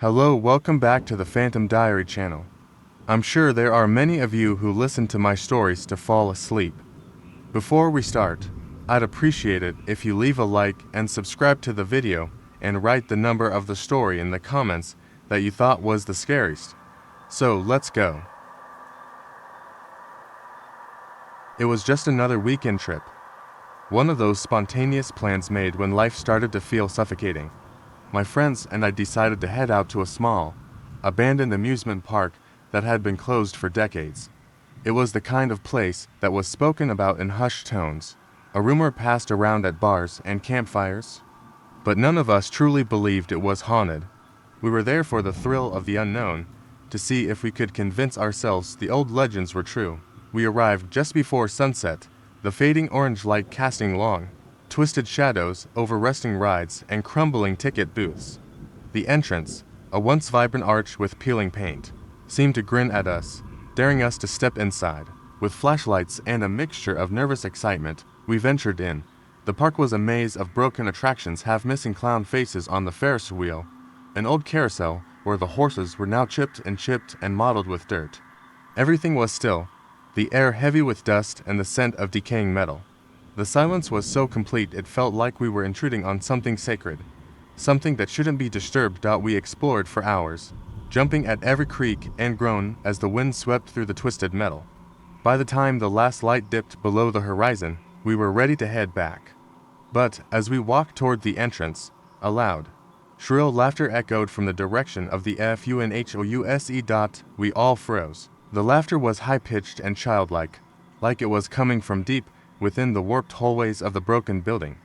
Hello, welcome back to the Phantom Diary channel. I'm sure there are many of you who listen to my stories to fall asleep. Before we start, I'd appreciate it if you leave a like and subscribe to the video and write the number of the story in the comments that you thought was the scariest. So let's go. It was just another weekend trip. One of those spontaneous plans made when life started to feel suffocating. My friends and I decided to head out to a small, abandoned amusement park that had been closed for decades. It was the kind of place that was spoken about in hushed tones. A rumor passed around at bars and campfires, but none of us truly believed it was haunted. We were there for the thrill of the unknown, to see if we could convince ourselves the old legends were true. We arrived just before sunset, the fading orange light casting long, twisted shadows over rusting rides and crumbling ticket booths. The entrance, a once vibrant arch with peeling paint, seemed to grin at us, daring us to step inside. With flashlights and a mixture of nervous excitement, we ventured in. The park was a maze of broken attractions, half-missing clown faces on the Ferris wheel, an old carousel where the horses were now chipped and mottled with dirt. Everything was still, the air heavy with dust and the scent of decaying metal. The silence was so complete it felt like we were intruding on something sacred, something that shouldn't be disturbed. We explored for hours, jumping at every creak and groan as the wind swept through the twisted metal. By the time the last light dipped below the horizon, we were ready to head back. But as we walked toward the entrance, a loud, shrill laughter echoed from the direction of the FUNHOUSE. We all froze. The laughter was high-pitched and childlike, like it was coming from deep within the warped hallways of the broken building.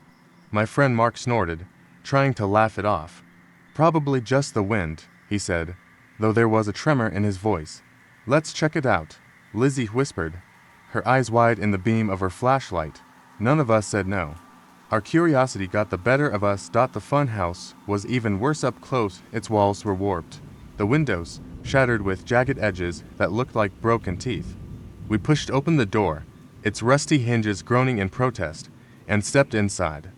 My friend Mark snorted, trying to laugh it off. "Probably just the wind," he said, though there was a tremor in his voice. "Let's check it out," Lizzie whispered, her eyes wide in the beam of her flashlight. None of us said no. Our curiosity got the better of us. The fun house was even worse up close. Its walls were warped, the windows shattered with jagged edges that looked like broken teeth. We pushed open the door, its rusty hinges groaning in protest, and stepped inside.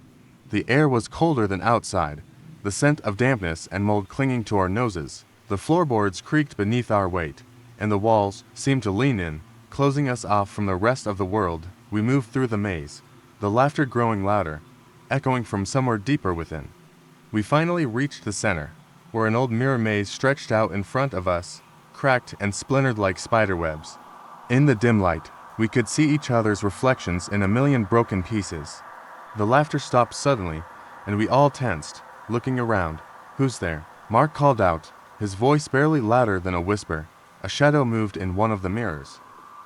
The air was colder than outside, the scent of dampness and mold clinging to our noses. The floorboards creaked beneath our weight, and the walls seemed to lean in, closing us off from the rest of the world. We moved through the maze, the laughter growing louder, echoing from somewhere deeper within. We finally reached the center, where an old mirror maze stretched out in front of us, cracked and splintered like spiderwebs. In the dim light, we could see each other's reflections in a million broken pieces. The laughter stopped suddenly, and we all tensed, looking around. "Who's there?" Mark called out, his voice barely louder than a whisper. A shadow moved in one of the mirrors.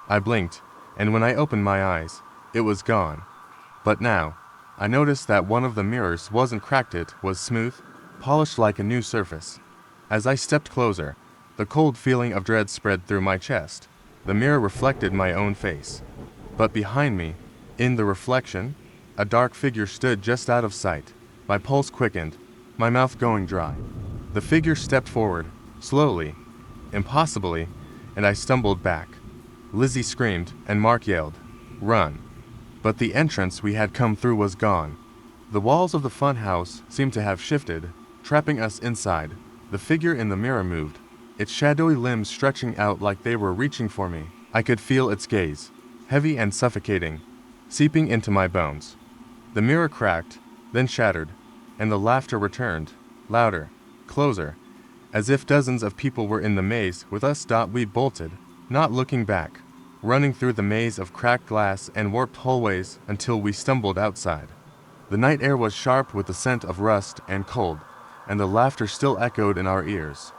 I blinked, and when I opened my eyes, it was gone. But now, I noticed that one of the mirrors wasn't cracked, it was smooth, polished like a new surface. As I stepped closer, the cold feeling of dread spread through my chest. The mirror reflected my own face. But behind me, in the reflection, a dark figure stood just out of sight. My pulse quickened, my mouth going dry. The figure stepped forward, slowly, impossibly, and I stumbled back. Lizzie screamed, and Mark yelled, "Run!" But the entrance we had come through was gone. The walls of the fun house seemed to have shifted, trapping us inside. The figure in the mirror moved, its shadowy limbs stretching out like they were reaching for me. I could feel its gaze, heavy and suffocating, seeping into my bones. The mirror cracked, then shattered, and the laughter returned, louder, closer, as if dozens of people were in the maze with us. We bolted, not looking back, running through the maze of cracked glass and warped hallways until we stumbled outside. The night air was sharp with the scent of rust and cold, and the laughter still echoed in our ears.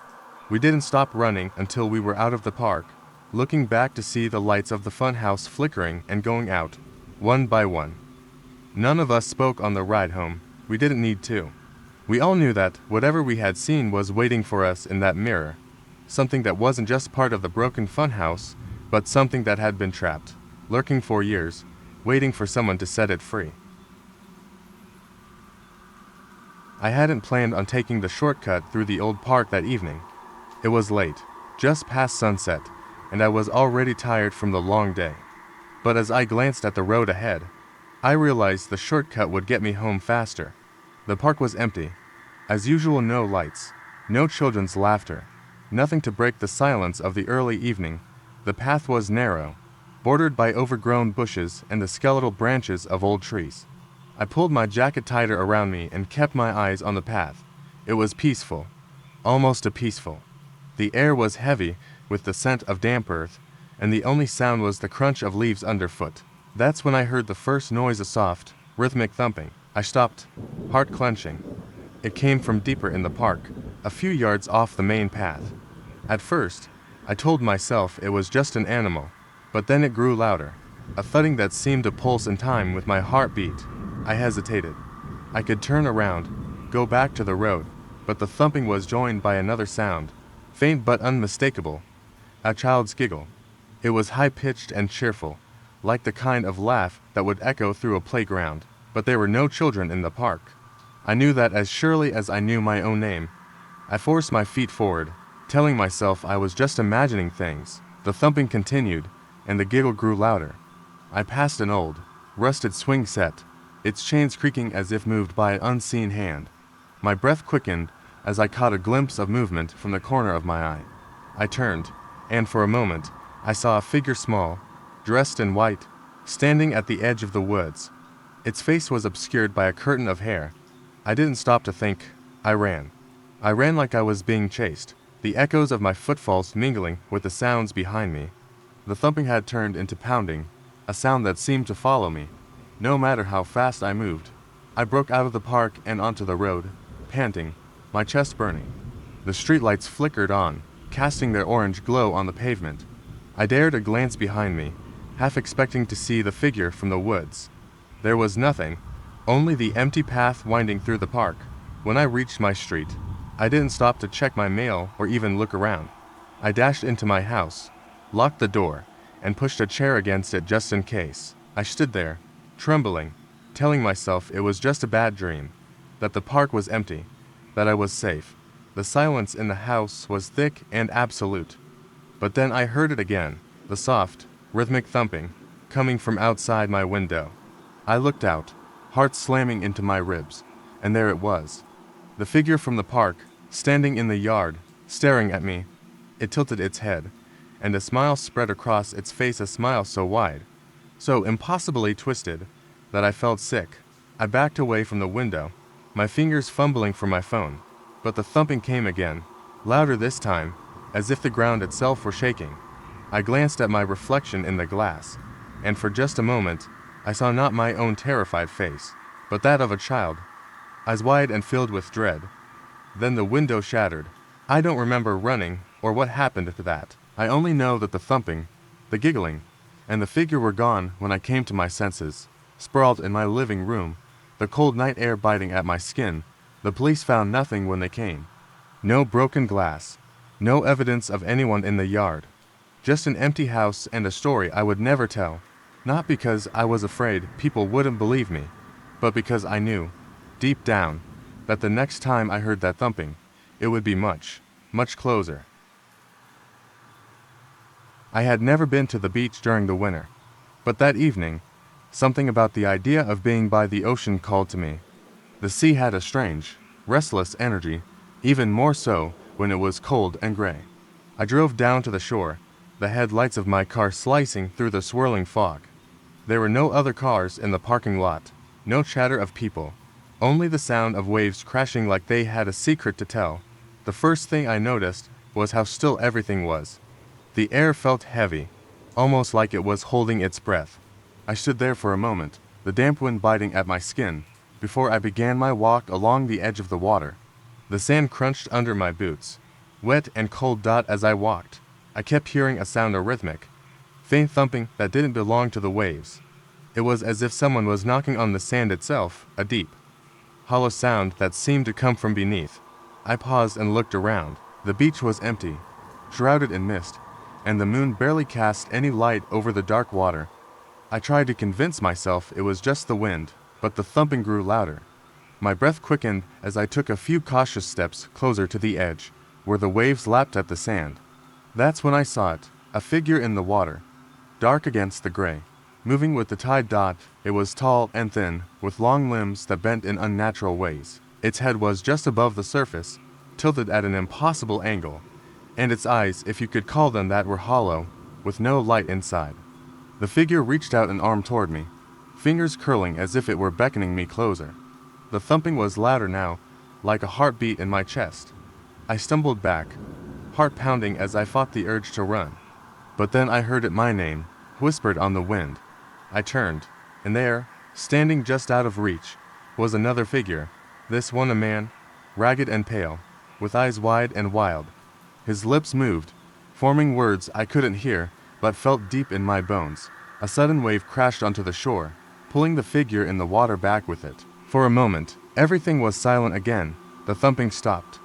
We didn't stop running until we were out of the park, looking back to see the lights of the fun house flickering and going out, one by one. None of us spoke on the ride home. We didn't need to. We all knew that whatever we had seen was waiting for us in that mirror, something that wasn't just part of the broken fun house, but something that had been trapped, lurking for years, waiting for someone to set it free. I hadn't planned on taking the shortcut through the old park that evening. It was late, just past sunset, and I was already tired from the long day. But as I glanced at the road ahead, I realized the shortcut would get me home faster. The park was empty. As usual, no lights, No children's laughter. Nothing to break the silence of the early evening. The path was narrow, bordered by overgrown bushes and the skeletal branches of old trees. I pulled my jacket tighter around me and kept my eyes on the path. It was peaceful, almost peaceful. The air was heavy with the scent of damp earth, and the only sound was the crunch of leaves underfoot. That's when I heard the first noise, a soft, rhythmic thumping. I stopped, heart clenching. It came from deeper in the park, a few yards off the main path. At first, I told myself it was just an animal, but then it grew louder, a thudding that seemed to pulse in time with my heartbeat. I hesitated. I could turn around, go back to the road, but the thumping was joined by another sound, faint but unmistakable, a child's giggle. It was high-pitched and cheerful, like the kind of laugh that would echo through a playground, but there were no children in the park. I knew that as surely as I knew my own name. I forced my feet forward, telling myself I was just imagining things. The thumping continued, and the giggle grew louder. I passed an old, rusted swing set, its chains creaking as if moved by an unseen hand. My breath quickened as I caught a glimpse of movement from the corner of my eye. I turned, and for a moment, I saw a figure small, dressed in white, standing at the edge of the woods. Its face was obscured by a curtain of hair. I didn't stop to think. I ran. I ran like I was being chased, the echoes of my footfalls mingling with the sounds behind me. The thumping had turned into pounding, a sound that seemed to follow me, no matter how fast I moved. I broke out of the park and onto the road, panting, my chest burning. The streetlights flickered on, casting their orange glow on the pavement. I dared a glance behind me, half expecting to see the figure from the woods. There was nothing, only the empty path winding through the park. When I reached my street, I didn't stop to check my mail or even look around. I dashed into my house, locked the door, and pushed a chair against it just in case. I stood there, trembling, telling myself it was just a bad dream, that the park was empty, that I was safe. The silence in the house was thick and absolute. But then I heard it again, the soft, rhythmic thumping, coming from outside my window. I looked out, heart slamming into my ribs, and there it was. The figure from the park, standing in the yard, staring at me. It tilted its head, and a smile spread across its face, a smile so wide, so impossibly twisted, that I felt sick. I backed away from the window, my fingers fumbling for my phone. But the thumping came again, louder this time, as if the ground itself were shaking. I glanced at my reflection in the glass, and for just a moment, I saw not my own terrified face, but that of a child, eyes wide and filled with dread. Then the window shattered. I don't remember running or what happened to that. I only know that the thumping, the giggling, and the figure were gone when I came to my senses, sprawled in my living room, the cold night air biting at my skin. The police found nothing when they came. No broken glass, no evidence of anyone in the yard. Just an empty house and a story I would never tell. Not because I was afraid people wouldn't believe me, but because I knew, deep down, that the next time I heard that thumping, it would be much, much closer. I had never been to the beach during the winter, but that evening, something about the idea of being by the ocean called to me. The sea had a strange, restless energy, even more so when it was cold and gray. I drove down to the shore, the headlights of my car slicing through the swirling fog. There were no other cars in the parking lot, no chatter of people, only the sound of waves crashing like they had a secret to tell. The first thing I noticed was how still everything was. The air felt heavy, almost like it was holding its breath. I stood there for a moment, the damp wind biting at my skin, before I began my walk along the edge of the water. The sand crunched under my boots, wet and cold. As I walked, I kept hearing a sound, a rhythmic, faint thumping that didn't belong to the waves. It was as if someone was knocking on the sand itself, a deep, hollow sound that seemed to come from beneath. I paused and looked around. The beach was empty, shrouded in mist, and the moon barely cast any light over the dark water. I tried to convince myself it was just the wind, but the thumping grew louder. My breath quickened as I took a few cautious steps closer to the edge, where the waves lapped at the sand. That's when I saw it, a figure in the water, dark against the gray, moving with the tide. It was tall and thin, with long limbs that bent in unnatural ways. Its head was just above the surface, tilted at an impossible angle, and its eyes, if you could call them that, were hollow, with no light inside. The figure reached out an arm toward me, fingers curling as if it were beckoning me closer. The thumping was louder now, like a heartbeat in my chest. I stumbled back, heart pounding as I fought the urge to run. But then I heard it, my name, whispered on the wind. I turned, and there, standing just out of reach, was another figure, this one a man, ragged and pale, with eyes wide and wild. His lips moved, forming words I couldn't hear, but felt deep in my bones. A sudden wave crashed onto the shore, pulling the figure in the water back with it. For a moment, everything was silent again. The thumping stopped.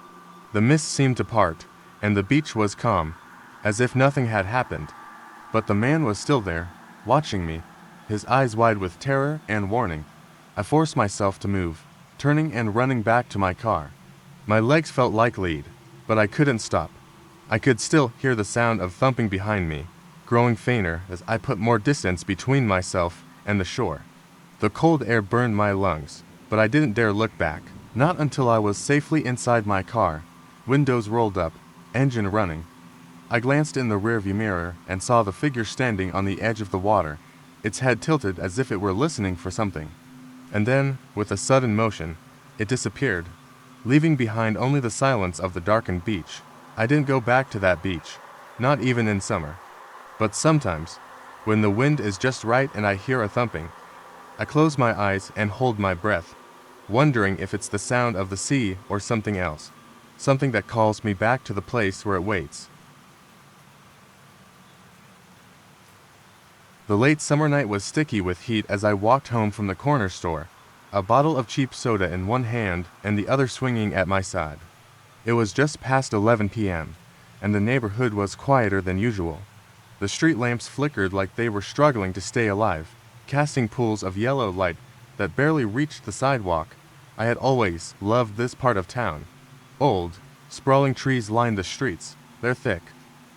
The mist seemed to part, and the beach was calm, as if nothing had happened. But the man was still there, watching me, his eyes wide with terror and warning. I forced myself to move, turning and running back to my car. My legs felt like lead, but I couldn't stop. I could still hear the sound of thumping behind me, growing fainter as I put more distance between myself and the shore. The cold air burned my lungs, but I didn't dare look back, not until I was safely inside my car, windows rolled up, engine running. I glanced in the rearview mirror and saw the figure standing on the edge of the water, its head tilted as if it were listening for something. And then, with a sudden motion, it disappeared, leaving behind only the silence of the darkened beach. I didn't go back to that beach, not even in summer. But sometimes, when the wind is just right and I hear a thumping, I close my eyes and hold my breath, wondering if it's the sound of the sea or something else, something that calls me back to the place where it waits. The late summer night was sticky with heat as I walked home from the corner store, a bottle of cheap soda in one hand and the other swinging at my side. It was just past 11 p.m., and the neighborhood was quieter than usual. The street lamps flickered like they were struggling to stay alive, casting pools of yellow light that barely reached the sidewalk. I had always loved this part of town. Old, sprawling trees lined the streets, their thick,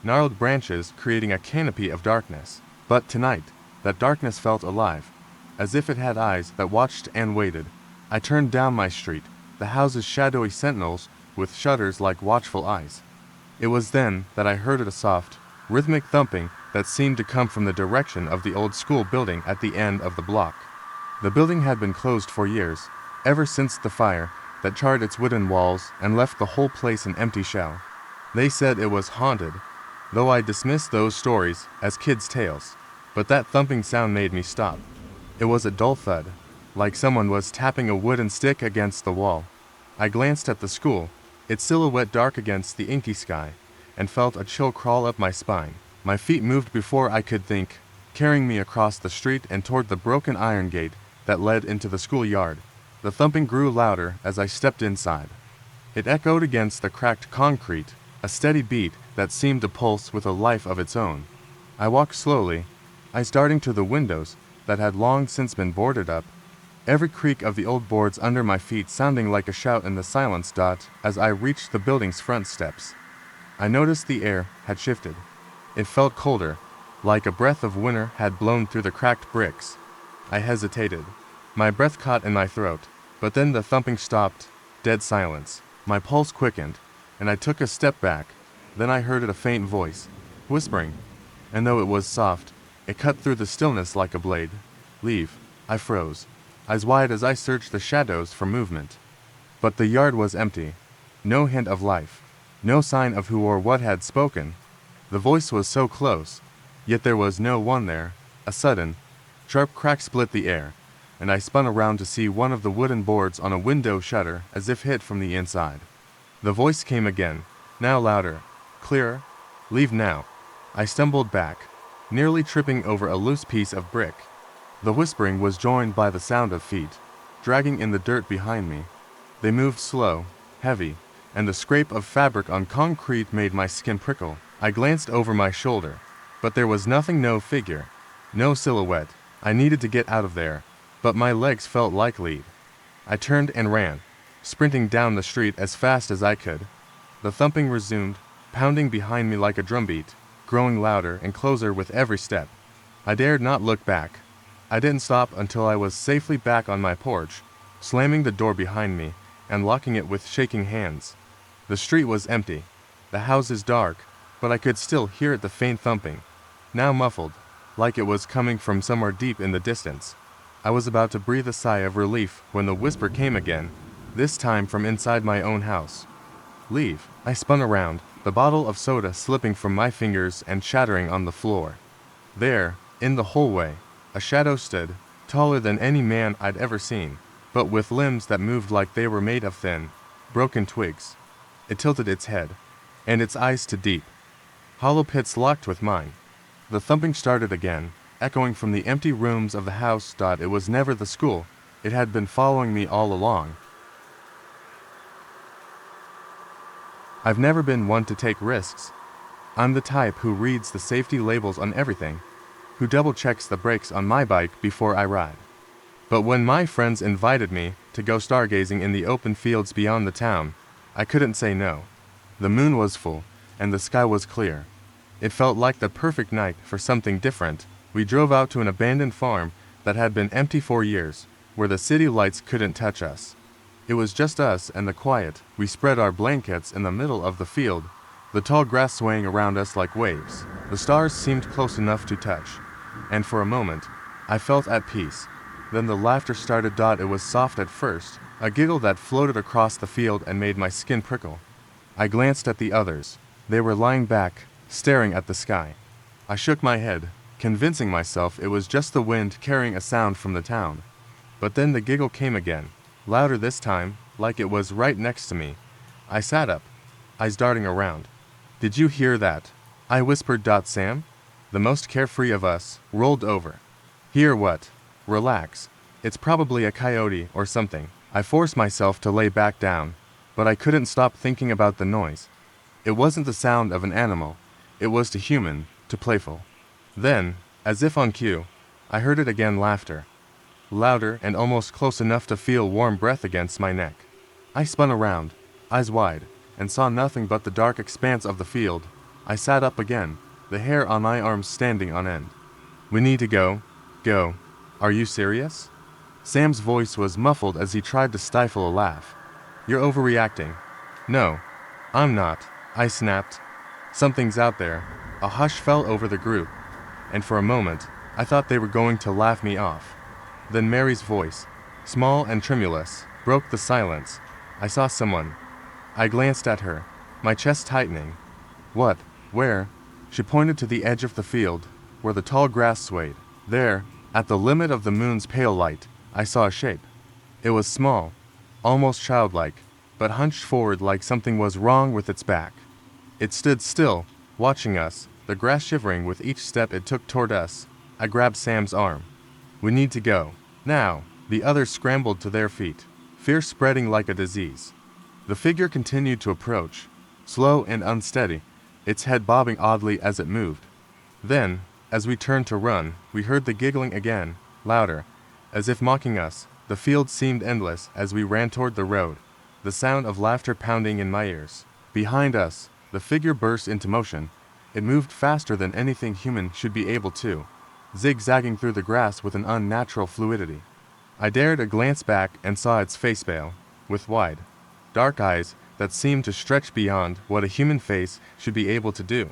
gnarled branches creating a canopy of darkness. But tonight, that darkness felt alive, as if it had eyes that watched and waited. I turned down my street, the houses shadowy sentinels with shutters like watchful eyes. It was then that I heard a soft, rhythmic thumping that seemed to come from the direction of the old school building at the end of the block. The building had been closed for years, ever since the fire that charred its wooden walls and left the whole place an empty shell. They said it was haunted, though I dismissed those stories as kids' tales. But that thumping sound made me stop. It was a dull thud, like someone was tapping a wooden stick against the wall. I glanced at the school, its silhouette dark against the inky sky, and felt a chill crawl up my spine. My feet moved before I could think, carrying me across the street and toward the broken iron gate that led into the schoolyard. The thumping grew louder as I stepped inside. It echoed against the cracked concrete, a steady beat that seemed to pulse with a life of its own. I walked slowly, eyes darting to the windows that had long since been boarded up, every creak of the old boards under my feet sounding like a shout in the silence. As I reached the building's front steps, I noticed the air had shifted. It felt colder, like a breath of winter had blown through the cracked bricks. I hesitated. My breath caught in my throat, but then the thumping stopped, dead silence. My pulse quickened, and I took a step back. Then I heard a faint voice, whispering, and though it was soft, it cut through the stillness like a blade. Leave. I froze, eyes wide as I searched the shadows for movement. But the yard was empty. No hint of life. No sign of who or what had spoken. The voice was so close, yet there was no one there. A sudden, sharp crack split the air, and I spun around to see one of the wooden boards on a window shutter as if hit from the inside. The voice came again, now louder, clearer. Leave now. I stumbled back, nearly tripping over a loose piece of brick. The whispering was joined by the sound of feet, dragging in the dirt behind me. They moved slow, heavy, and the scrape of fabric on concrete made my skin prickle. I glanced over my shoulder, but there was nothing, no figure, no silhouette. I needed to get out of there, but my legs felt like lead. I turned and ran, sprinting down the street as fast as I could. The thumping resumed, pounding behind me like a drumbeat, growing louder and closer with every step. I dared not look back. I didn't stop until I was safely back on my porch, slamming the door behind me and locking it with shaking hands. The street was empty, the houses dark, but I could still hear the faint thumping, now muffled, like it was coming from somewhere deep in the distance. I was about to breathe a sigh of relief when the whisper came again, this time from inside my own house. Leave. I spun around, the bottle of soda slipping from my fingers and shattering on the floor. There, in the hallway, a shadow stood, taller than any man I'd ever seen, but with limbs that moved like they were made of thin, broken twigs. It tilted its head, and its eyes to deep, hollow pits locked with mine. The thumping started again, echoing from the empty rooms of the house. It was never the school, it had been following me all along. I've never been one to take risks. I'm the type who reads the safety labels on everything, who double-checks the brakes on my bike before I ride. But when my friends invited me to go stargazing in the open fields beyond the town, I couldn't say no. The moon was full, and the sky was clear. It felt like the perfect night for something different. We drove out to an abandoned farm that had been empty for years, where the city lights couldn't touch us. It was just us and the quiet. We spread our blankets in the middle of the field, the tall grass swaying around us like waves. The stars seemed close enough to touch, and for a moment, I felt at peace. Then the laughter started. It was soft at first, a giggle that floated across the field and made my skin prickle. I glanced at the others. They were lying back, staring at the sky. I shook my head, convincing myself it was just the wind carrying a sound from the town. But then the giggle came again, louder this time, like it was right next to me. I sat up, eyes darting around. Did you hear that? I whispered. Sam, the most carefree of us, rolled over. Hear what? Relax. It's probably a coyote or something. I forced myself to lay back down, but I couldn't stop thinking about the noise. It wasn't the sound of an animal. It was too human, too playful. Then, as if on cue, I heard it again, laughter. Louder and almost close enough to feel warm breath against my neck. I spun around, eyes wide, and saw nothing but the dark expanse of the field. I sat up again, the hair on my arms standing on end. We need to go. Go. Are you serious? Sam's voice was muffled as he tried to stifle a laugh. You're overreacting. No, I'm not, I snapped. Something's out there. A hush fell over the group, and for a moment, I thought they were going to laugh me off. Then Mary's voice, small and tremulous, broke the silence. I saw someone. I glanced at her, my chest tightening. What? Where? She pointed to the edge of the field, where the tall grass swayed. There, at the limit of the moon's pale light, I saw a shape. It was small, almost childlike, but hunched forward like something was wrong with its back. It stood still, watching us, the grass shivering with each step it took toward us. I grabbed Sam's arm. We need to go. Now. The others scrambled to their feet, fear spreading like a disease. The figure continued to approach, slow and unsteady, its head bobbing oddly as it moved. Then, as we turned to run, we heard the giggling again, louder, as if mocking us. The field seemed endless as we ran toward the road, the sound of laughter pounding in my ears. Behind us, the figure burst into motion. It moved faster than anything human should be able to, zigzagging through the grass with an unnatural fluidity. I dared a glance back and saw its face pale, with wide, dark eyes that seemed to stretch beyond what a human face should be able to do.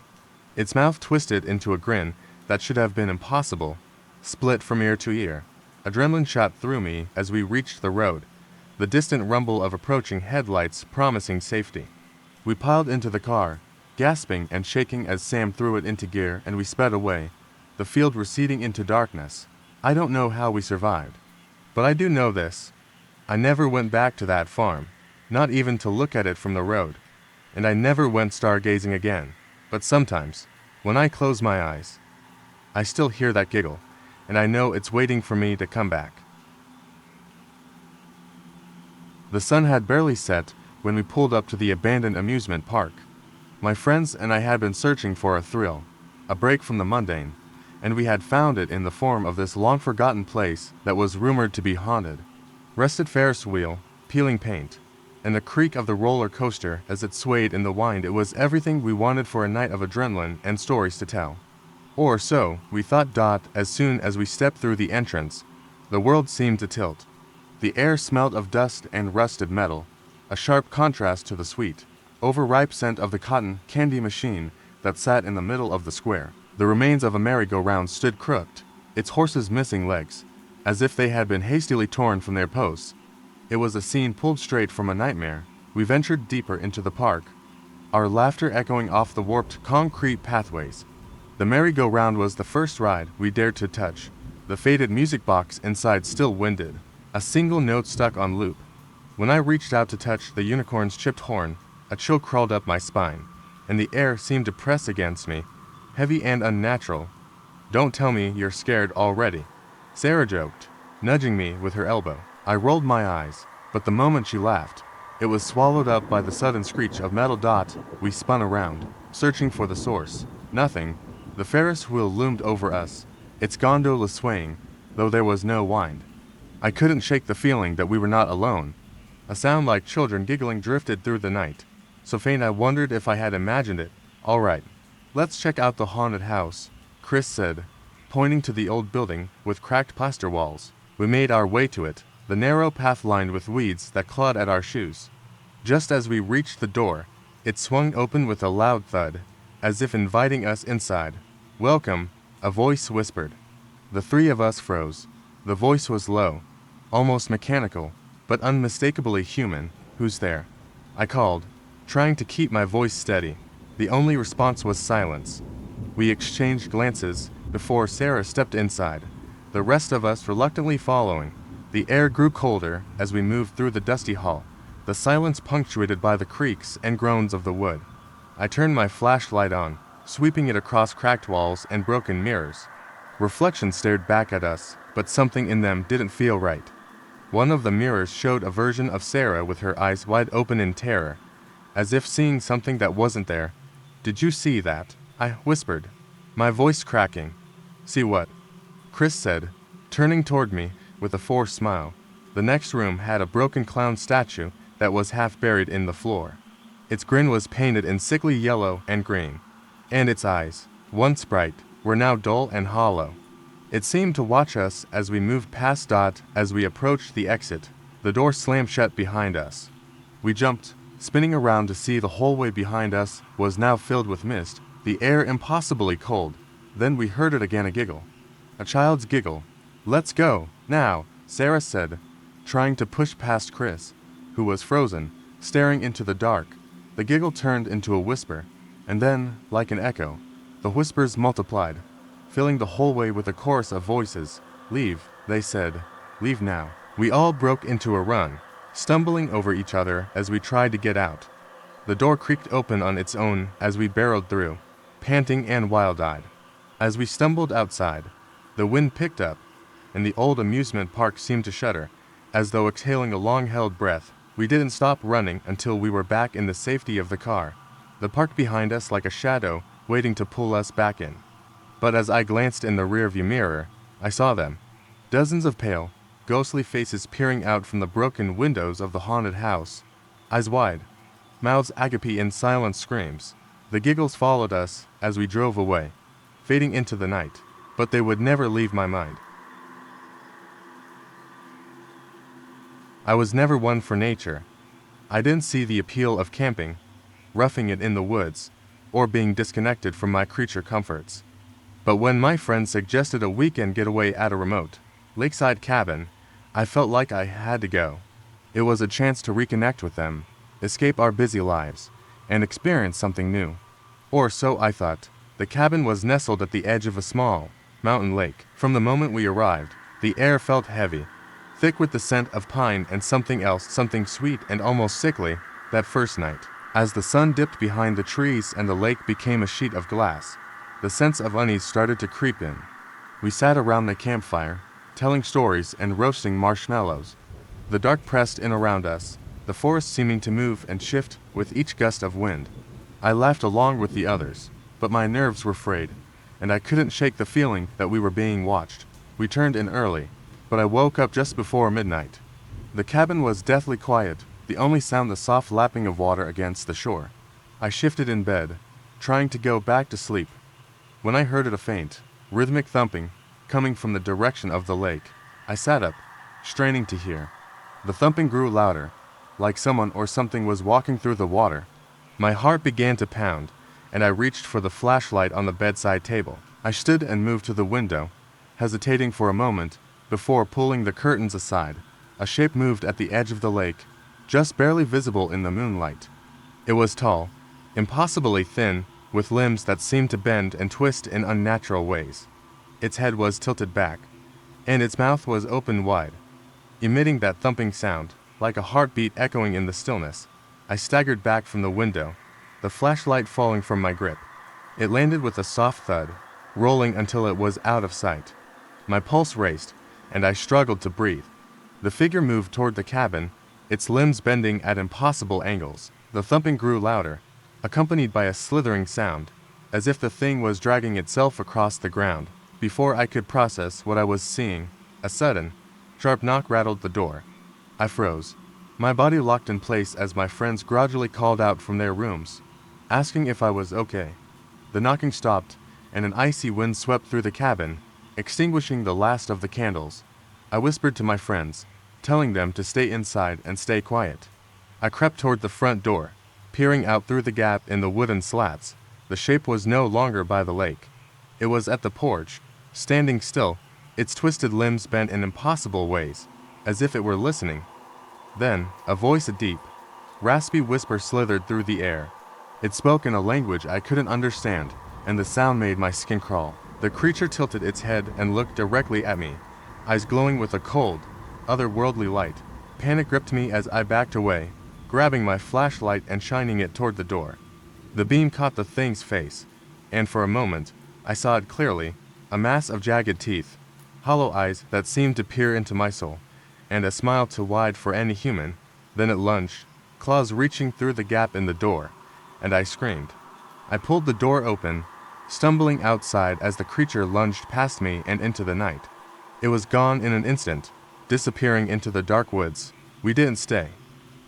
Its mouth twisted into a grin that should have been impossible, split from ear to ear. Adrenaline shot through me as we reached the road, the distant rumble of approaching headlights promising safety. We piled into the car, gasping and shaking as Sam threw it into gear, and we sped away, the field receding into darkness. I don't know how we survived. But I do know this. I never went back to that farm, not even to look at it from the road. And I never went stargazing again. But sometimes, when I close my eyes, I still hear that giggle, and I know it's waiting for me to come back. The sun had barely set when we pulled up to the abandoned amusement park. My friends and I had been searching for a thrill, a break from the mundane, and we had found it in the form of this long-forgotten place that was rumored to be haunted. Rusted Ferris wheel, peeling paint, and the creak of the roller coaster as it swayed in the wind. It was everything we wanted for a night of adrenaline and stories to tell. Or so we thought. As soon as we stepped through the entrance, the world seemed to tilt. The air smelled of dust and rusted metal, a sharp contrast to the sweet, overripe scent of the cotton candy machine that sat in the middle of the square. The remains of a merry-go-round stood crooked, its horses missing legs, as if they had been hastily torn from their posts. It was a scene pulled straight from a nightmare. We ventured deeper into the park, our laughter echoing off the warped concrete pathways. The merry-go-round was the first ride we dared to touch. The faded music box inside still winded, a single note stuck on loop. When I reached out to touch the unicorn's chipped horn, a chill crawled up my spine, and the air seemed to press against me, heavy and unnatural. "Don't tell me you're scared already," Sarah joked, nudging me with her elbow. I rolled my eyes, but the moment she laughed, it was swallowed up by the sudden screech of metal dot. We spun around, searching for the source. Nothing. The Ferris wheel loomed over us, its gondola swaying, though there was no wind. I couldn't shake the feeling that we were not alone. A sound like children giggling drifted through the night, so faint I wondered if I had imagined it. "All right, let's check out the haunted house," Chris said, pointing to the old building with cracked plaster walls. We made our way to it, the narrow path lined with weeds that clawed at our shoes. Just as we reached the door, it swung open with a loud thud, as if inviting us inside. "Welcome," a voice whispered. The three of us froze. The voice was low, almost mechanical, but unmistakably human. "Who's there?" I called, trying to keep my voice steady. The only response was silence. We exchanged glances before Sarah stepped inside, the rest of us reluctantly following. The air grew colder as we moved through the dusty hall, the silence punctuated by the creaks and groans of the wood. I turned my flashlight on, sweeping it across cracked walls and broken mirrors. Reflections stared back at us, but something in them didn't feel right. One of the mirrors showed a version of Sarah with her eyes wide open in terror, as if seeing something that wasn't there. "Did you see that?" I whispered, my voice cracking. "See what?" Chris said, turning toward me with a forced smile. The next room had a broken clown statue that was half buried in the floor. Its grin was painted in sickly yellow and green, and its eyes, once bright, were now dull and hollow. It seemed to watch us as we moved past Dot. As we approached the exit, the door slammed shut behind us. We jumped, spinning around to see the hallway behind us was now filled with mist, the air impossibly cold. Then we heard it again, a giggle. A child's giggle. "Let's go, now," Sarah said, trying to push past Chris, who was frozen, staring into the dark. The giggle turned into a whisper, and then, like an echo, the whispers multiplied, filling the hallway with a chorus of voices. "Leave," they said. "Leave now." We all broke into a run, stumbling over each other as we tried to get out. The door creaked open on its own as we barreled through, panting and wild-eyed. As we stumbled outside, the wind picked up, and the old amusement park seemed to shudder, as though exhaling a long-held breath. We didn't stop running until we were back in the safety of the car, the park behind us like a shadow waiting to pull us back in. But as I glanced in the rearview mirror, I saw them. Dozens of pale, ghostly faces peering out from the broken windows of the haunted house, eyes wide, mouths agape in silent screams. The giggles followed us as we drove away, fading into the night, but they would never leave my mind. I was never one for nature. I didn't see the appeal of camping, roughing it in the woods, or being disconnected from my creature comforts. But when my friends suggested a weekend getaway at a remote, lakeside cabin, I felt like I had to go. It was a chance to reconnect with them, escape our busy lives, and experience something new. Or so I thought. The cabin was nestled at the edge of a small mountain lake. From the moment we arrived, the air felt heavy, thick with the scent of pine and something else, something sweet and almost sickly, that first night. As the sun dipped behind the trees and the lake became a sheet of glass, the sense of unease started to creep in. We sat around the campfire, telling stories and roasting marshmallows. The dark pressed in around us, the forest seeming to move and shift with each gust of wind. I laughed along with the others, but my nerves were frayed, and I couldn't shake the feeling that we were being watched. We turned in early, but I woke up just before midnight. The cabin was deathly quiet, the only sound the soft lapping of water against the shore. I shifted in bed, trying to go back to sleep, when I heard a faint, rhythmic thumping coming from the direction of the lake. I sat up, straining to hear. The thumping grew louder, like someone or something was walking through the water. My heart began to pound, and I reached for the flashlight on the bedside table. I stood and moved to the window, hesitating for a moment, before pulling the curtains aside. A shape moved at the edge of the lake, just barely visible in the moonlight. It was tall, impossibly thin, with limbs that seemed to bend and twist in unnatural ways. Its head was tilted back, and its mouth was open wide, emitting that thumping sound, like a heartbeat echoing in the stillness. I staggered back from the window, the flashlight falling from my grip. It landed with a soft thud, rolling until it was out of sight. My pulse raced, and I struggled to breathe. The figure moved toward the cabin, its limbs bending at impossible angles. The thumping grew louder, accompanied by a slithering sound, as if the thing was dragging itself across the ground. Before I could process what I was seeing, a sudden, sharp knock rattled the door. I froze, my body locked in place as my friends gradually called out from their rooms, asking if I was okay. The knocking stopped, and an icy wind swept through the cabin, extinguishing the last of the candles. I whispered to my friends, telling them to stay inside and stay quiet. I crept toward the front door, peering out through the gap in the wooden slats. The shape was no longer by the lake. It was at the porch, standing still, its twisted limbs bent in impossible ways, as if it were listening. Then, a voice, a deep, raspy whisper slithered through the air. It spoke in a language I couldn't understand, and the sound made my skin crawl. The creature tilted its head and looked directly at me, eyes glowing with a cold, otherworldly light. Panic gripped me as I backed away, grabbing my flashlight and shining it toward the door. The beam caught the thing's face, and for a moment, I saw it clearly, a mass of jagged teeth, hollow eyes that seemed to peer into my soul, and a smile too wide for any human. Then it lunged, claws reaching through the gap in the door, and I screamed. I pulled the door open, stumbling outside as the creature lunged past me and into the night. It was gone in an instant, disappearing into the dark woods. We didn't stay.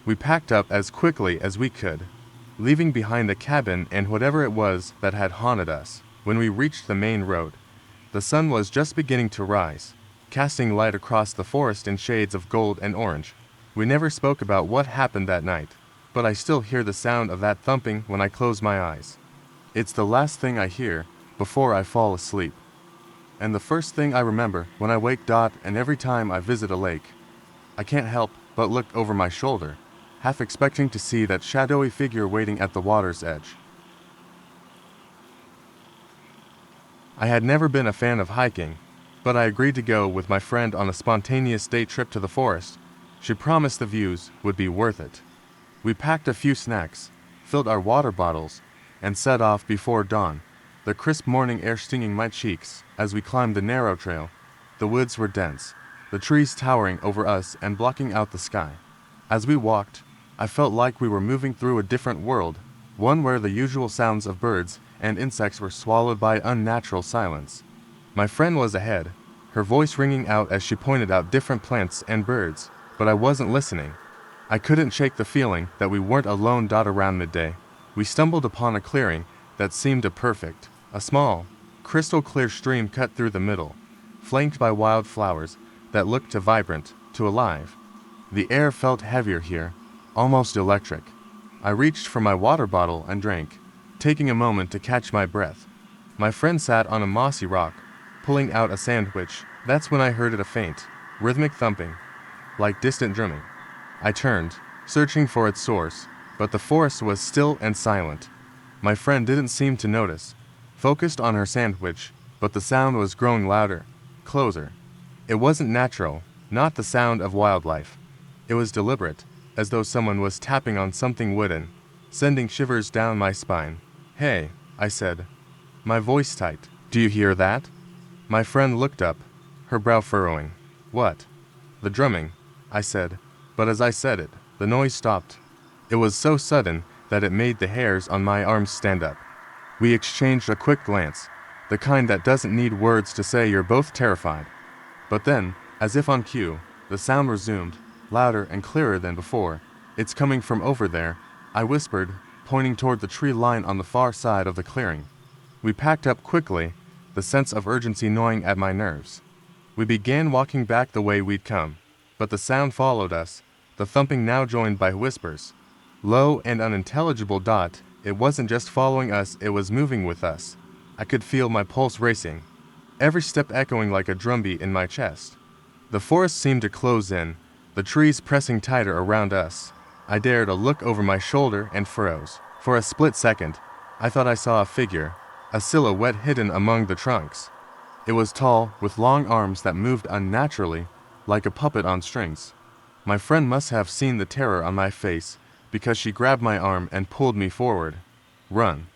We packed up as quickly as we could, leaving behind the cabin and whatever it was that had haunted us. When we reached the main road, the sun was just beginning to rise, casting light across the forest in shades of gold and orange. We never spoke about what happened that night, but I still hear the sound of that thumping when I close my eyes. It's the last thing I hear before I fall asleep, and the first thing I remember when I wake. And every time I visit a lake, I can't help but look over my shoulder, half expecting to see that shadowy figure waiting at the water's edge. I had never been a fan of hiking, but I agreed to go with my friend on a spontaneous day trip to the forest. She promised the views would be worth it. We packed a few snacks, filled our water bottles, and set off before dawn, the crisp morning air stinging my cheeks. As we climbed the narrow trail, the woods were dense, the trees towering over us and blocking out the sky. As we walked, I felt like we were moving through a different world, one where the usual sounds of birds and insects were swallowed by unnatural silence. My friend was ahead, her voice ringing out as she pointed out different plants and birds, but I wasn't listening. I couldn't shake the feeling that we weren't alone. Around midday, we stumbled upon a clearing that seemed perfect. A small, crystal clear stream cut through the middle, flanked by wild flowers that looked too vibrant, too alive. The air felt heavier here, almost electric. I reached for my water bottle and drank, taking a moment to catch my breath. My friend sat on a mossy rock, pulling out a sandwich. That's when I heard a faint, rhythmic thumping, like distant drumming. I turned, searching for its source, but the forest was still and silent. My friend didn't seem to notice, focused on her sandwich, but the sound was growing louder, closer. It wasn't natural, not the sound of wildlife. It was deliberate, as though someone was tapping on something wooden, sending shivers down my spine. "Hey," I said, my voice tight. "Do you hear that?" My friend looked up, her brow furrowing. "What?" "The drumming," I said, but as I said it, the noise stopped. It was so sudden that it made the hairs on my arms stand up. We exchanged a quick glance, the kind that doesn't need words to say you're both terrified. But then, as if on cue, the sound resumed, louder and clearer than before. "It's coming from over there," I whispered, pointing toward the tree line on the far side of the clearing. We packed up quickly, the sense of urgency gnawing at my nerves. We began walking back the way we'd come, but the sound followed us, the thumping now joined by whispers. Low and unintelligible. It wasn't just following us, it was moving with us. I could feel my pulse racing, every step echoing like a drumbeat in my chest. The forest seemed to close in, the trees pressing tighter around us. I dared a look over my shoulder and froze. For a split second, I thought I saw a figure, a silhouette hidden among the trunks. It was tall, with long arms that moved unnaturally, like a puppet on strings. My friend must have seen the terror on my face, because she grabbed my arm and pulled me forward. "Run!"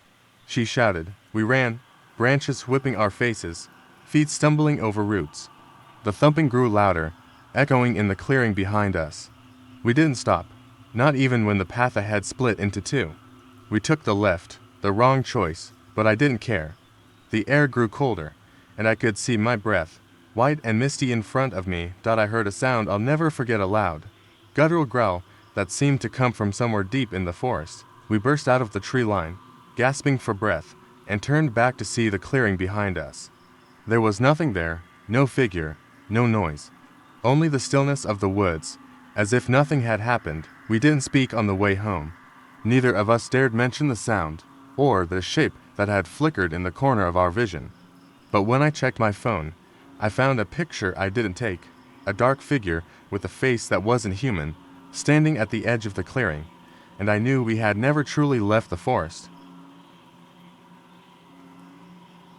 she shouted. We ran, branches whipping our faces, feet stumbling over roots. The thumping grew louder, echoing in the clearing behind us. We didn't stop, not even when the path ahead split into two. We took the left, the wrong choice, but I didn't care. The air grew colder, and I could see my breath, white and misty in front of me. I heard a sound I'll never forget, a loud, guttural growl that seemed to come from somewhere deep in the forest. We burst out of the tree line, gasping for breath, and turned back to see the clearing behind us. There was nothing there, no figure, no noise. Only the stillness of the woods, as if nothing had happened. We didn't speak on the way home. Neither of us dared mention the sound, or the shape that had flickered in the corner of our vision. But when I checked my phone, I found a picture I didn't take, a dark figure with a face that wasn't human, standing at the edge of the clearing, and I knew we had never truly left the forest.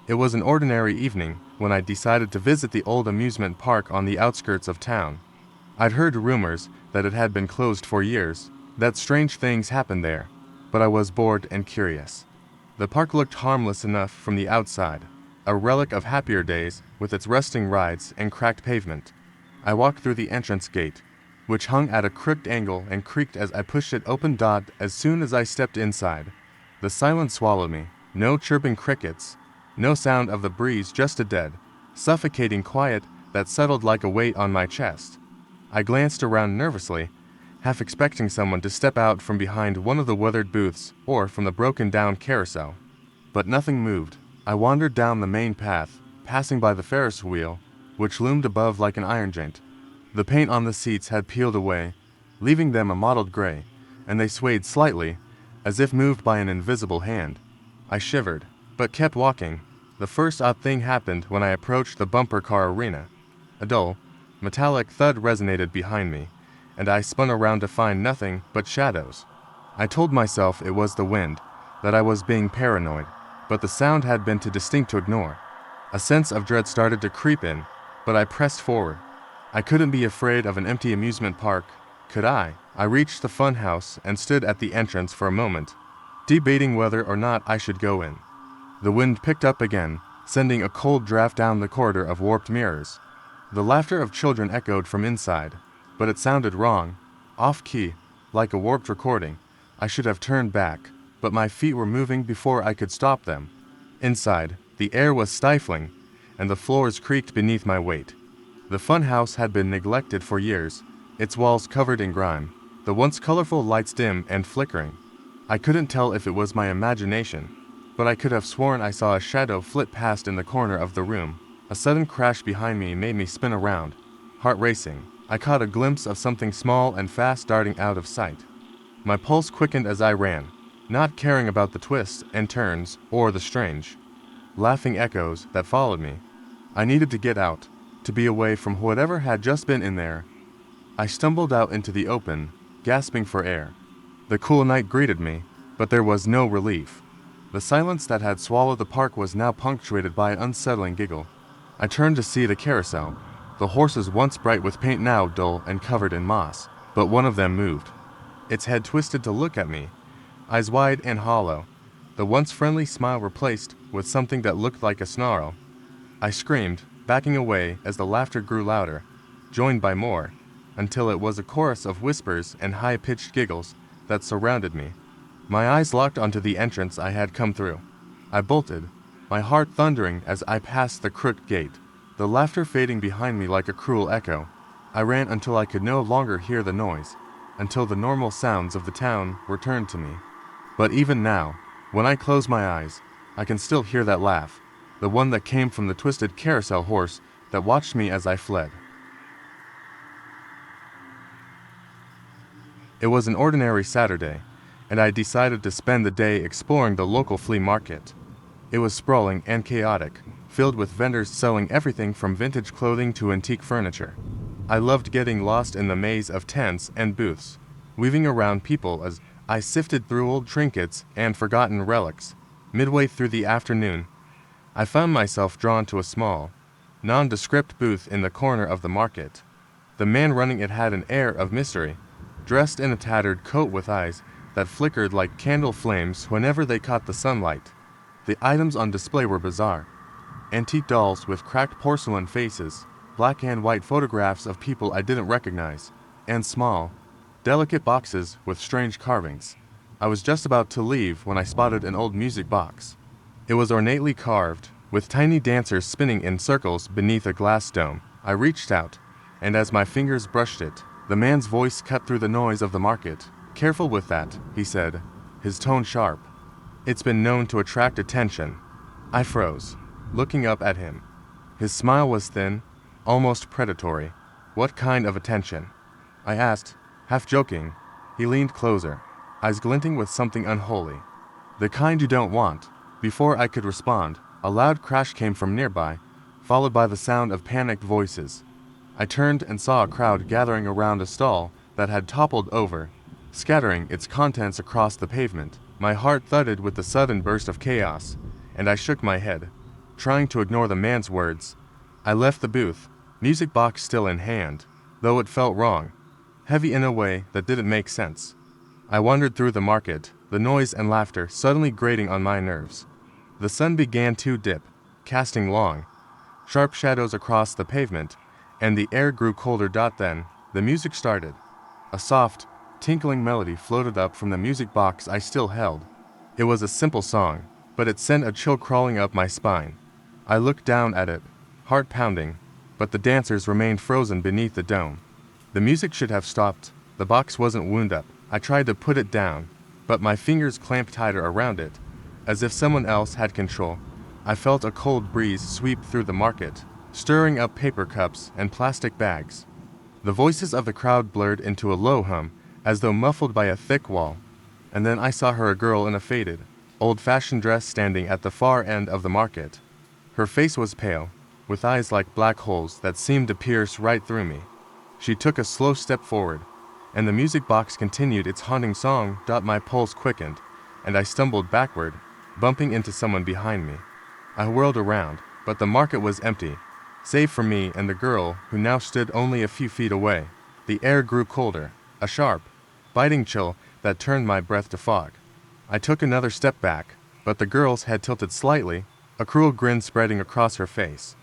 It was an ordinary evening when I decided to visit the old amusement park on the outskirts of town. I'd heard rumors that it had been closed for years, that strange things happened there, but I was bored and curious. The park looked harmless enough from the outside, a relic of happier days with its rusting rides and cracked pavement. I walked through the entrance gate, which hung at a crooked angle and creaked as I pushed it open. As soon as I stepped inside, the silence swallowed me. No chirping crickets, no sound of the breeze, just a dead, suffocating quiet that settled like a weight on my chest. I glanced around nervously, half expecting someone to step out from behind one of the weathered booths or from the broken-down carousel. But nothing moved. I wandered down the main path, passing by the Ferris wheel, which loomed above like an iron giant. The paint on the seats had peeled away, leaving them a mottled gray, and they swayed slightly, as if moved by an invisible hand. I shivered, but kept walking. The first odd thing happened when I approached the bumper car arena. A dull, metallic thud resonated behind me, and I spun around to find nothing but shadows. I told myself it was the wind, that I was being paranoid, but the sound had been too distinct to ignore. A sense of dread started to creep in, but I pressed forward. I couldn't be afraid of an empty amusement park, could I? I reached the fun house and stood at the entrance for a moment, debating whether or not I should go in. The wind picked up again, sending a cold draft down the corridor of warped mirrors. The laughter of children echoed from inside, but it sounded wrong, off-key, like a warped recording. I should have turned back, but my feet were moving before I could stop them. Inside, the air was stifling, and the floors creaked beneath my weight. The fun house had been neglected for years, its walls covered in grime, the once colorful lights dim and flickering. I couldn't tell if it was my imagination, but I could have sworn I saw a shadow flit past in the corner of the room. A sudden crash behind me made me spin around, heart racing. I caught a glimpse of something small and fast darting out of sight. My pulse quickened as I ran, not caring about the twists and turns or the strange, laughing echoes that followed me. I needed to get out, to be away from whatever had just been in there. I stumbled out into the open, gasping for air. The cool night greeted me, but there was no relief. The silence that had swallowed the park was now punctuated by an unsettling giggle. I turned to see the carousel, the horses once bright with paint now dull and covered in moss. But one of them moved. Its head twisted to look at me, eyes wide and hollow, the once friendly smile replaced with something that looked like a snarl. I screamed, backing away as the laughter grew louder, joined by more, until it was a chorus of whispers and high-pitched giggles that surrounded me. My eyes locked onto the entrance I had come through. I bolted, my heart thundering as I passed the crooked gate, the laughter fading behind me like a cruel echo. I ran until I could no longer hear the noise, until the normal sounds of the town returned to me. But even now, when I close my eyes, I can still hear that laugh, the one that came from the twisted carousel horse that watched me as I fled. It was an ordinary Saturday, and I decided to spend the day exploring the local flea market. It was sprawling and chaotic, filled with vendors selling everything from vintage clothing to antique furniture. I loved getting lost in the maze of tents and booths, weaving around people as I sifted through old trinkets and forgotten relics. Midway through the afternoon, I found myself drawn to a small, nondescript booth in the corner of the market. The man running it had an air of mystery, dressed in a tattered coat with eyes that flickered like candle flames whenever they caught the sunlight. The items on display were bizarre. Antique dolls with cracked porcelain faces, black and white photographs of people I didn't recognize, and small, delicate boxes with strange carvings. I was just about to leave when I spotted an old music box. It was ornately carved, with tiny dancers spinning in circles beneath a glass dome. I reached out, and as my fingers brushed it, the man's voice cut through the noise of the market. "Careful with that," he said, his tone sharp. "It's been known to attract attention." I froze, looking up at him. His smile was thin, almost predatory. "What kind of attention?" I asked, half joking. He leaned closer, eyes glinting with something unholy. "The kind you don't want." Before I could respond, a loud crash came from nearby, followed by the sound of panicked voices. I turned and saw a crowd gathering around a stall that had toppled over, scattering its contents across the pavement. My heart thudded with the sudden burst of chaos, and I shook my head, trying to ignore the man's words. I left the booth, music box still in hand, though it felt wrong, heavy in a way that didn't make sense. I wandered through the market, the noise and laughter suddenly grating on my nerves. The sun began to dip, casting long, sharp shadows across the pavement, and the air grew colder. Then, the music started. A soft, tinkling melody floated up from the music box I still held. It was a simple song, but it sent a chill crawling up my spine. I looked down at it, heart pounding, but the dancers remained frozen beneath the dome. The music should have stopped. The box wasn't wound up. I tried to put it down, but my fingers clamped tighter around it, as if someone else had control. I felt a cold breeze sweep through the market, stirring up paper cups and plastic bags. The voices of the crowd blurred into a low hum, as though muffled by a thick wall. And then I saw her, a girl in a faded, old-fashioned dress standing at the far end of the market. Her face was pale, with eyes like black holes that seemed to pierce right through me. She took a slow step forward, and the music box continued its haunting song. My pulse quickened, and I stumbled backward, bumping into someone behind me. I whirled around, but the market was empty, save for me and the girl who now stood only a few feet away. The air grew colder, a sharp, biting chill that turned my breath to fog. I took another step back, but the girl's head tilted slightly, a cruel grin spreading across her face.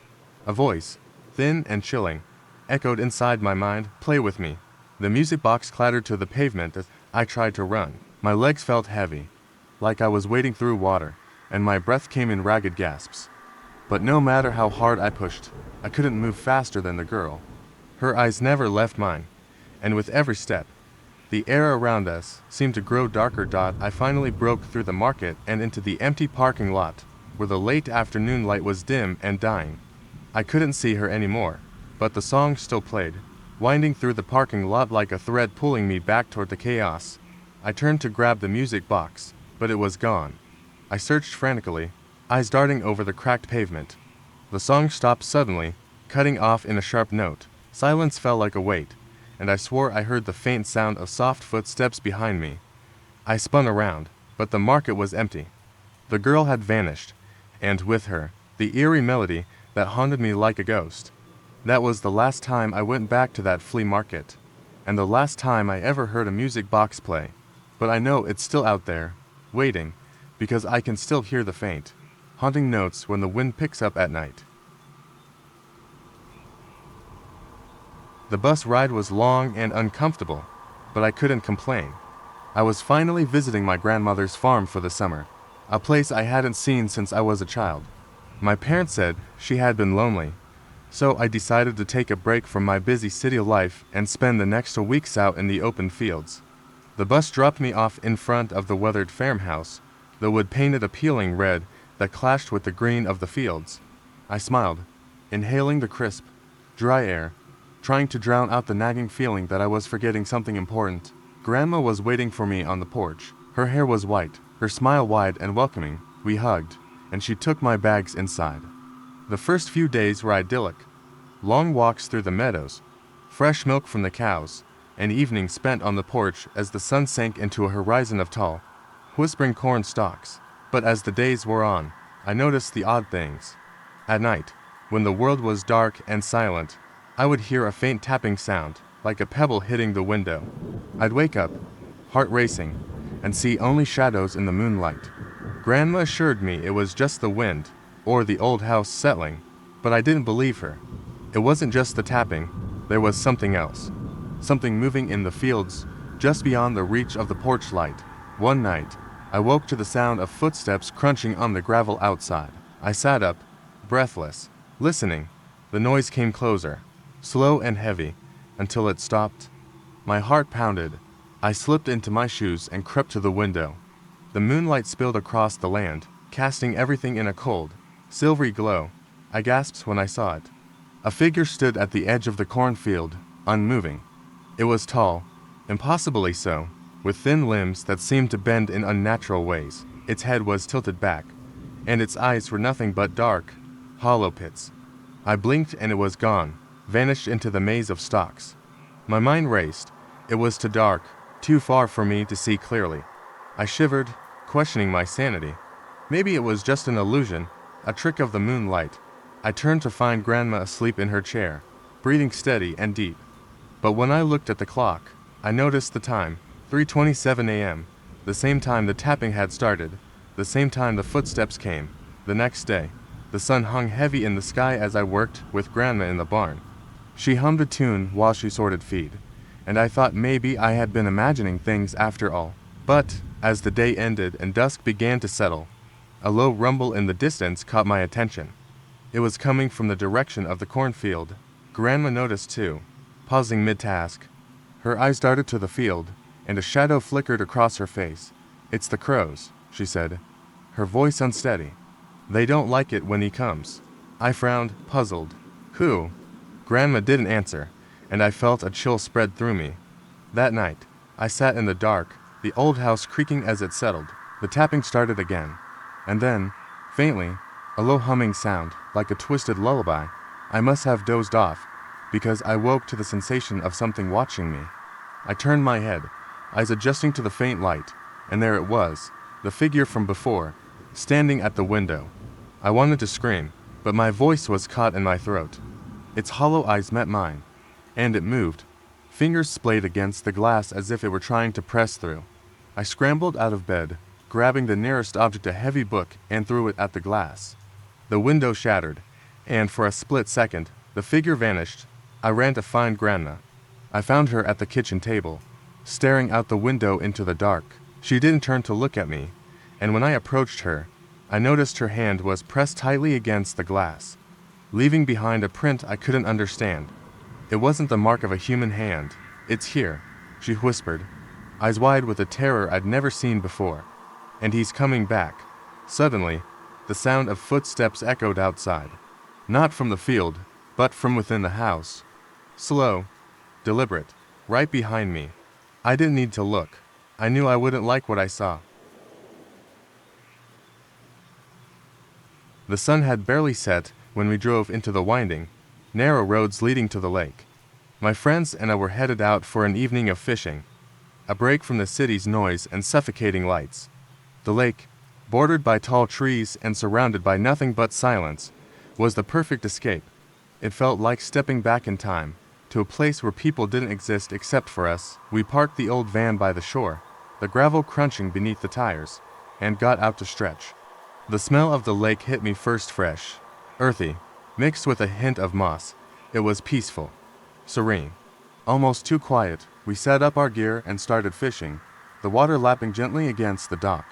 A voice, thin and chilling, echoed inside my mind, "Play with me." The music box clattered to the pavement as I tried to run. My legs felt heavy, like I was wading through water, and my breath came in ragged gasps. But no matter how hard I pushed, I couldn't move faster than the girl. Her eyes never left mine, and with every step, the air around us seemed to grow darker. I finally broke through the market and into the empty parking lot, where the late afternoon light was dim and dying. I couldn't see her anymore, but the song still played, winding through the parking lot like a thread pulling me back toward the chaos. I turned to grab the music box, but it was gone. I searched frantically, eyes darting over the cracked pavement. The song stopped suddenly, cutting off in a sharp note. Silence fell like a weight, and I swore I heard the faint sound of soft footsteps behind me. I spun around, but the market was empty. The girl had vanished, and with her, the eerie melody that haunted me like a ghost. That was the last time I went back to that flea market, and the last time I ever heard a music box play. But I know it's still out there, waiting, because I can still hear the faint, haunting notes when the wind picks up at night. The bus ride was long and uncomfortable, but I couldn't complain. I was finally visiting my grandmother's farm for the summer, a place I hadn't seen since I was a child. My parents said she had been lonely, so I decided to take a break from my busy city life and spend the next 2 weeks out in the open fields. The bus dropped me off in front of the weathered farmhouse, the wood painted appealing red that clashed with the green of the fields. I smiled, inhaling the crisp, dry air, trying to drown out the nagging feeling that I was forgetting something important. Grandma was waiting for me on the porch, Her hair was white, her smile wide and welcoming. We hugged, and she took my bags inside. The first few days were idyllic. Long walks through the meadows, fresh milk from the cows, and evenings spent on the porch as the sun sank into a horizon of tall, whispering corn stalks. But as the days wore on, I noticed the odd things. At night, when the world was dark and silent, I would hear a faint tapping sound, like a pebble hitting the window. I'd wake up, heart racing, and see only shadows in the moonlight. Grandma assured me it was just the wind, or the old house settling, but I didn't believe her. It wasn't just the tapping, there was something else. Something moving in the fields, just beyond the reach of the porch light. One night, I woke to the sound of footsteps crunching on the gravel outside. I sat up, breathless, listening. The noise came closer, slow and heavy, until it stopped. My heart pounded. I slipped into my shoes and crept to the window. The moonlight spilled across the land, casting everything in a cold, silvery glow. I gasped when I saw it. A figure stood at the edge of the cornfield, unmoving. It was tall, impossibly so, with thin limbs that seemed to bend in unnatural ways. Its head was tilted back, and its eyes were nothing but dark, hollow pits. I blinked and it was gone, vanished into the maze of stalks. My mind raced. It was too dark, too far for me to see clearly. I shivered, questioning my sanity. Maybe it was just an illusion, a trick of the moonlight. I turned to find Grandma asleep in her chair, breathing steady and deep. But when I looked at the clock, I noticed the time, 3:27 a.m., the same time the tapping had started, the same time the footsteps came. The next day, the sun hung heavy in the sky as I worked with Grandma in the barn. She hummed a tune while she sorted feed, and I thought maybe I had been imagining things after all. But, as the day ended and dusk began to settle, a low rumble in the distance caught my attention. It was coming from the direction of the cornfield. Grandma noticed too, pausing mid-task. Her eyes darted to the field, and a shadow flickered across her face. "It's the crows," she said, her voice unsteady. "They don't like it when he comes." I frowned, puzzled. "Who?" Grandma didn't answer, and I felt a chill spread through me. That night, I sat in the dark, the old house creaking as it settled. The tapping started again, and then, faintly, a low humming sound, like a twisted lullaby. I must have dozed off, because I woke to the sensation of something watching me. I turned my head, eyes adjusting to the faint light, and there it was, the figure from before, standing at the window. I wanted to scream, but my voice was caught in my throat. Its hollow eyes met mine, and it moved. Fingers splayed against the glass as if it were trying to press through. I scrambled out of bed, grabbing the nearest object, a heavy book, and threw it at the glass. The window shattered, and for a split second, the figure vanished. I ran to find Grandma. I found her at the kitchen table, staring out the window into the dark. She didn't turn to look at me, and when I approached her, I noticed her hand was pressed tightly against the glass, leaving behind a print I couldn't understand. It wasn't the mark of a human hand. "It's here," she whispered, eyes wide with a terror I'd never seen before. "And he's coming back." Suddenly, the sound of footsteps echoed outside. Not from the field, but from within the house. Slow, deliberate, right behind me. I didn't need to look. I knew I wouldn't like what I saw. The sun had barely set when we drove into the winding, narrow roads leading to the lake. My friends and I were headed out for an evening of fishing, a break from the city's noise and suffocating lights. The lake, bordered by tall trees and surrounded by nothing but silence, was the perfect escape. It felt like stepping back in time, to a place where people didn't exist except for us. We parked the old van by the shore, the gravel crunching beneath the tires, and got out to stretch. The smell of the lake hit me first, fresh, earthy, mixed with a hint of moss. It was peaceful, serene, almost too quiet. We set up our gear and started fishing, the water lapping gently against the dock.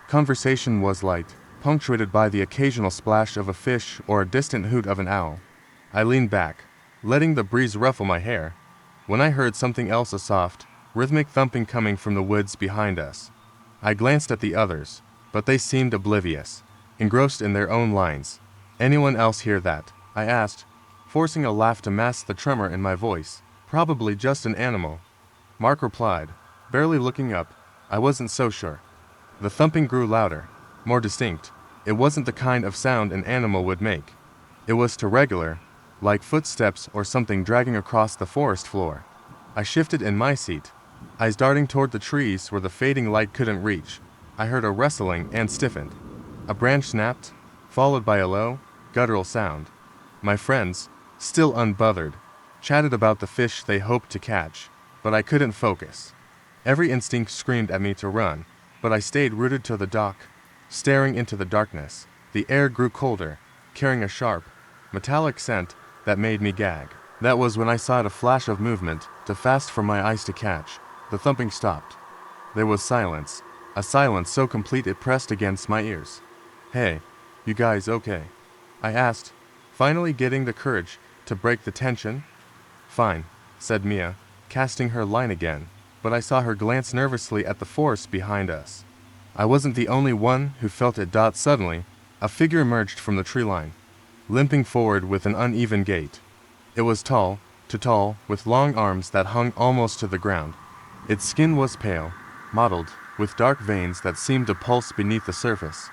Conversation was light, punctuated by the occasional splash of a fish or a distant hoot of an owl. I leaned back, letting the breeze ruffle my hair, when I heard something else, a soft, rhythmic thumping coming from the woods behind us. I glanced at the others, but they seemed oblivious, engrossed in their own lines. "Anyone else hear that?" I asked, forcing a laugh to mask the tremor in my voice. "Probably just an animal," Mark replied, barely looking up. I wasn't so sure. The thumping grew louder, more distinct. It wasn't the kind of sound an animal would make. It was too regular, like footsteps or something dragging across the forest floor. I shifted in my seat, eyes darting toward the trees where the fading light couldn't reach. I heard a rustling and stiffened. A branch snapped, followed by a low, guttural sound. My friends, still unbothered, chatted about the fish they hoped to catch, but I couldn't focus. Every instinct screamed at me to run, but I stayed rooted to the dock, staring into the darkness. The air grew colder, carrying a sharp, metallic scent that made me gag. That was when I saw a flash of movement, too fast for my eyes to catch. The thumping stopped. There was silence, a silence so complete it pressed against my ears. "Hey, you guys okay?" I asked, finally getting the courage to break the tension. "Fine," said Mia, casting her line again, but I saw her glance nervously at the forest behind us. I wasn't the only one who felt it. Suddenly, a figure emerged from the tree line, limping forward with an uneven gait. It was tall, too tall, with long arms that hung almost to the ground. Its skin was pale, mottled, with dark veins that seemed to pulse beneath the surface.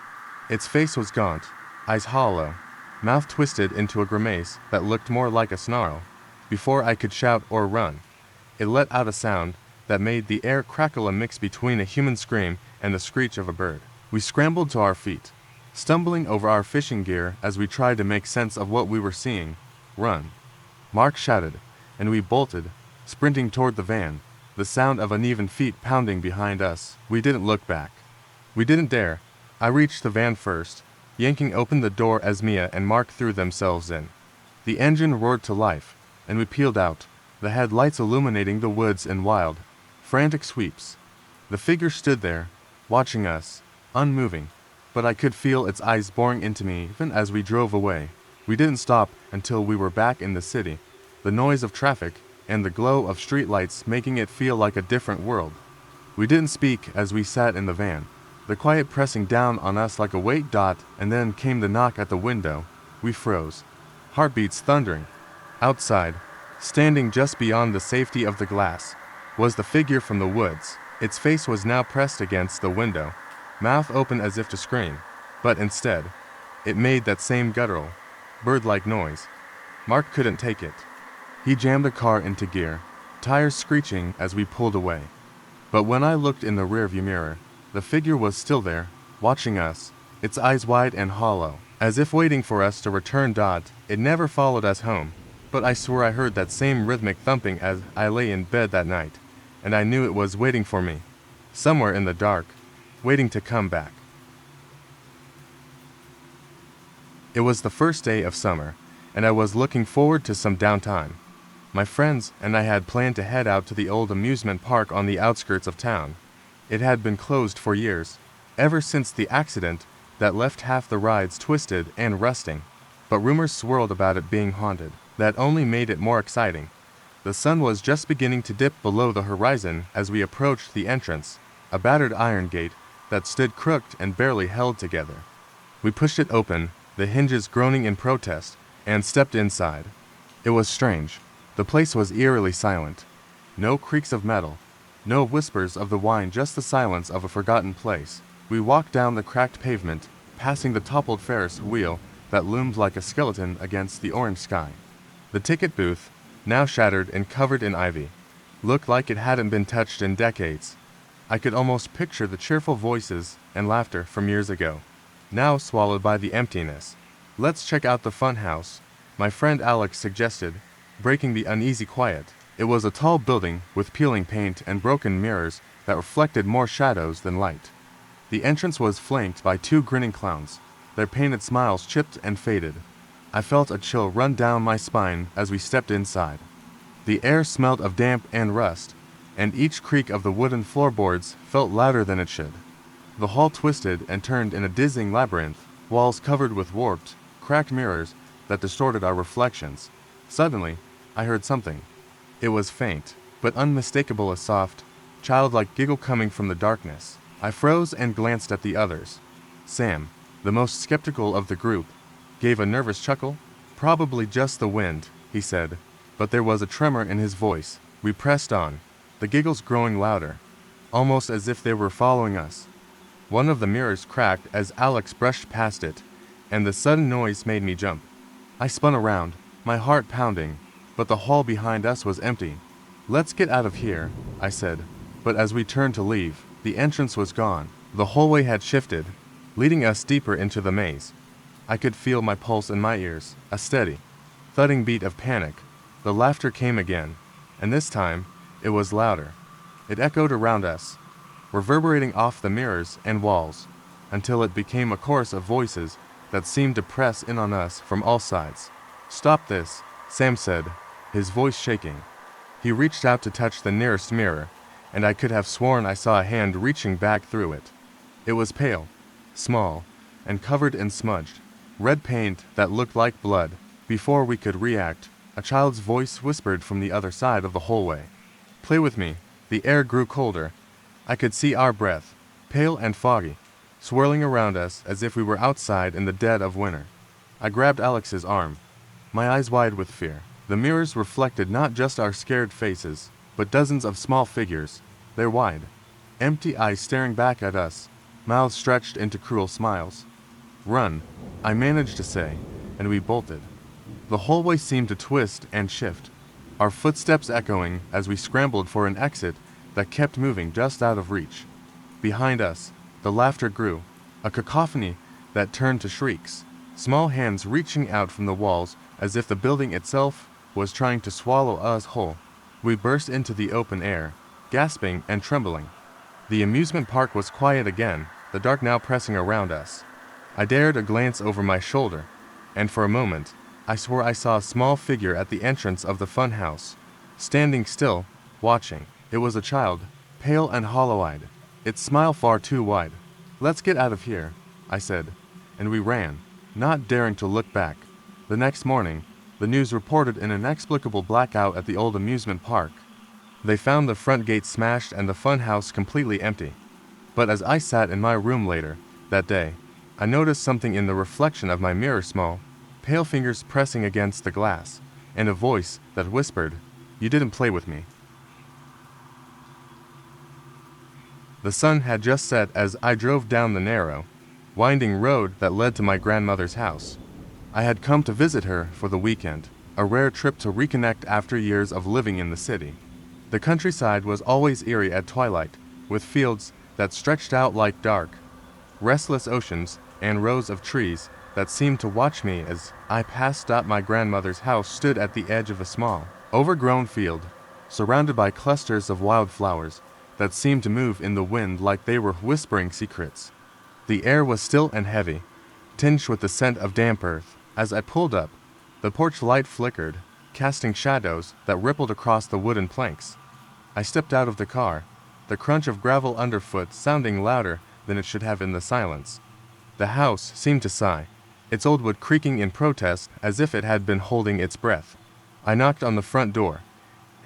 Its face was gaunt, eyes hollow, mouth twisted into a grimace that looked more like a snarl. Before I could shout or run, it let out a sound that made the air crackle, a mix between a human scream and the screech of a bird. We scrambled to our feet, stumbling over our fishing gear as we tried to make sense of what we were seeing. "Run!" Mark shouted, and we bolted, sprinting toward the van, the sound of uneven feet pounding behind us. We didn't look back. We didn't dare. I reached the van first, yanking open the door as Mia and Mark threw themselves in. The engine roared to life, and we peeled out, the headlights illuminating the woods in wild, frantic sweeps. The figure stood there, watching us, unmoving, but I could feel its eyes boring into me even as we drove away. We didn't stop until we were back in the city, the noise of traffic and the glow of streetlights making it feel like a different world. We didn't speak as we sat in the van, the quiet pressing down on us like a weight. And then came the knock at the window. We froze, heartbeats thundering. Outside, standing just beyond the safety of the glass, was the figure from the woods. Its face was now pressed against the window, mouth open as if to scream, but instead, it made that same guttural, bird-like noise. Mark couldn't take it. He jammed the car into gear, tires screeching as we pulled away. But when I looked in the rearview mirror, the figure was still there, watching us, its eyes wide and hollow, as if waiting for us to return. It never followed us home, but I swore I heard that same rhythmic thumping as I lay in bed that night, and I knew it was waiting for me, somewhere in the dark, waiting to come back. It was the first day of summer, and I was looking forward to some downtime. My friends and I had planned to head out to the old amusement park on the outskirts of town. It had been closed for years, ever since the accident that left half the rides twisted and rusting, but rumors swirled about it being haunted. That only made it more exciting. The sun was just beginning to dip below the horizon as we approached the entrance, a battered iron gate that stood crooked and barely held together. We pushed it open, the hinges groaning in protest, and stepped inside. It was strange. The place was eerily silent. No creaks of metal, no whispers of the wine, just the silence of a forgotten place. We walked down the cracked pavement, passing the toppled Ferris wheel that loomed like a skeleton against the orange sky. The ticket booth, now shattered and covered in ivy, looked like it hadn't been touched in decades. I could almost picture the cheerful voices and laughter from years ago, now swallowed by the emptiness. "Let's check out the fun house," my friend Alex suggested, breaking the uneasy quiet. It was a tall building with peeling paint and broken mirrors that reflected more shadows than light. The entrance was flanked by two grinning clowns, their painted smiles chipped and faded. I felt a chill run down my spine as we stepped inside. The air smelled of damp and rust, and each creak of the wooden floorboards felt louder than it should. The hall twisted and turned in a dizzying labyrinth, walls covered with warped, cracked mirrors that distorted our reflections. Suddenly, I heard something. It was faint, but unmistakable, a soft, childlike giggle coming from the darkness. I froze and glanced at the others. Sam, the most skeptical of the group, gave a nervous chuckle. "Probably just the wind," he said, but there was a tremor in his voice. We pressed on, the giggles growing louder. almost as if they were following us. One of the mirrors cracked as Alex brushed past it, and the sudden noise made me jump. I spun around, my heart pounding, but the hall behind us was empty. "Let's get out of here," I said, but as we turned to leave, the entrance was gone. The hallway had shifted, leading us deeper into the maze. I could feel my pulse in my ears, a steady, thudding beat of panic. The laughter came again, and this time, it was louder. It echoed around us, reverberating off the mirrors and walls, until it became a chorus of voices that seemed to press in on us from all sides. "Stop this," Sam said, his voice shaking. He reached out to touch the nearest mirror, and I could have sworn I saw a hand reaching back through it. It was pale, small, and covered in smudged, red paint that looked like blood. Before we could react, a child's voice whispered from the other side of the hallway. "Play with me." The air grew colder. I could see our breath, pale and foggy, swirling around us as if we were outside in the dead of winter. I grabbed Alex's arm, my eyes wide with fear. The mirrors reflected not just our scared faces, but dozens of small figures, their wide, empty eyes staring back at us, mouths stretched into cruel smiles. "Run," I managed to say, and we bolted. The hallway seemed to twist and shift, our footsteps echoing as we scrambled for an exit that kept moving just out of reach. Behind us, the laughter grew, a cacophony that turned to shrieks, small hands reaching out from the walls as if the building itself was trying to swallow us whole. We burst into the open air, gasping and trembling. The amusement park was quiet again, the dark now pressing around us. I dared a glance over my shoulder, and for a moment, I swore I saw a small figure at the entrance of the fun house, standing still, watching. It was a child, pale and hollow-eyed, its smile far too wide. "Let's get out of here," I said, and we ran, not daring to look back. The next morning, the news reported an inexplicable blackout at the old amusement park. They found the front gate smashed and the fun house completely empty. But as I sat in my room later, that day, I noticed something in the reflection of my mirror, small, pale fingers pressing against the glass, and a voice that whispered, "You didn't play with me." The sun had just set as I drove down the narrow, winding road that led to my grandmother's house. I had come to visit her for the weekend, a rare trip to reconnect after years of living in the city. The countryside was always eerie at twilight, with fields that stretched out like dark, restless oceans and rows of trees that seemed to watch me as I passed. My grandmother's house stood at the edge of a small, overgrown field, surrounded by clusters of wildflowers that seemed to move in the wind like they were whispering secrets. The air was still and heavy, tinged with the scent of damp earth. As I pulled up, the porch light flickered, casting shadows that rippled across the wooden planks. I stepped out of the car, the crunch of gravel underfoot sounding louder than it should have in the silence. The house seemed to sigh, its old wood creaking in protest as if it had been holding its breath. I knocked on the front door,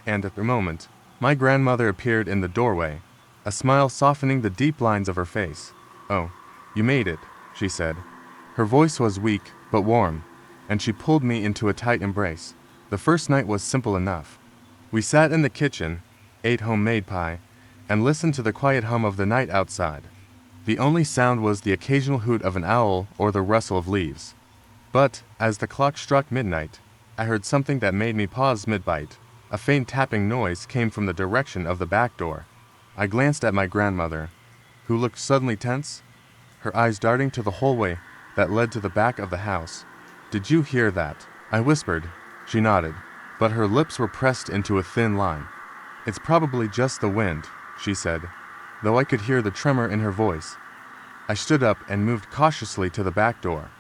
and at the moment, my grandmother appeared in the doorway, a smile softening the deep lines of her face. "Oh, you made it," she said. Her voice was weak but warm, and she pulled me into a tight embrace. The first night was simple enough. We sat in the kitchen, ate homemade pie, and listened to the quiet hum of the night outside. The only sound was the occasional hoot of an owl or the rustle of leaves. But, as the clock struck midnight, I heard something that made me pause mid-bite. A faint tapping noise came from the direction of the back door. I glanced at my grandmother, who looked suddenly tense, her eyes darting to the hallway that led to the back of the house. "Did you hear that?" I whispered. She nodded, but her lips were pressed into a thin line. "It's probably just the wind," she said, though I could hear the tremor in her voice. I stood up and moved cautiously to the back door.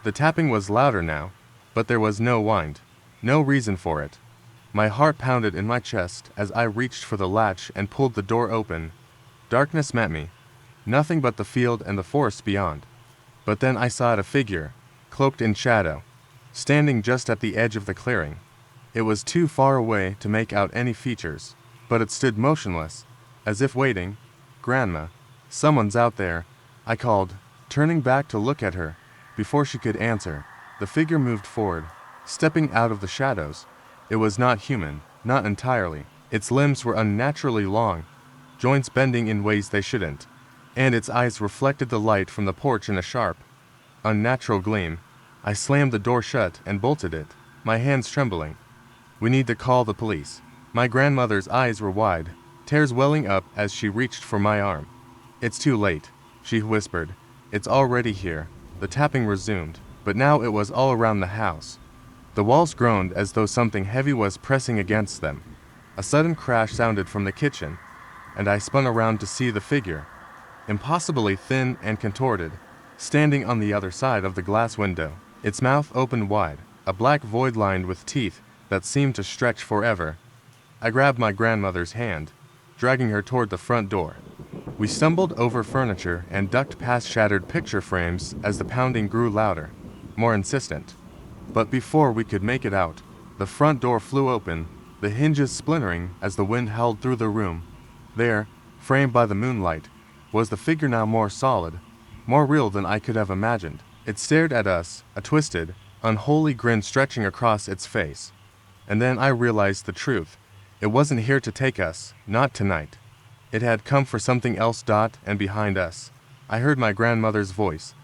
The tapping was louder now, but there was no wind, no reason for it. My heart pounded in my chest as I reached for the latch and pulled the door open. Darkness met me, nothing but the field and the forest beyond. But then I saw a figure, cloaked in shadow, standing just at the edge of the clearing. It was too far away to make out any features, but it stood motionless, as if waiting. "Grandma, someone's out there," I called, turning back to look at her. Before she could answer, the figure moved forward, stepping out of the shadows. It was not human, not entirely. Its limbs were unnaturally long, joints bending in ways they shouldn't, and its eyes reflected the light from the porch in a sharp, unnatural gleam. I slammed the door shut and bolted it, my hands trembling. "We need to call the police." My grandmother's eyes were wide, tears welling up as she reached for my arm. "It's too late," she whispered. "It's already here." The tapping resumed, but now it was all around the house. The walls groaned as though something heavy was pressing against them. A sudden crash sounded from the kitchen, and I spun around to see the figure, impossibly thin and contorted, standing on the other side of the glass window, its mouth open wide, a black void lined with teeth that seemed to stretch forever. I grabbed my grandmother's hand, dragging her toward the front door. We stumbled over furniture and ducked past shattered picture frames as the pounding grew louder, more insistent. But before we could make it out, the front door flew open, the hinges splintering as the wind howled through the room. There, framed by the moonlight, was the figure, now more solid, more real than I could have imagined. It stared at us, a twisted, unholy grin stretching across its face. And then I realized the truth. It wasn't here to take us, not tonight. It had come for something else. And behind us, I heard my grandmother's voice,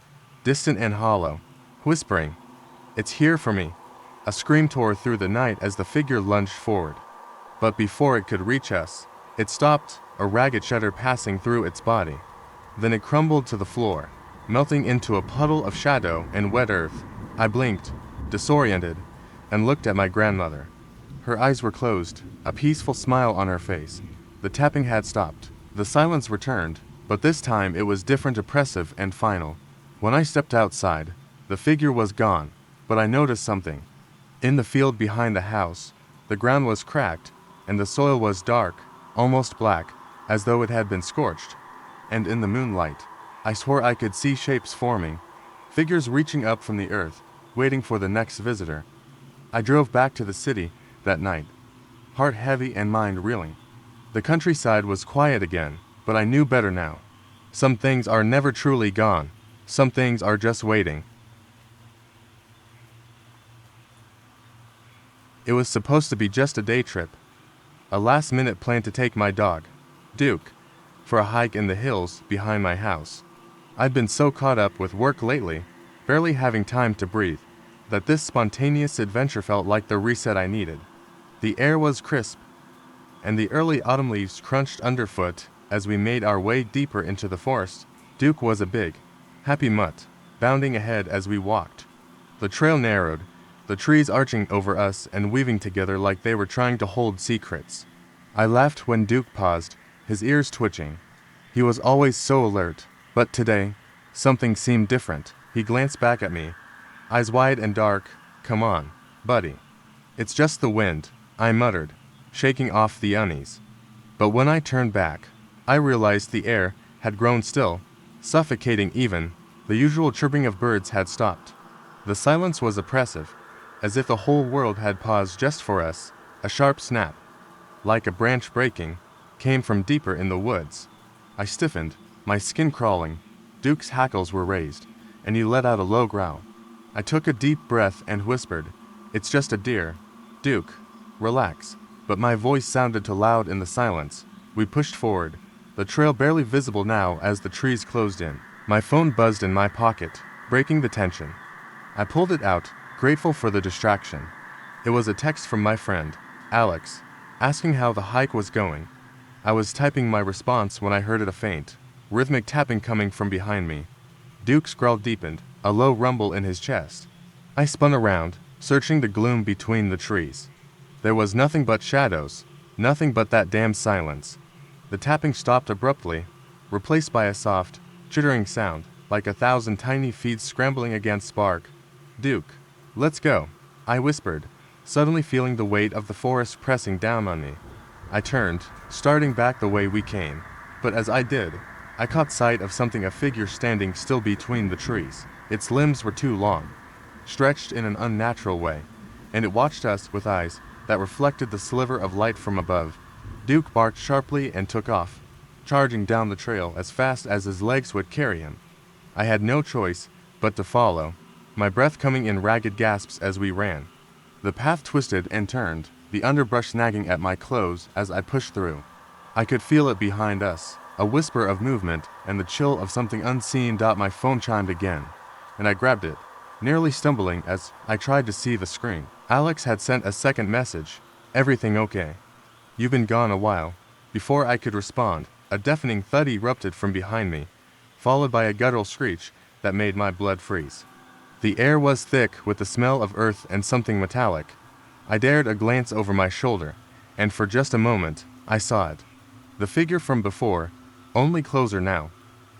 distant and hollow, whispering, "It's here for me." A scream tore through the night as the figure lunged forward. But before it could reach us, it stopped, a ragged shudder passing through its body. Then it crumbled to the floor, melting into a puddle of shadow and wet earth. I blinked, disoriented, and looked at my grandmother. Her eyes were closed, a peaceful smile on her face. The tapping had stopped. The silence returned, but this time it was different, oppressive, and final. When I stepped outside, the figure was gone, but I noticed something. In the field behind the house, the ground was cracked, and the soil was dark, almost black, as though it had been scorched. And in the moonlight, I swore I could see shapes forming, figures reaching up from the earth, waiting for the next visitor. I drove back to the city that night, heart heavy and mind reeling. The countryside was quiet again, but I knew better now. Some things are never truly gone. Some things are just waiting. It was supposed to be just a day trip, a last-minute plan to take my dog, Duke, for a hike in the hills behind my house. I'd been so caught up with work lately, barely having time to breathe, that this spontaneous adventure felt like the reset I needed. The air was crisp, and the early autumn leaves crunched underfoot as we made our way deeper into the forest. Duke was a big, happy mutt, bounding ahead as we walked. The trail narrowed, the trees arching over us and weaving together like they were trying to hold secrets. I laughed when Duke paused, his ears twitching. He was always so alert, but today, something seemed different. He glanced back at me, eyes wide and dark. "Come on, buddy. It's just the wind," I muttered, shaking off the unease. But when I turned back, I realized the air had grown still, suffocating even. The usual chirping of birds had stopped. The silence was oppressive, as if the whole world had paused just for us. A sharp snap, like a branch breaking, came from deeper in the woods. I stiffened, my skin crawling. Duke's hackles were raised, and he let out a low growl. I took a deep breath and whispered, "It's just a deer. Duke, relax." But my voice sounded too loud in the silence. We pushed forward, the trail barely visible now as the trees closed in. My phone buzzed in my pocket, breaking the tension. I pulled it out, grateful for the distraction. It was a text from my friend, Alex, asking how the hike was going. I was typing my response when I heard a faint, rhythmic tapping coming from behind me. Duke's growl deepened, a low rumble in his chest. I spun around, searching the gloom between the trees. There was nothing but shadows, nothing but that damn silence. The tapping stopped abruptly, replaced by a soft, chittering sound, like 1,000 tiny feet scrambling against bark. "Duke, let's go," I whispered, suddenly feeling the weight of the forest pressing down on me. I turned, starting back the way we came, but as I did, I caught sight of something, a figure standing still between the trees. Its limbs were too long, stretched in an unnatural way, and it watched us with eyes that reflected the sliver of light from above. Duke barked sharply and took off, charging down the trail as fast as his legs would carry him. I had no choice but to follow, my breath coming in ragged gasps as we ran. The path twisted and turned, the underbrush snagging at my clothes as I pushed through. I could feel it behind us, a whisper of movement and the chill of something unseen. My phone chimed again, and I grabbed it, nearly stumbling as I tried to see the screen. Alex had sent a second message. "Everything okay? You've been gone a while." Before I could respond, a deafening thud erupted from behind me, followed by a guttural screech that made my blood freeze. The air was thick with the smell of earth and something metallic. I dared a glance over my shoulder, and for just a moment, I saw it. The figure from before, only closer now,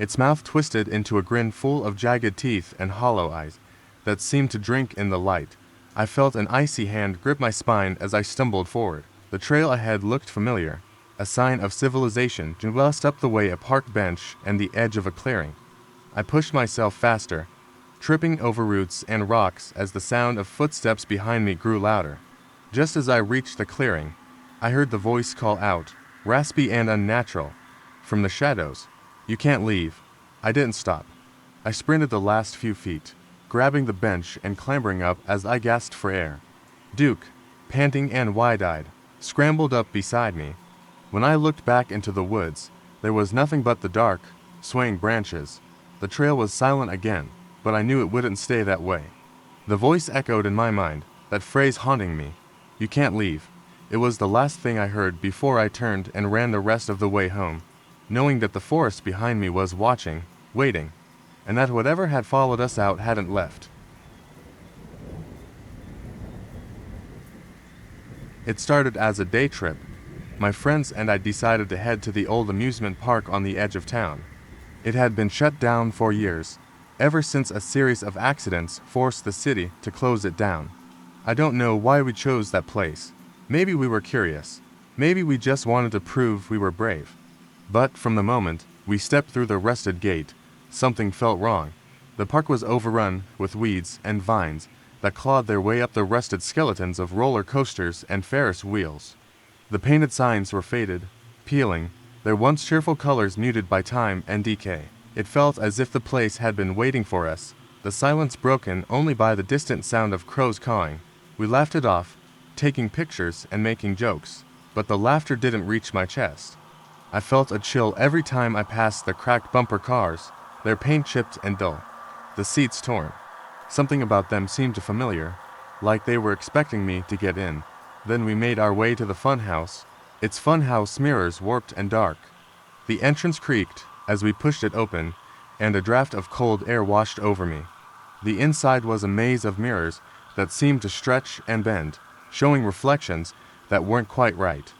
its mouth twisted into a grin full of jagged teeth and hollow eyes that seemed to drink in the light. I felt an icy hand grip my spine as I stumbled forward. The trail ahead looked familiar, a sign of civilization just up the way, a park bench and the edge of a clearing. I pushed myself faster, tripping over roots and rocks as the sound of footsteps behind me grew louder. Just as I reached the clearing, I heard the voice call out, raspy and unnatural, from the shadows, "You can't leave." I didn't stop. I sprinted the last few feet, grabbing the bench and clambering up as I gasped for air. Duke, panting and wide-eyed, scrambled up beside me. When I looked back into the woods, there was nothing but the dark, swaying branches. The trail was silent again, but I knew it wouldn't stay that way. The voice echoed in my mind, that phrase haunting me, "You can't leave." It was the last thing I heard before I turned and ran the rest of the way home, knowing that the forest behind me was watching, waiting, and that whatever had followed us out hadn't left. It started as a day trip. My friends and I decided to head to the old amusement park on the edge of town. It had been shut down for years, ever since a series of accidents forced the city to close it down. I don't know why we chose that place. Maybe we were curious. Maybe we just wanted to prove we were brave. But from the moment we stepped through the rusted gate, something felt wrong. The park was overrun with weeds and vines that clawed their way up the rusted skeletons of roller coasters and Ferris wheels. The painted signs were faded, peeling, their once cheerful colors muted by time and decay. It felt as if the place had been waiting for us, the silence broken only by the distant sound of crows cawing. We laughed it off, taking pictures and making jokes, but the laughter didn't reach my chest. I felt a chill every time I passed the cracked bumper cars, their paint chipped and dull, the seats torn. Something about them seemed familiar, like they were expecting me to get in. Then we made our way to the funhouse, its funhouse mirrors warped and dark. The entrance creaked as we pushed it open, and a draft of cold air washed over me. The inside was a maze of mirrors that seemed to stretch and bend, showing reflections that weren't quite right.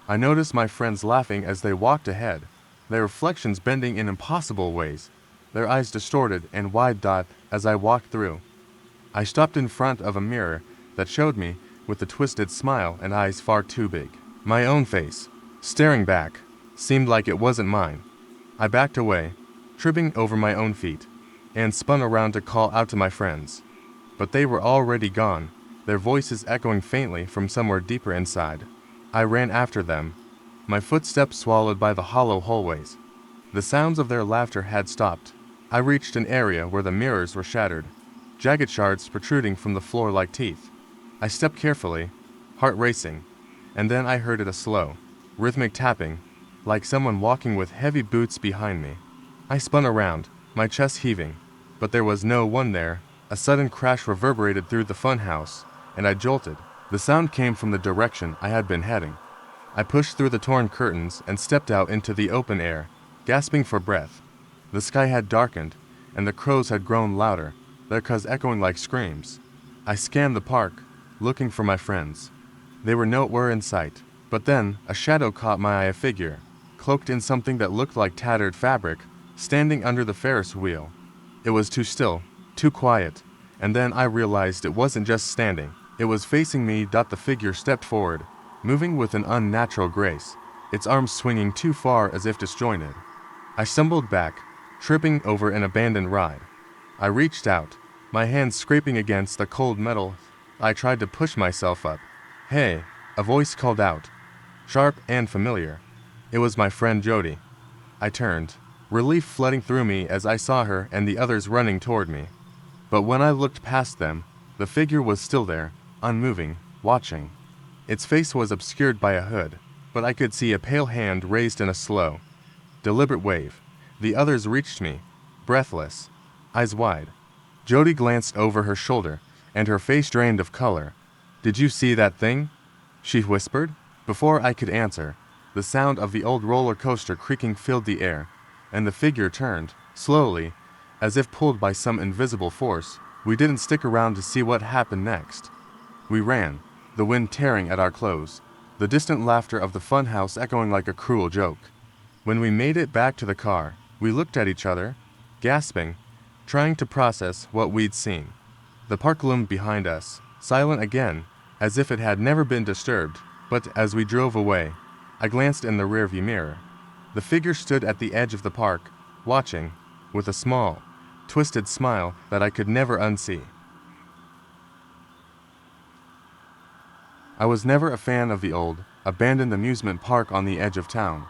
I noticed my friends laughing as they walked ahead, their reflections bending in impossible ways, their eyes distorted and wide-eyed as I walked through. I stopped in front of a mirror that showed me, with a twisted smile and eyes far too big. My own face, staring back, seemed like it wasn't mine. I backed away, tripping over my own feet, and spun around to call out to my friends. But they were already gone, their voices echoing faintly from somewhere deeper inside. I ran after them, my footsteps swallowed by the hollow hallways. The sounds of their laughter had stopped. I reached an area where the mirrors were shattered, jagged shards protruding from the floor like teeth. I stepped carefully, heart racing, and then I heard a slow, rhythmic tapping, like someone walking with heavy boots behind me. I spun around, my chest heaving, but there was no one there. A sudden crash reverberated through the funhouse, and I jolted. The sound came from the direction I had been heading. I pushed through the torn curtains and stepped out into the open air, gasping for breath. The sky had darkened, and the crows had grown louder, their caws echoing like screams. I scanned the park, looking for my friends. They were nowhere in sight, but then a shadow caught my eye, a figure, cloaked in something that looked like tattered fabric, standing under the Ferris wheel. It was too still, too quiet, and then I realized it wasn't just standing. It was facing me. The figure stepped forward, moving with an unnatural grace, its arms swinging too far as if disjointed. I stumbled back, tripping over an abandoned ride. I reached out, my hands scraping against the cold metal. I tried to push myself up. "Hey," a voice called out, sharp and familiar. It was my friend Jody. I turned, relief flooding through me as I saw her and the others running toward me. But when I looked past them, the figure was still there, unmoving, watching. Its face was obscured by a hood, but I could see a pale hand raised in a slow, deliberate wave. The others reached me, breathless, eyes wide. Jody glanced over her shoulder, and her face drained of color. "Did you see that thing?" she whispered. Before I could answer, the sound of the old roller coaster creaking filled the air, and the figure turned, slowly, as if pulled by some invisible force. We didn't stick around to see what happened next. We ran, the wind tearing at our clothes, the distant laughter of the funhouse echoing like a cruel joke. When we made it back to the car, we looked at each other, gasping, trying to process what we'd seen. The park loomed behind us, silent again, as if it had never been disturbed, but as we drove away, I glanced in the rearview mirror. The figure stood at the edge of the park, watching, with a small, twisted smile that I could never unsee. I was never a fan of the old, abandoned amusement park on the edge of town.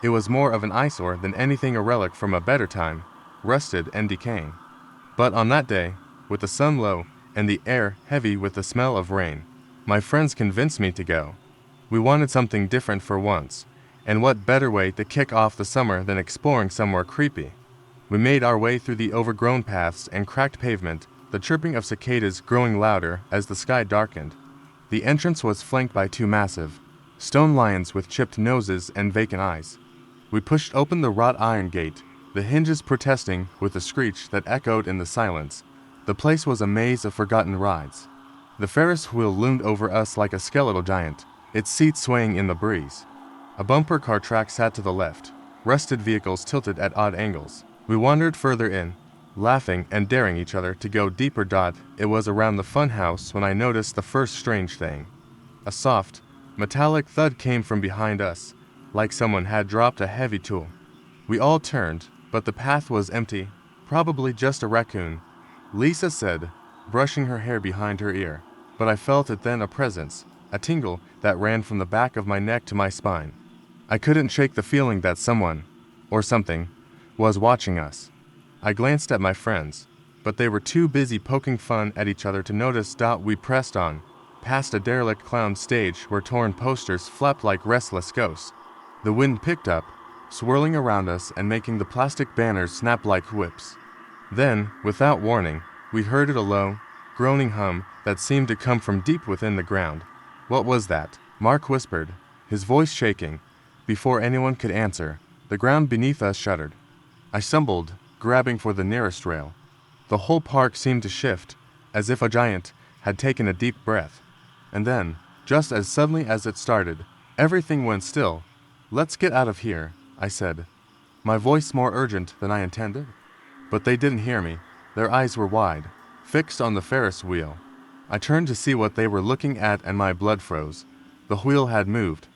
It was more of an eyesore than anything, a relic from a better time, rusted and decaying. But on that day, with the sun low and the air heavy with the smell of rain, my friends convinced me to go. We wanted something different for once, and what better way to kick off the summer than exploring somewhere creepy? We made our way through the overgrown paths and cracked pavement, the chirping of cicadas growing louder as the sky darkened. The entrance was flanked by two massive, stone lions with chipped noses and vacant eyes. We pushed open the wrought iron gate, the hinges protesting with a screech that echoed in the silence. The place was a maze of forgotten rides. The Ferris wheel loomed over us like a skeletal giant, its seat swaying in the breeze. A bumper car track sat to the left, rusted vehicles tilted at odd angles. We wandered further in, laughing and daring each other to go deeper. It was around the funhouse when I noticed the first strange thing. A soft, metallic thud came from behind us, like someone had dropped a heavy tool. We all turned, but the path was empty, probably just a raccoon, Lisa said, brushing her hair behind her ear. But I felt it then, a presence, a tingle that ran from the back of my neck to my spine. I couldn't shake the feeling that someone, or something, was watching us. I glanced at my friends, but they were too busy poking fun at each other to notice. We pressed on, past a derelict clown stage where torn posters flapped like restless ghosts. The wind picked up, swirling around us and making the plastic banners snap like whips. Then, without warning, we heard a low, groaning hum that seemed to come from deep within the ground. "What was that?" Mark whispered, his voice shaking. Before anyone could answer, the ground beneath us shuddered. I stumbled, grabbing for the nearest rail. The whole park seemed to shift, as if a giant had taken a deep breath. And then, just as suddenly as it started, everything went still. "Let's get out of here," I said, my voice more urgent than I intended. But they didn't hear me. Their eyes were wide, fixed on the Ferris wheel. I turned to see what they were looking at and my blood froze. The wheel had moved.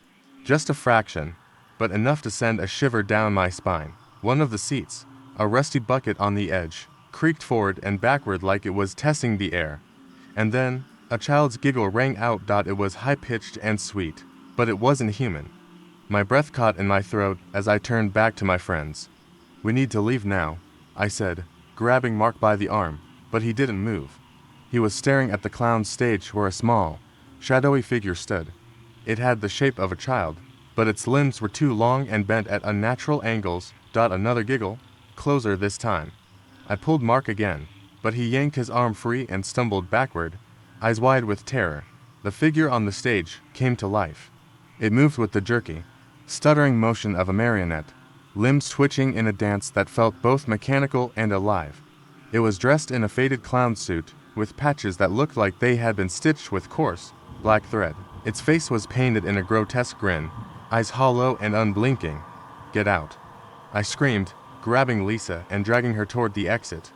Just a fraction, but enough to send a shiver down my spine. One of the seats, a rusty bucket on the edge, creaked forward and backward like it was testing the air. And then, a child's giggle rang out. It was high-pitched and sweet, but it wasn't human. My breath caught in my throat as I turned back to my friends. "We need to leave now," I said, grabbing Mark by the arm, but he didn't move. He was staring at the clown stage where a small, shadowy figure stood. It had the shape of a child, but its limbs were too long and bent at unnatural angles. Another giggle, closer this time. I pulled Mark again, but he yanked his arm free and stumbled backward, eyes wide with terror. The figure on the stage came to life. It moved with the jerky, stuttering motion of a marionette, limbs twitching in a dance that felt both mechanical and alive. It was dressed in a faded clown suit, with patches that looked like they had been stitched with coarse, black thread. Its face was painted in a grotesque grin, eyes hollow and unblinking. "Get out," I screamed, grabbing Lisa and dragging her toward the exit.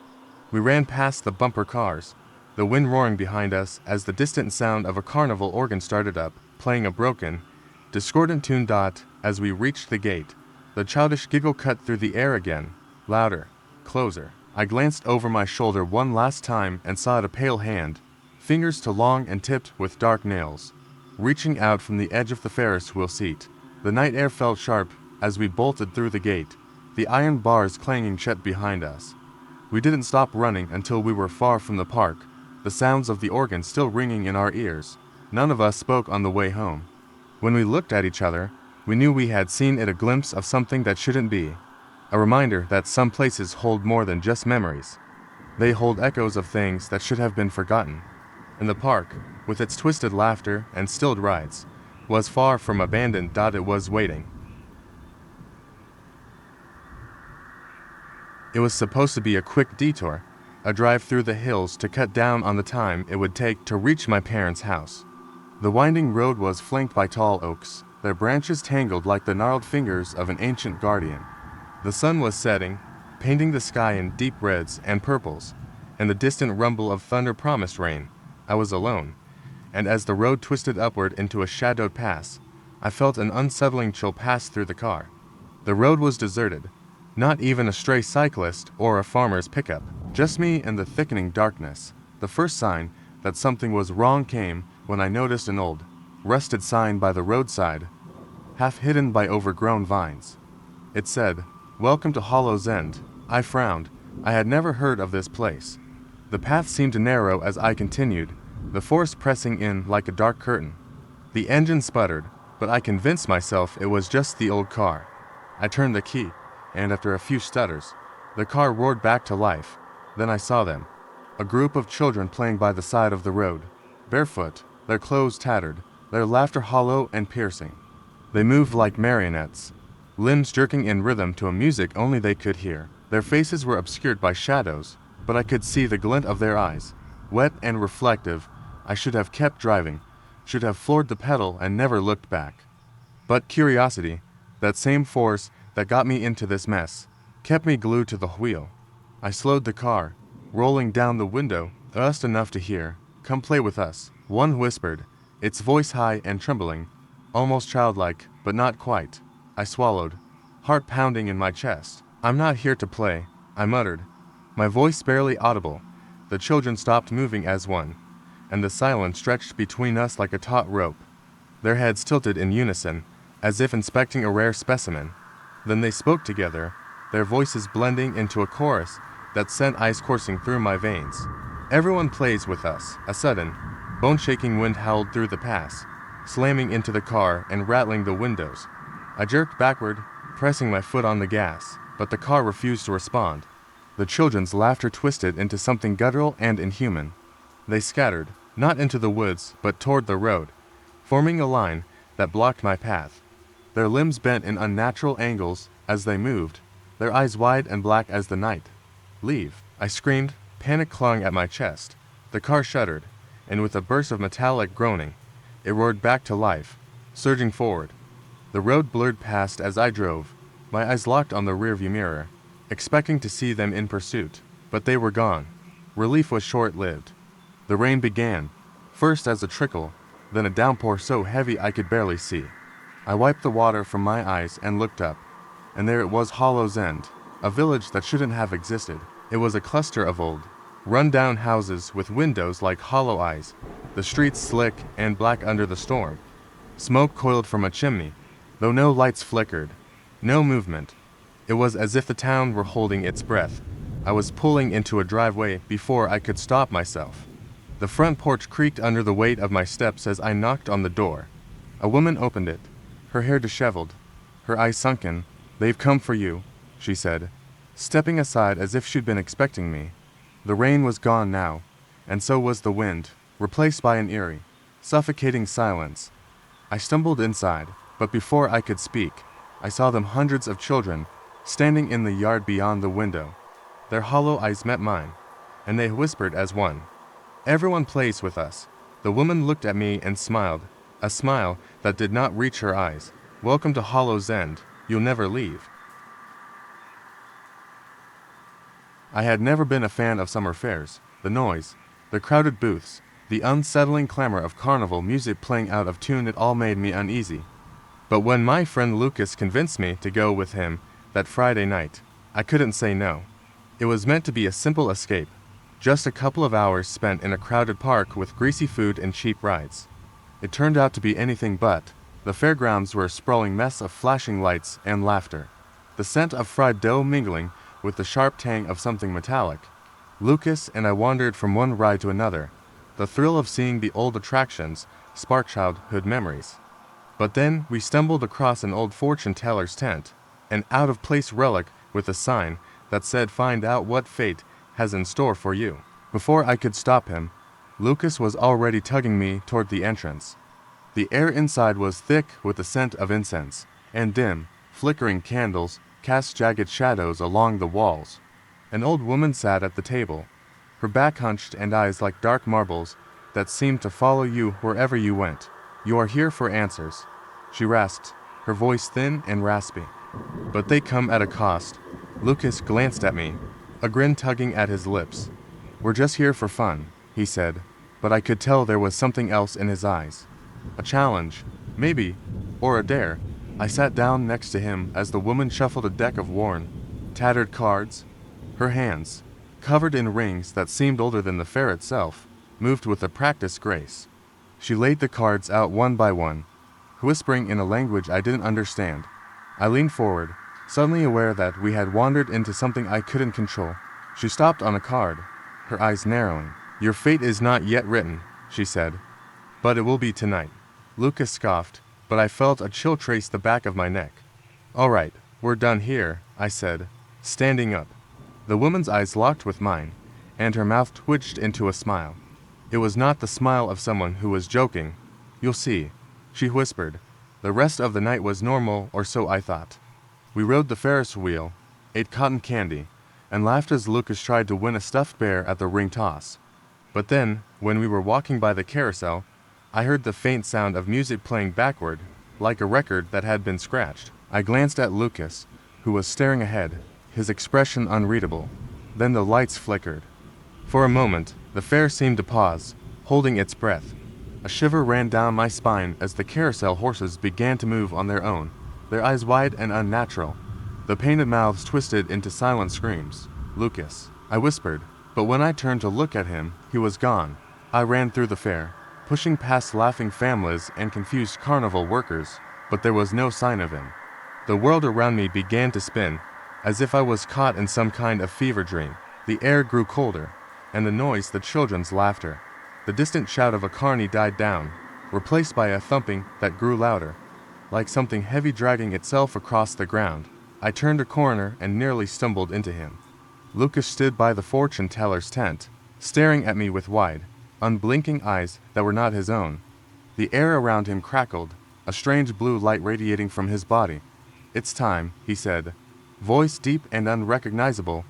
We ran past the bumper cars, the wind roaring behind us as the distant sound of a carnival organ started up, playing a broken, discordant tune. As we reached the gate, the childish giggle cut through the air again, louder, closer. I glanced over my shoulder one last time and saw a pale hand, fingers too long and tipped with dark nails, reaching out from the edge of the Ferris wheel seat. The night air felt sharp as we bolted through the gate, the iron bars clanging shut behind us. We didn't stop running until we were far from the park, the sounds of the organ still ringing in our ears. None of us spoke on the way home. When we looked at each other, We knew we had seen it, a glimpse of something that shouldn't be. A reminder that some places hold more than just memories. They hold echoes of things that should have been forgotten. And the park, with its twisted laughter and stilled rides, was far from abandoned. It was waiting. It was supposed to be a quick detour, a drive through the hills to cut down on the time it would take to reach my parents' house. The winding road was flanked by tall oaks, their branches tangled like the gnarled fingers of an ancient guardian. The sun was setting, painting the sky in deep reds and purples, and the distant rumble of thunder promised rain. I was alone, and as the road twisted upward into a shadowed pass, I felt an unsettling chill pass through the car. The road was deserted, not even a stray cyclist or a farmer's pickup, just me and the thickening darkness. The first sign that something was wrong came when I noticed an old, rusted sign by the roadside, half hidden by overgrown vines. It said, "Welcome to Hollow's End." I frowned. I had never heard of this place. The path seemed to narrow as I continued, the forest pressing in like a dark curtain. The engine sputtered, but I convinced myself it was just the old car. I turned the key, and after a few stutters, the car roared back to life. Then I saw them. A group of children playing by the side of the road, barefoot, their clothes tattered, their laughter hollow and piercing. They moved like marionettes, limbs jerking in rhythm to a music only they could hear. Their faces were obscured by shadows, but I could see the glint of their eyes, wet and reflective. I should have kept driving, should have floored the pedal and never looked back. But curiosity, that same force that got me into this mess, kept me glued to the wheel. I slowed the car, rolling down the window just enough to hear, "Come play with us," one whispered, its voice high and trembling, almost childlike, but not quite. I swallowed, heart pounding in my chest. "I'm not here to play," I muttered, my voice barely audible. The children stopped moving as one, and the silence stretched between us like a taut rope. Their heads tilted in unison, as if inspecting a rare specimen. Then they spoke together, their voices blending into a chorus that sent ice coursing through my veins. "Everyone plays with us." A sudden, bone-shaking wind howled through the pass, slamming into the car and rattling the windows. I jerked backward, pressing my foot on the gas, but the car refused to respond. The children's laughter twisted into something guttural and inhuman. They scattered, not into the woods, but toward the road, forming a line that blocked my path. Their limbs bent in unnatural angles as they moved, their eyes wide and black as the night. "Leave," I screamed, panic clawing at my chest. The car shuddered, and with a burst of metallic groaning, it roared back to life, surging forward. The road blurred past as I drove, my eyes locked on the rearview mirror, expecting to see them in pursuit, but they were gone. Relief was short-lived. The rain began, first as a trickle, then a downpour so heavy I could barely see. I wiped the water from my eyes and looked up, and there it was, Hollow's End, a village that shouldn't have existed. It was a cluster of old, run-down houses with windows like hollow eyes, the streets slick and black under the storm. Smoke coiled from a chimney, though no lights flickered, no movement. It was as if the town were holding its breath. I was pulling into a driveway before I could stop myself. The front porch creaked under the weight of my steps as I knocked on the door. A woman opened it, her hair disheveled, her eyes sunken. "They've come for you," she said, stepping aside as if she'd been expecting me. The rain was gone now, and so was the wind, replaced by an eerie, suffocating silence. I stumbled inside, but before I could speak, I saw them, hundreds of children, standing in the yard beyond the window. Their hollow eyes met mine, and they whispered as one, "Everyone plays with us." The woman looked at me and smiled, a smile that did not reach her eyes. "Welcome to Hollow's End. You'll never leave." I had never been a fan of summer fairs. The noise, the crowded booths, the unsettling clamor of carnival music playing out of tune, it all made me uneasy. But when my friend Lucas convinced me to go with him that Friday night, I couldn't say no. It was meant to be a simple escape, just a couple of hours spent in a crowded park with greasy food and cheap rides. It turned out to be anything but. The fairgrounds were a sprawling mess of flashing lights and laughter, the scent of fried dough mingling with the sharp tang of something metallic. Lucas and I wandered from one ride to another. The thrill of seeing the old attractions sparked childhood memories. But then we stumbled across an old fortune teller's tent, an out-of-place relic with a sign that said, "Find out what fate has in store for you." Before I could stop him, Lucas was already tugging me toward the entrance. The air inside was thick with the scent of incense, and dim, flickering candles cast jagged shadows along the walls. An old woman sat at the table, her back hunched and eyes like dark marbles that seemed to follow you wherever you went. "You are here for answers," she rasped, her voice thin and raspy. "But they come at a cost." Lucas glanced at me, a grin tugging at his lips. "We're just here for fun," he said, but I could tell there was something else in his eyes. A challenge, maybe, or a dare. I sat down next to him as the woman shuffled a deck of worn, tattered cards. Her hands, covered in rings that seemed older than the fair itself, moved with a practiced grace. She laid the cards out one by one, whispering in a language I didn't understand. I leaned forward, suddenly aware that we had wandered into something I couldn't control. She stopped on a card, her eyes narrowing. "Your fate is not yet written," she said, "but it will be tonight." Lucas scoffed, but I felt a chill trace the back of my neck. "All right, we're done here," I said, standing up. The woman's eyes locked with mine, and her mouth twitched into a smile. It was not the smile of someone who was joking. "You'll see," she whispered. The rest of the night was normal, or so I thought. We rode the Ferris wheel, ate cotton candy, and laughed as Lucas tried to win a stuffed bear at the ring toss. But then, when we were walking by the carousel, I heard the faint sound of music playing backward, like a record that had been scratched. I glanced at Lucas, who was staring ahead, his expression unreadable. Then the lights flickered. For a moment, the fair seemed to pause, holding its breath. A shiver ran down my spine as the carousel horses began to move on their own, their eyes wide and unnatural. The painted mouths twisted into silent screams. "Lucas," I whispered, but when I turned to look at him, he was gone. I ran through the fair, pushing past laughing families and confused carnival workers, but there was no sign of him. The world around me began to spin, as if I was caught in some kind of fever dream. The air grew colder, and the noise the children's laughter. The distant shout of a carny died down, replaced by a thumping that grew louder, like something heavy dragging itself across the ground. I turned a corner and nearly stumbled into him. Lucas stood by the fortune teller's tent, staring at me with wide, unblinking eyes that were not his own. The air around him crackled, a strange blue light radiating from his body. "It's time," he said, voice deep and unrecognizable.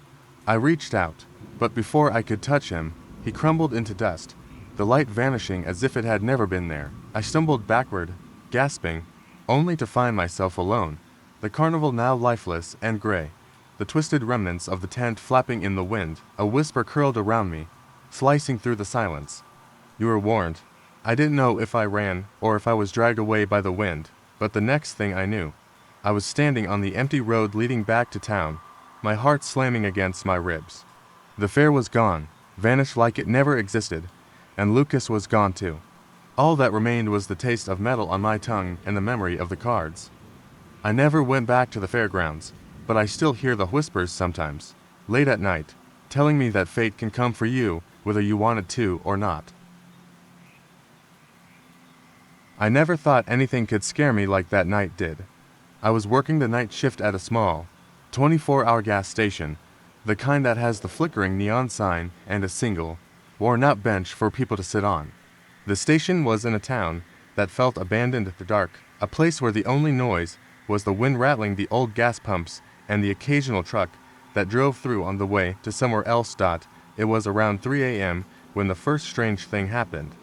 I reached out, but before I could touch him, he crumbled into dust, the light vanishing as if it had never been there. I stumbled backward, gasping, only to find myself alone, the carnival now lifeless and gray, the twisted remnants of the tent flapping in the wind. A whisper curled around me, slicing through the silence. "You were warned." I didn't know if I ran or if I was dragged away by the wind, but the next thing I knew, I was standing on the empty road leading back to town, my heart slamming against my ribs. The fair was gone, vanished like it never existed, and Lucas was gone too. All that remained was the taste of metal on my tongue and the memory of the cards. I never went back to the fairgrounds, but I still hear the whispers sometimes, late at night, telling me that fate can come for you whether you want it to or not. I never thought anything could scare me like that night did. I was working the night shift at a small, 24-hour gas station, the kind that has the flickering neon sign and a single, worn-out bench for people to sit on. The station was in a town that felt abandoned at the dark, a place where the only noise was the wind rattling the old gas pumps and the occasional truck that drove through on the way to somewhere else. It was around 3 a.m. when the first strange thing happened.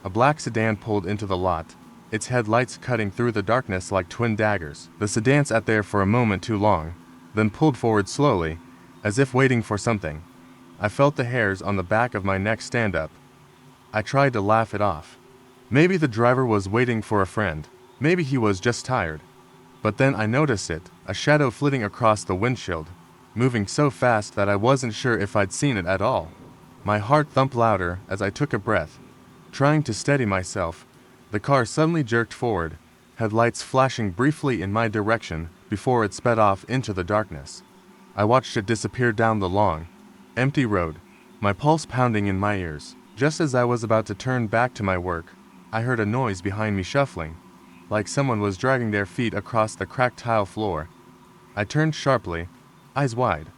A black sedan pulled into the lot, its headlights cutting through the darkness like twin daggers. The sedan sat there for a moment too long, then pulled forward slowly, as if waiting for something. I felt the hairs on the back of my neck stand up. I tried to laugh it off. Maybe the driver was waiting for a friend. Maybe he was just tired. But then I noticed it, a shadow flitting across the windshield, moving so fast that I wasn't sure if I'd seen it at all. My heart thumped louder as I took a breath. Trying to steady myself, the car suddenly jerked forward, headlights flashing briefly in my direction before it sped off into the darkness. I watched it disappear down the long, empty road, my pulse pounding in my ears. Just as I was about to turn back to my work, I heard a noise behind me shuffling. like someone was dragging their feet across the cracked tile floor. I turned sharply, eyes wide.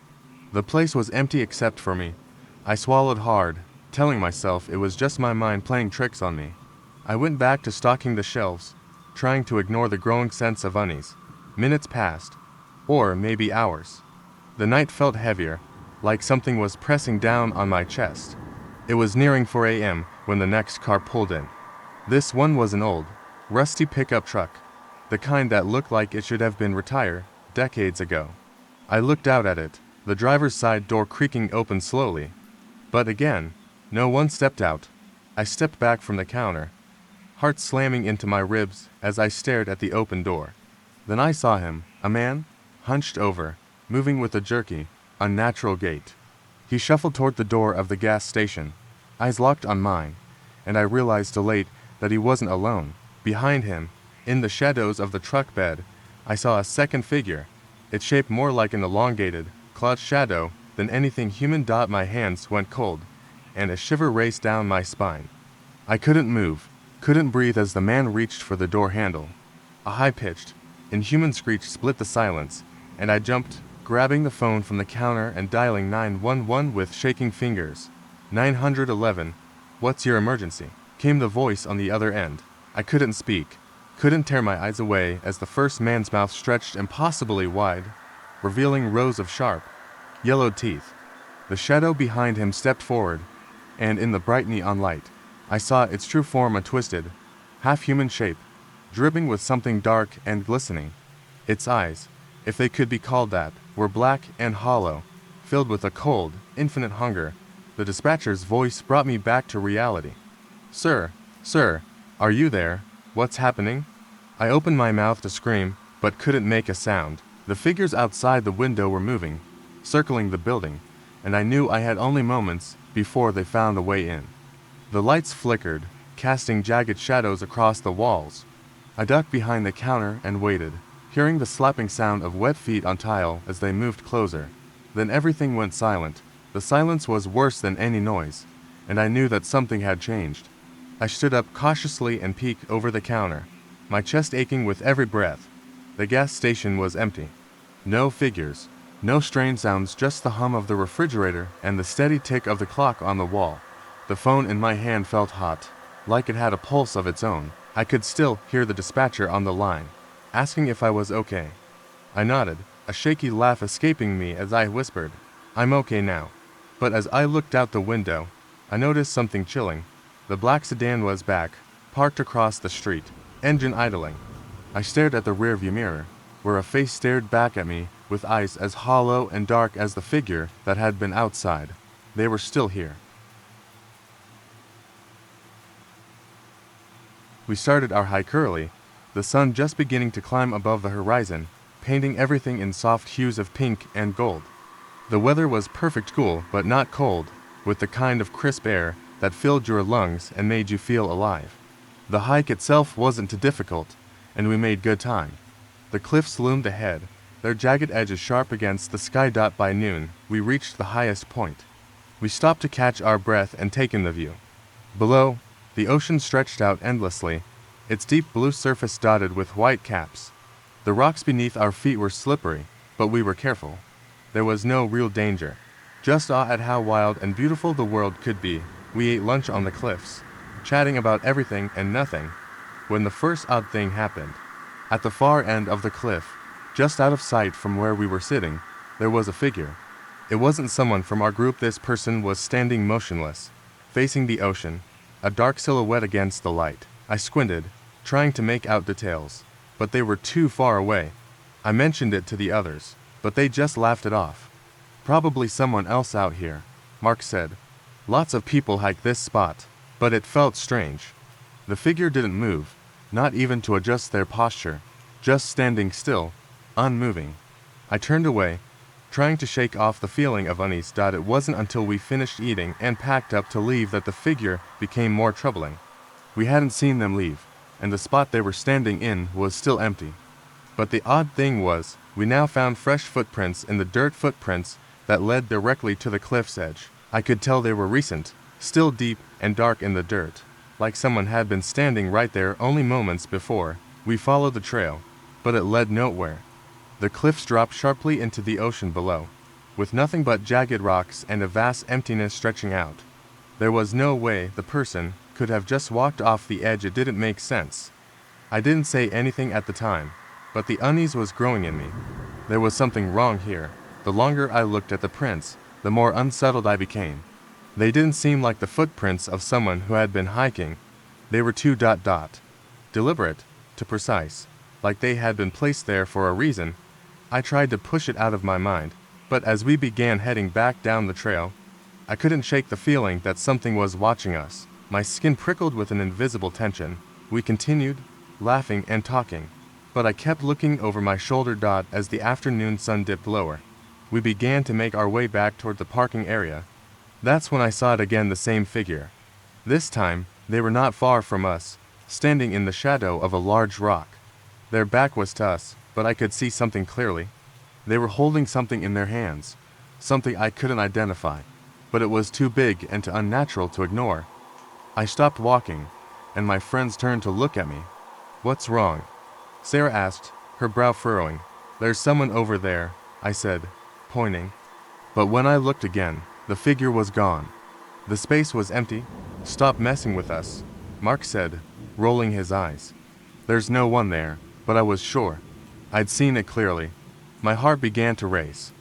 The place was empty except for me. I swallowed hard, telling myself it was just my mind playing tricks on me. I went back to stocking the shelves, trying to ignore the growing sense of unease. Minutes passed, or maybe hours. The night felt heavier, like something was pressing down on my chest. It was nearing 4 a.m. when the next car pulled in. This one was an old, rusty pickup truck, the kind that looked like it should have been retired decades ago. I looked out at it, the driver's side door creaking open slowly. But again, no one stepped out. I stepped back from the counter, heart slamming into my ribs as I stared at the open door. Then I saw him, a man, hunched over, moving with a jerky, unnatural gait. He shuffled toward the door of the gas station, eyes locked on mine, and I realized too late that he wasn't alone. Behind him, in the shadows of the truck bed, I saw a second figure, its shape more like an elongated, cloud shadow than anything human. My hands went cold, and a shiver raced down my spine. I couldn't move, couldn't breathe as the man reached for the door handle. A high-pitched, inhuman screech split the silence, and I jumped, grabbing the phone from the counter and dialing 911 with shaking fingers. 911, what's your emergency? Came the voice on the other end. I couldn't speak, couldn't tear my eyes away as the first man's mouth stretched impossibly wide, revealing rows of sharp, yellowed teeth. The shadow behind him stepped forward, and in the bright neon light, I saw its true form, a twisted, half-human shape, dripping with something dark and glistening. Its eyes, if they could be called that, were black and hollow, filled with a cold, infinite hunger. The dispatcher's voice brought me back to reality. Sir, are you there? What's happening? I opened my mouth to scream, but couldn't make a sound. The figures outside the window were moving, circling the building, and I knew I had only moments before they found a way in. The lights flickered, casting jagged shadows across the walls. I ducked behind the counter and waited, hearing the slapping sound of wet feet on tile as they moved closer. Then everything went silent. The silence was worse than any noise, and I knew that something had changed. I stood up cautiously and peeked over the counter, my chest aching with every breath. The gas station was empty. No figures, no strange sounds, just the hum of the refrigerator and the steady tick of the clock on the wall. The phone in my hand felt hot, like it had a pulse of its own. I could still hear the dispatcher on the line, asking if I was okay. I nodded, a shaky laugh escaping me as I whispered, "I'm okay now." But as I looked out the window, I noticed something chilling. The black sedan was back, parked across the street, engine idling. I stared at the rearview mirror, where a face stared back at me with eyes as hollow and dark as the figure that had been outside. They were still here. We started our hike early, the sun just beginning to climb above the horizon, painting everything in soft hues of pink and gold. The weather was perfect, cool but not cold, with the kind of crisp air that filled your lungs and made you feel alive. The hike itself wasn't too difficult, and we made good time. The cliffs loomed ahead, their jagged edges sharp against the sky. By noon, we reached the highest point. We stopped to catch our breath and take in the view. Below, the ocean stretched out endlessly, its deep blue surface dotted with white caps. The rocks beneath our feet were slippery, but we were careful. There was no real danger, just awe at how wild and beautiful the world could be. We ate lunch on the cliffs, chatting about everything and nothing, when the first odd thing happened. At the far end of the cliff, just out of sight from where we were sitting, there was a figure. It wasn't someone from our group. This person was standing motionless, facing the ocean, a dark silhouette against the light. I squinted, trying to make out details, but they were too far away. I mentioned it to the others, but they just laughed it off. "Probably someone else out here," Mark said. "Lots of people hike this spot." But it felt strange. The figure didn't move, not even to adjust their posture, just standing still, unmoving. I turned away, trying to shake off the feeling of unease. It wasn't until we finished eating and packed up to leave that the figure became more troubling. We hadn't seen them leave, and the spot they were standing in was still empty. But the odd thing was, we now found fresh footprints in the dirt, footprints that led directly to the cliff's edge. I could tell they were recent, still deep and dark in the dirt, like someone had been standing right there only moments before. We followed the trail, but it led nowhere. The cliffs dropped sharply into the ocean below, with nothing but jagged rocks and a vast emptiness stretching out. There was no way the person could have just walked off the edge. It didn't make sense. I didn't say anything at the time, but the unease was growing in me. There was something wrong here. The longer I looked at the prints, the more unsettled I became. They didn't seem like the footprints of someone who had been hiking. They were too deliberate, too precise, like they had been placed there for a reason. I tried to push it out of my mind, but as we began heading back down the trail, I couldn't shake the feeling that something was watching us. My skin prickled with an invisible tension. We continued, laughing and talking, but I kept looking over my shoulder. As the afternoon sun dipped lower, we began to make our way back toward the parking area. That's when I saw it again, the same figure. This time, they were not far from us, standing in the shadow of a large rock. Their back was to us, but I could see something clearly. They were holding something in their hands, something I couldn't identify, but it was too big and too unnatural to ignore. I stopped walking, and my friends turned to look at me. "What's wrong?" Sarah asked, her brow furrowing. "There's someone over there," I said, pointing. But when I looked again, the figure was gone. The space was empty. "Stop messing with us," Mark said, rolling his eyes. "There's no one there," but I was sure. I'd seen it clearly. My heart began to race.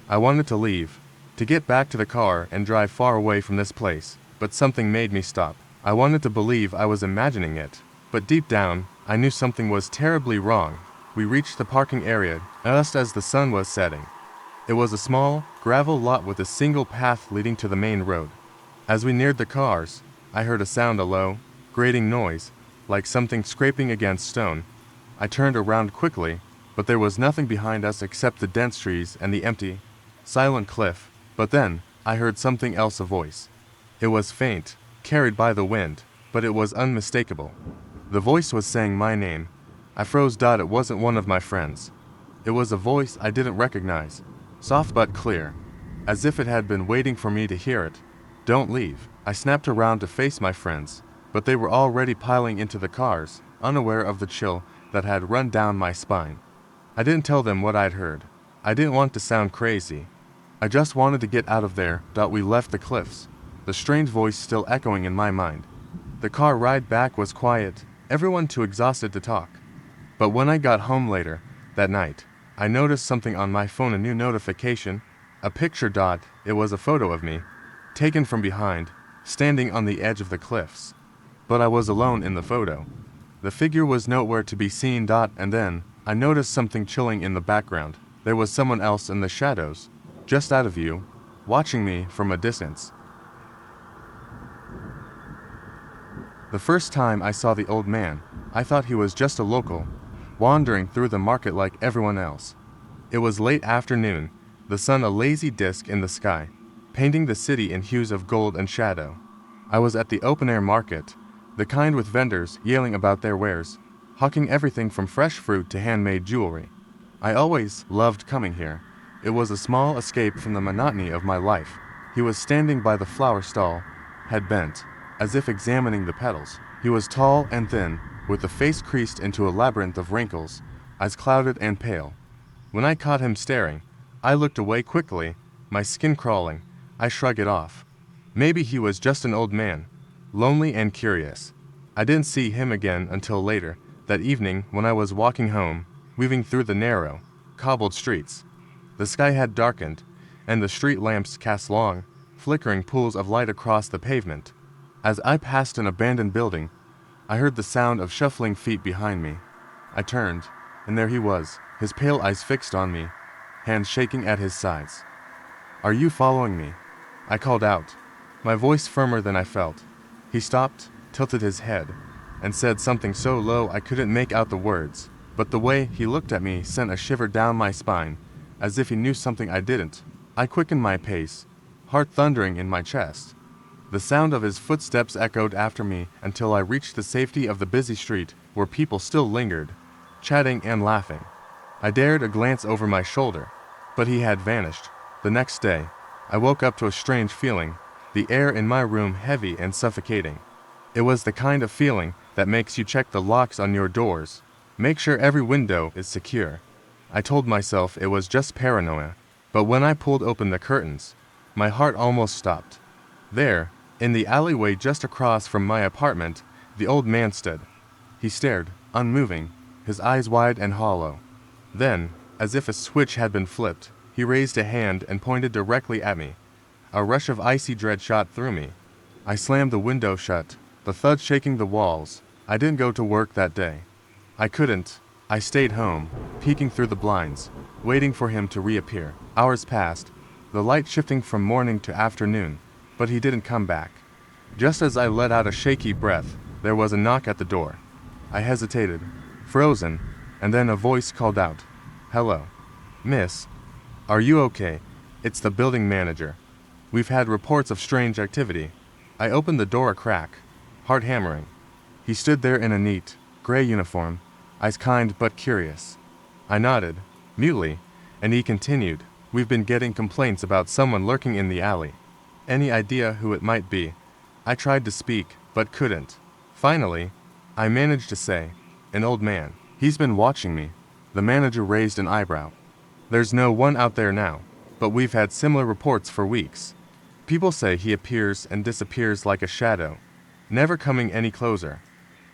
I wanted to leave, to get back to the car and drive far away from this place, but something made me stop. I wanted to believe I was imagining it, but deep down, I knew something was terribly wrong. We reached the parking area just as the sun was setting. It was a small, gravel lot with a single path leading to the main road. As we neared the cars, I heard a sound, a low, grating noise, like something scraping against stone. I turned around quickly, but there was nothing behind us except the dense trees and the empty, silent cliff. But then, I heard something else, a voice. It was faint, carried by the wind, but it was unmistakable. The voice was saying my name. I froze. It wasn't one of my friends. It was a voice I didn't recognize, soft but clear, as if it had been waiting for me to hear it. "Don't leave." I snapped around to face my friends, but they were already piling into the cars, unaware of the chill that had run down my spine. I didn't tell them what I'd heard. I didn't want to sound crazy. I just wanted to get out of there. We left the cliffs, the strange voice still echoing in my mind. The car ride back was quiet, everyone too exhausted to talk. But when I got home later, that night, I noticed something on my phone, a new notification, a picture. It was a photo of me, taken from behind, standing on the edge of the cliffs. But I was alone in the photo. The figure was nowhere to be seen. And then, I noticed something chilling in the background. There was someone else in the shadows, just out of view, watching me from a distance. The first time I saw the old man, I thought he was just a local, wandering through the market like everyone else. It was late afternoon, the sun a lazy disk in the sky, painting the city in hues of gold and shadow. I was at the open-air market, the kind with vendors yelling about their wares, hawking everything from fresh fruit to handmade jewelry. I always loved coming here. It was a small escape from the monotony of my life. He was standing by the flower stall, head bent, as if examining the petals. He was tall and thin, with a face creased into a labyrinth of wrinkles, eyes clouded and pale. When I caught him staring, I looked away quickly, my skin crawling. I shrugged it off. Maybe he was just an old man, lonely and curious. I didn't see him again until later, that evening when I was walking home, weaving through the narrow, cobbled streets. The sky had darkened, and the street lamps cast long, flickering pools of light across the pavement. As I passed an abandoned building, I heard the sound of shuffling feet behind me. I turned, and there he was, his pale eyes fixed on me, hands shaking at his sides. "Are you following me?" I called out, my voice firmer than I felt. He stopped, tilted his head, and said something so low I couldn't make out the words, but the way he looked at me sent a shiver down my spine, as if he knew something I didn't. I quickened my pace, heart thundering in my chest. The sound of his footsteps echoed after me until I reached the safety of the busy street where people still lingered, chatting and laughing. I dared a glance over my shoulder, but he had vanished. The next day, I woke up to a strange feeling, the air in my room heavy and suffocating. It was the kind of feeling that makes you check the locks on your doors, Make sure every window is secure. I told myself it was just paranoia, but when I pulled open the curtains, my heart almost stopped. There, in the alleyway just across from my apartment, the old man stood. He stared, unmoving, his eyes wide and hollow. Then, as if a switch had been flipped, he raised a hand and pointed directly at me. A rush of icy dread shot through me. I slammed the window shut, the thud shaking the walls. I didn't go to work that day. I couldn't. I stayed home, peeking through the blinds, waiting for him to reappear. Hours passed, the light shifting from morning to afternoon, but he didn't come back. Just as I let out a shaky breath, there was a knock at the door. I hesitated, frozen, and then a voice called out, "Hello. Miss. Are you okay? It's the building manager. We've had reports of strange activity." I opened the door a crack, heart hammering. He stood there in a neat, gray uniform, eyes kind but curious. I nodded, mutely, and he continued, "We've been getting complaints about someone lurking in the alley. Any idea who it might be?" I tried to speak, but couldn't. Finally, I managed to say, "An old man. He's been watching me." The manager raised an eyebrow. "There's no one out there now, but we've had similar reports for weeks. People say he appears and disappears like a shadow, never coming any closer."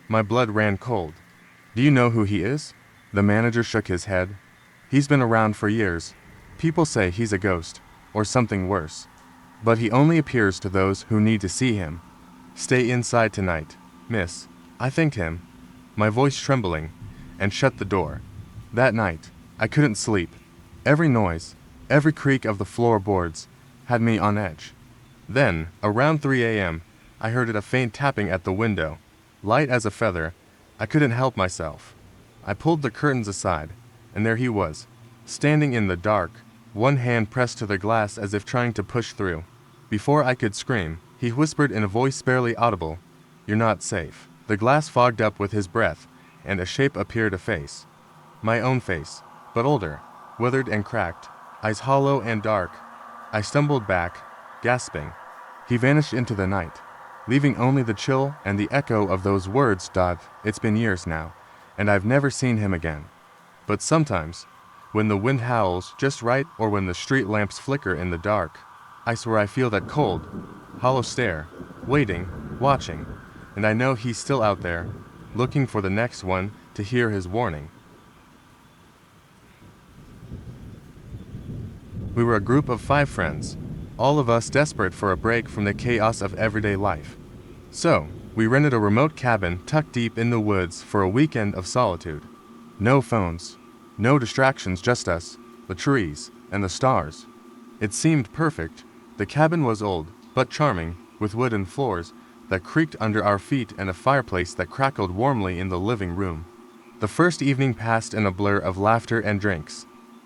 My blood ran cold. "Do you know who he is?" The manager shook his head. "He's been around for years. People say he's a ghost, or something worse. But he only appears to those who need to see him. Stay inside tonight, miss." I thanked him, my voice trembling, and shut the door. That night, I couldn't sleep. Every noise, every creak of the floorboards, had me on edge. Then, around 3 a.m., I heard a faint tapping at the window, light as a feather. I couldn't help myself. I pulled the curtains aside, and there he was, standing in the dark, one hand pressed to the glass as if trying to push through. Before I could scream, he whispered in a voice barely audible, "You're not safe." The glass fogged up with his breath, and a shape appeared, a face. My own face, but older, withered and cracked, eyes hollow and dark. I stumbled back, gasping. He vanished into the night, leaving only the chill and the echo of those words. It's been years now, and I've never seen him again. But sometimes, when the wind howls just right or when the street lamps flicker in the dark, I swear I feel that cold, hollow stare, waiting, watching, and I know he's still out there, looking for the next one to hear his warning. We were a group of 5 friends, all of us desperate for a break from the chaos of everyday life. So, we rented a remote cabin tucked deep in the woods for a weekend of solitude. No phones, no distractions, just us, the trees, and the stars. It seemed perfect. The cabin was old, but charming, with wooden floors that creaked under our feet and a fireplace that crackled warmly in the living room. The first evening passed in a blur of laughter and drinks.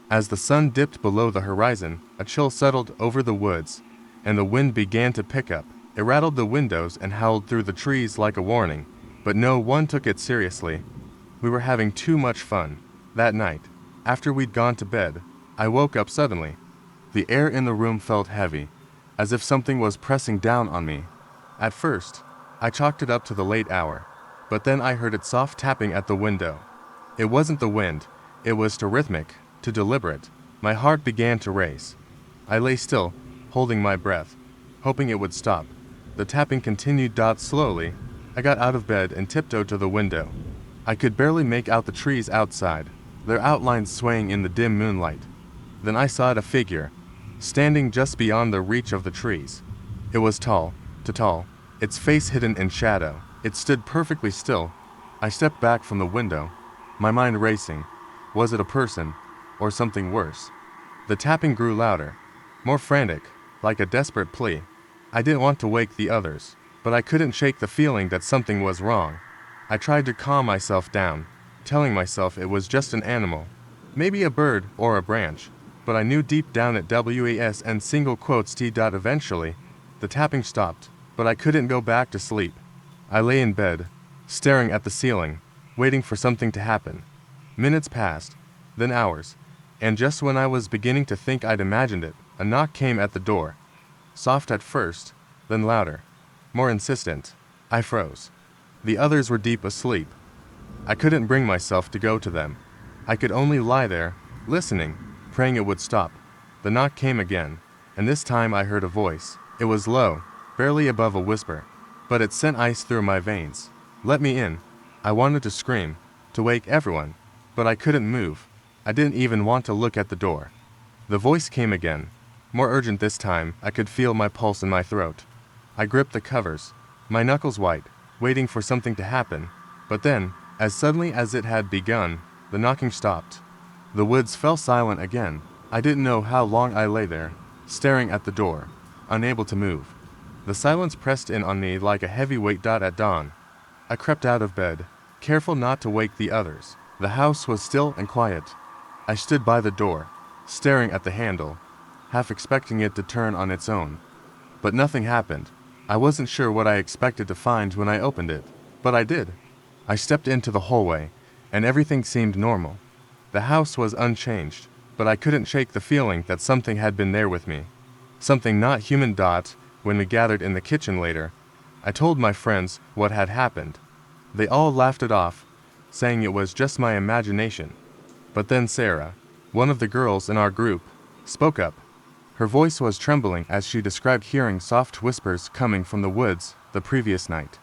As the sun dipped below the horizon, a chill settled over the woods, and the wind began to pick up. It rattled the windows and howled through the trees like a warning, but no one took it seriously. We were having too much fun. That night, after we'd gone to bed, I woke up suddenly. The air in the room felt heavy, as if something was pressing down on me. At first, I chalked it up to the late hour, but then I heard it soft tapping at the window. It wasn't the wind, it was too rhythmic, too deliberate. My heart began to race. I lay still, holding my breath, hoping it would stop. The tapping continued. Slowly, I got out of bed and tiptoed to the window. I could barely make out the trees outside, their outlines swaying in the dim moonlight. Then I saw a figure, standing just beyond the reach of the trees. It was tall, too tall, its face hidden in shadow. It stood perfectly still. I stepped back from the window, my mind racing. Was it a person, or something worse? The tapping grew louder, more frantic, like a desperate plea. I didn't want to wake the others, but I couldn't shake the feeling that something was wrong. I tried to calm myself down, telling myself it was just an animal, maybe a bird or a branch, but I knew deep down at WAS and single quotes T. Eventually, the tapping stopped, but I couldn't go back to sleep. I lay in bed, staring at the ceiling, waiting for something to happen. Minutes passed, then hours, and just when I was beginning to think I'd imagined it, a knock came at the door. Soft at first, then louder, more insistent. I froze. The others were deep asleep. I couldn't bring myself to go to them. I could only lie there, listening, praying it would stop. The knock came again, and this time I heard a voice. It was low, barely above a whisper, but it sent ice through my veins. "Let me in." I wanted to scream, to wake everyone, but I couldn't move. I didn't even want to look at the door. The voice came again, more urgent this time. I could feel my pulse in my throat. I gripped the covers, my knuckles white, waiting for something to happen. But then, as suddenly as it had begun, the knocking stopped. The woods fell silent again. I didn't know how long I lay there, staring at the door, unable to move. The silence pressed in on me like a heavy-weight dot at dawn. I crept out of bed, careful not to wake the others. The house was still and quiet. I stood by the door, staring at the handle, half expecting it to turn on its own. But nothing happened. I wasn't sure what I expected to find when I opened it, but I did. I stepped into the hallway, and everything seemed normal. The house was unchanged, but I couldn't shake the feeling that something had been there with me. Something not human. When we gathered in the kitchen later, I told my friends what had happened. They all laughed it off, saying it was just my imagination. But then Sarah, one of the girls in our group, spoke up. Her voice was trembling as she described hearing soft whispers coming from the woods the previous night.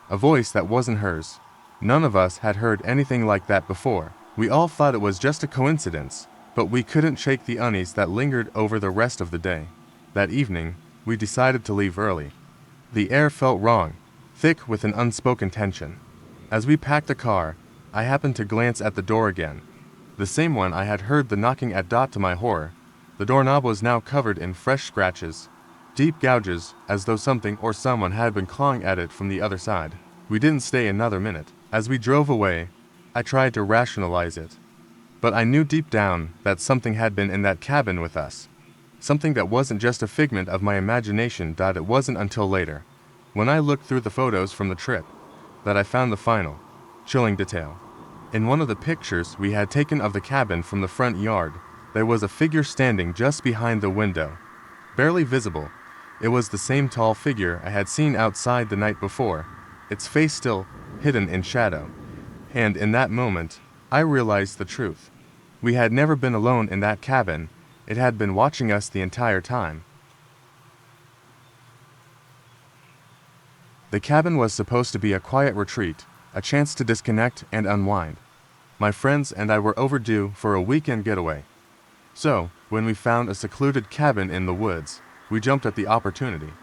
A voice that wasn't hers. None of us had heard anything like that before. We all thought it was just a coincidence, but we couldn't shake the unease that lingered over the rest of the day. That evening, we decided to leave early. The air felt wrong, thick with an unspoken tension. As we packed the car, I happened to glance at the door again. The same one I had heard the knocking at. To my horror, the doorknob was now covered in fresh scratches, deep gouges, as though something or someone had been clawing at it from the other side. We didn't stay another minute. As we drove away, I tried to rationalize it. But I knew deep down that something had been in that cabin with us. Something that wasn't just a figment of my imagination. It wasn't until later, when I looked through the photos from the trip, that I found the final, chilling detail. In one of the pictures we had taken of the cabin from the front yard, there was a figure standing just behind the window. Barely visible, it was the same tall figure I had seen outside the night before, its face still hidden in shadow. And in that moment, I realized the truth. We had never been alone in that cabin. It had been watching us the entire time. The cabin was supposed to be a quiet retreat, a chance to disconnect and unwind. My friends and I were overdue for a weekend getaway. So, when we found a secluded cabin in the woods, we jumped at the opportunity.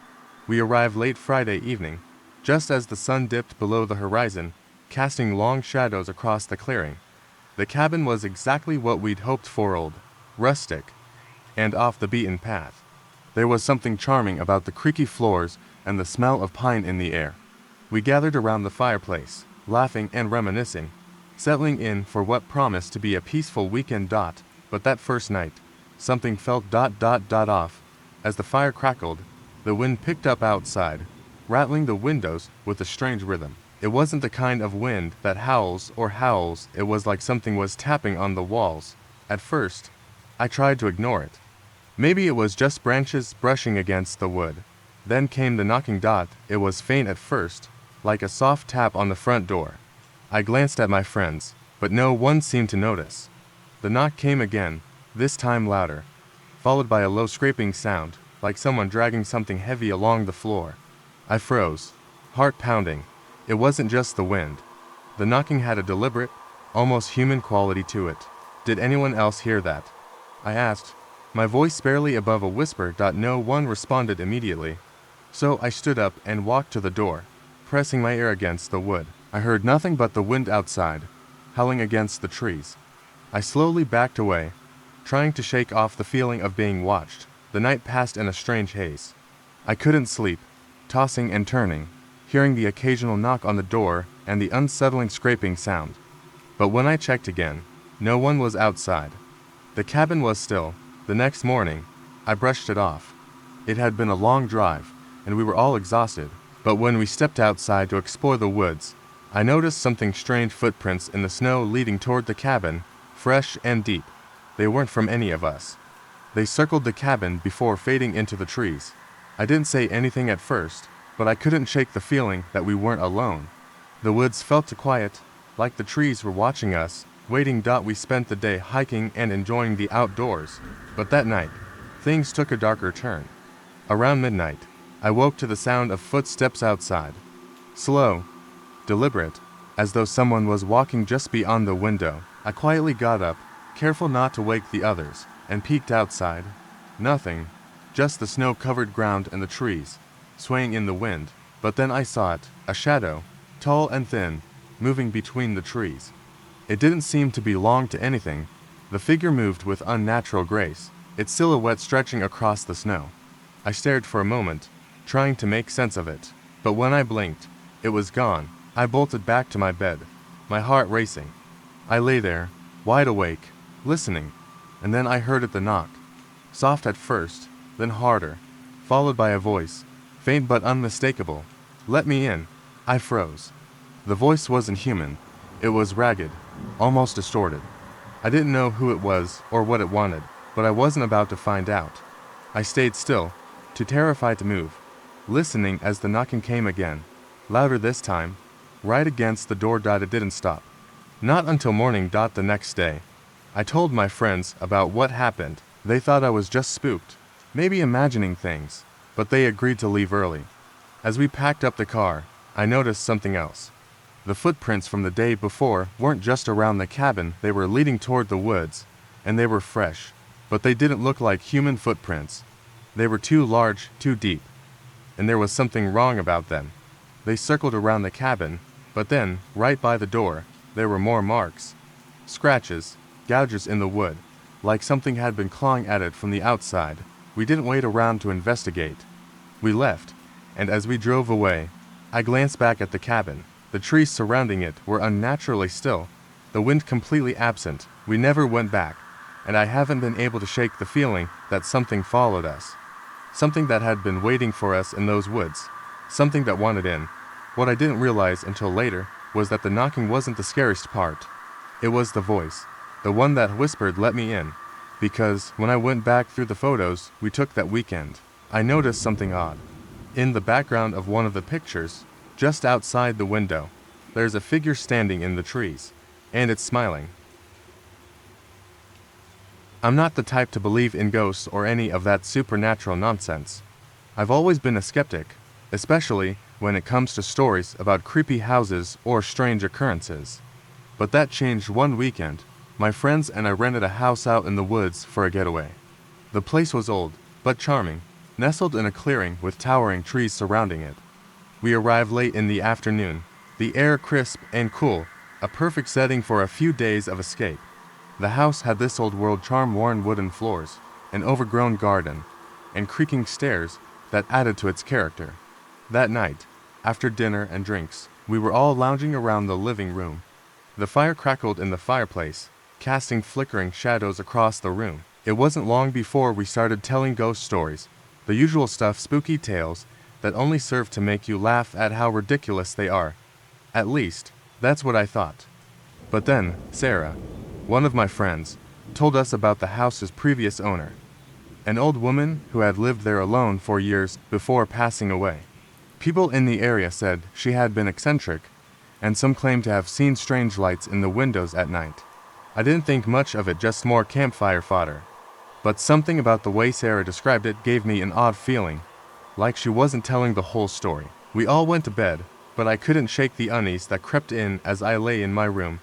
We arrived late Friday evening, just as the sun dipped below the horizon, casting long shadows across the clearing. The cabin was exactly what we'd hoped for: old, rustic, and off the beaten path. There was something charming about the creaky floors and the smell of pine in the air. We gathered around the fireplace, laughing and reminiscing, settling in for what promised to be a peaceful weekend. But that first night, something felt off. As the fire crackled, the wind picked up outside, rattling the windows with a strange rhythm. It wasn't the kind of wind that howls, it was like something was tapping on the walls. At first, I tried to ignore it. Maybe it was just branches brushing against the wood. Then came the knocking. It was faint at first, like a soft tap on the front door. I glanced at my friends, but no one seemed to notice. The knock came again, this time louder, followed by a low scraping sound, like someone dragging something heavy along the floor. I froze, heart pounding. It wasn't just the wind. The knocking had a deliberate, almost human quality to it. Did anyone else hear that? I asked, my voice barely above a whisper. No one responded immediately. So I stood up and walked to the door, pressing my ear against the wood. I heard nothing but the wind outside, howling against the trees. I slowly backed away, trying to shake off the feeling of being watched. The night passed in a strange haze. I couldn't sleep, tossing and turning, hearing the occasional knock on the door and the unsettling scraping sound. But when I checked again, no one was outside. The cabin was still. The next morning, I brushed it off. It had been a long drive, and we were all exhausted. But when we stepped outside to explore the woods, I noticed something strange: footprints in the snow leading toward the cabin, fresh and deep. They weren't from any of us. They circled the cabin before fading into the trees. I didn't say anything at first, but I couldn't shake the feeling that we weren't alone. The woods felt too quiet, like the trees were watching us, waiting. We spent the day hiking and enjoying the outdoors, but that night, things took a darker turn. Around midnight, I woke to the sound of footsteps outside. Slow, deliberate, as though someone was walking just beyond the window. I quietly got up, careful not to wake the others, and peeked outside. Nothing, just the snow-covered ground and the trees, swaying in the wind. But then I saw it, a shadow, tall and thin, moving between the trees. It didn't seem to belong to anything. The figure moved with unnatural grace, its silhouette stretching across the snow. I stared for a moment, trying to make sense of it, but when I blinked, it was gone. I bolted back to my bed, my heart racing. I lay there, wide awake, listening, and then I heard the knock. Soft at first, then harder, followed by a voice, faint but unmistakable. "Let me in." I froze. The voice wasn't human. It was ragged, almost distorted. I didn't know who it was or what it wanted, but I wasn't about to find out. I stayed still, too terrified to move, listening as the knocking came again, louder this time, right against the door. It didn't stop. Not until morning. The next day, I told my friends about what happened. They thought I was just spooked, maybe imagining things, but they agreed to leave early. As we packed up the car, I noticed something else. The footprints from the day before weren't just around the cabin, they were leading toward the woods, and they were fresh, but they didn't look like human footprints. They were too large, too deep, and there was something wrong about them. They circled around the cabin, but then, right by the door, there were more marks. Scratches, gouges in the wood, like something had been clawing at it from the outside. We didn't wait around to investigate. We left, and as we drove away, I glanced back at the cabin. The trees surrounding it were unnaturally still, the wind completely absent. We never went back, and I haven't been able to shake the feeling that something followed us. Something that had been waiting for us in those woods. Something that wanted in. What I didn't realize until later was that the knocking wasn't the scariest part. It was the voice, the one that whispered, "Let me in." Because when I went back through the photos we took that weekend, I noticed something odd. In the background of one of the pictures, just outside the window, there's a figure standing in the trees, and it's smiling. I'm not the type to believe in ghosts or any of that supernatural nonsense. I've always been a skeptic, especially when it comes to stories about creepy houses or strange occurrences. But that changed one weekend. My friends and I rented a house out in the woods for a getaway. The place was old, but charming, nestled in a clearing with towering trees surrounding it. We arrived late in the afternoon, the air crisp and cool, a perfect setting for a few days of escape. The house had this old-world charm: worn wooden floors, an overgrown garden, and creaking stairs that added to its character. That night, after dinner and drinks, we were all lounging around the living room. The fire crackled in the fireplace, casting flickering shadows across the room. It wasn't long before we started telling ghost stories, the usual stuff, spooky tales that only serve to make you laugh at how ridiculous they are. At least, that's what I thought. But then, Sarah, one of my friends, told us about the house's previous owner, an old woman who had lived there alone for years before passing away. People in the area said she had been eccentric, and some claimed to have seen strange lights in the windows at night. I didn't think much of it, just more campfire fodder. But something about the way Sarah described it gave me an odd feeling, like she wasn't telling the whole story. We all went to bed, but I couldn't shake the unease that crept in as I lay in my room,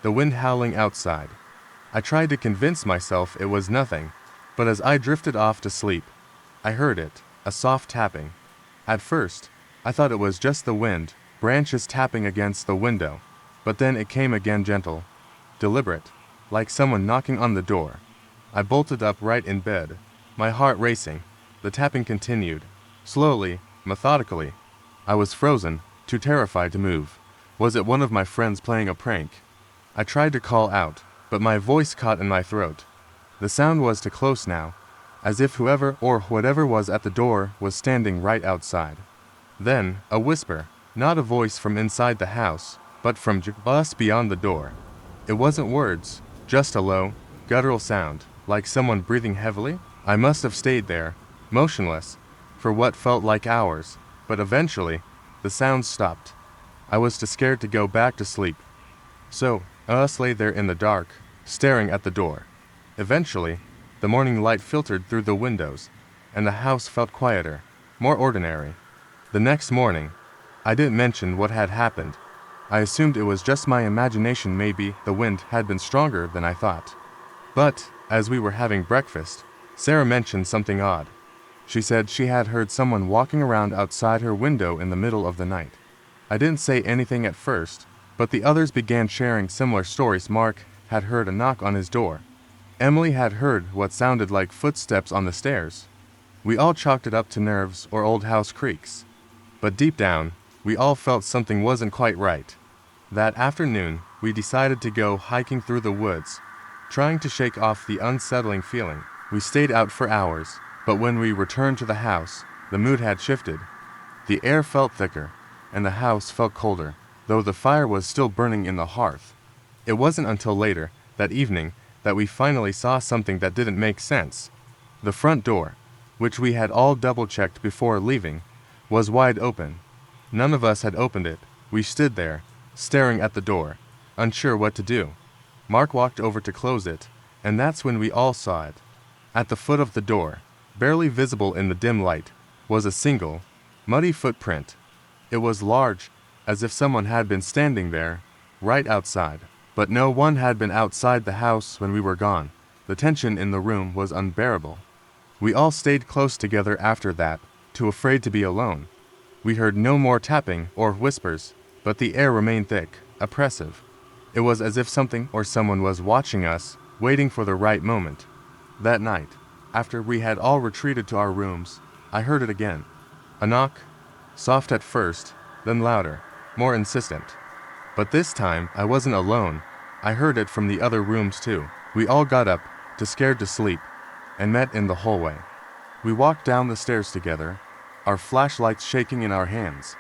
the wind howling outside. I tried to convince myself it was nothing, but as I drifted off to sleep, I heard it, a soft tapping. At first, I thought it was just the wind, branches tapping against the window, but then it came again, gentle, deliberate, like someone knocking on the door. I bolted up right in bed, my heart racing. The tapping continued, slowly, methodically. I was frozen, too terrified to move. Was it one of my friends playing a prank? I tried to call out, but my voice caught in my throat. The sound was too close now, as if whoever or whatever was at the door was standing right outside. Then, a whisper, not a voice from inside the house, but from just beyond the door. It wasn't words, just a low, guttural sound, like someone breathing heavily. I must have stayed there, motionless, for what felt like hours, but eventually, the sound stopped. I was too scared to go back to sleep. So, us lay there in the dark, staring at the door. Eventually, the morning light filtered through the windows, and the house felt quieter, more ordinary. The next morning, I didn't mention what had happened. I assumed it was just my imagination. Maybe the wind had been stronger than I thought. But, as we were having breakfast, Sarah mentioned something odd. She said she had heard someone walking around outside her window in the middle of the night. I didn't say anything at first, but the others began sharing similar stories. Mark had heard a knock on his door. Emily had heard what sounded like footsteps on the stairs. We all chalked it up to nerves or old house creaks. But deep down, we all felt something wasn't quite right. That afternoon, we decided to go hiking through the woods, trying to shake off the unsettling feeling. We stayed out for hours, but when we returned to the house, the mood had shifted. The air felt thicker, and the house felt colder, though the fire was still burning in the hearth. It wasn't until later, that evening, that we finally saw something that didn't make sense. The front door, which we had all double-checked before leaving, was wide open. None of us had opened it. We stood there, staring at the door, unsure what to do. Mark walked over to close it, and that's when we all saw it. At the foot of the door, barely visible in the dim light, was a single, muddy footprint. It was large, as if someone had been standing there, right outside. But no one had been outside the house when we were gone. The tension in the room was unbearable. We all stayed close together after that, too afraid to be alone. We heard no more tapping or whispers, but the air remained thick, oppressive. It was as if something or someone was watching us, waiting for the right moment. That night, after we had all retreated to our rooms, I heard it again. A knock, soft at first, then louder, more insistent. But this time, I wasn't alone. I heard it from the other rooms too. We all got up, too scared to sleep, and met in the hallway. We walked down the stairs together, our flashlights shaking in our hands.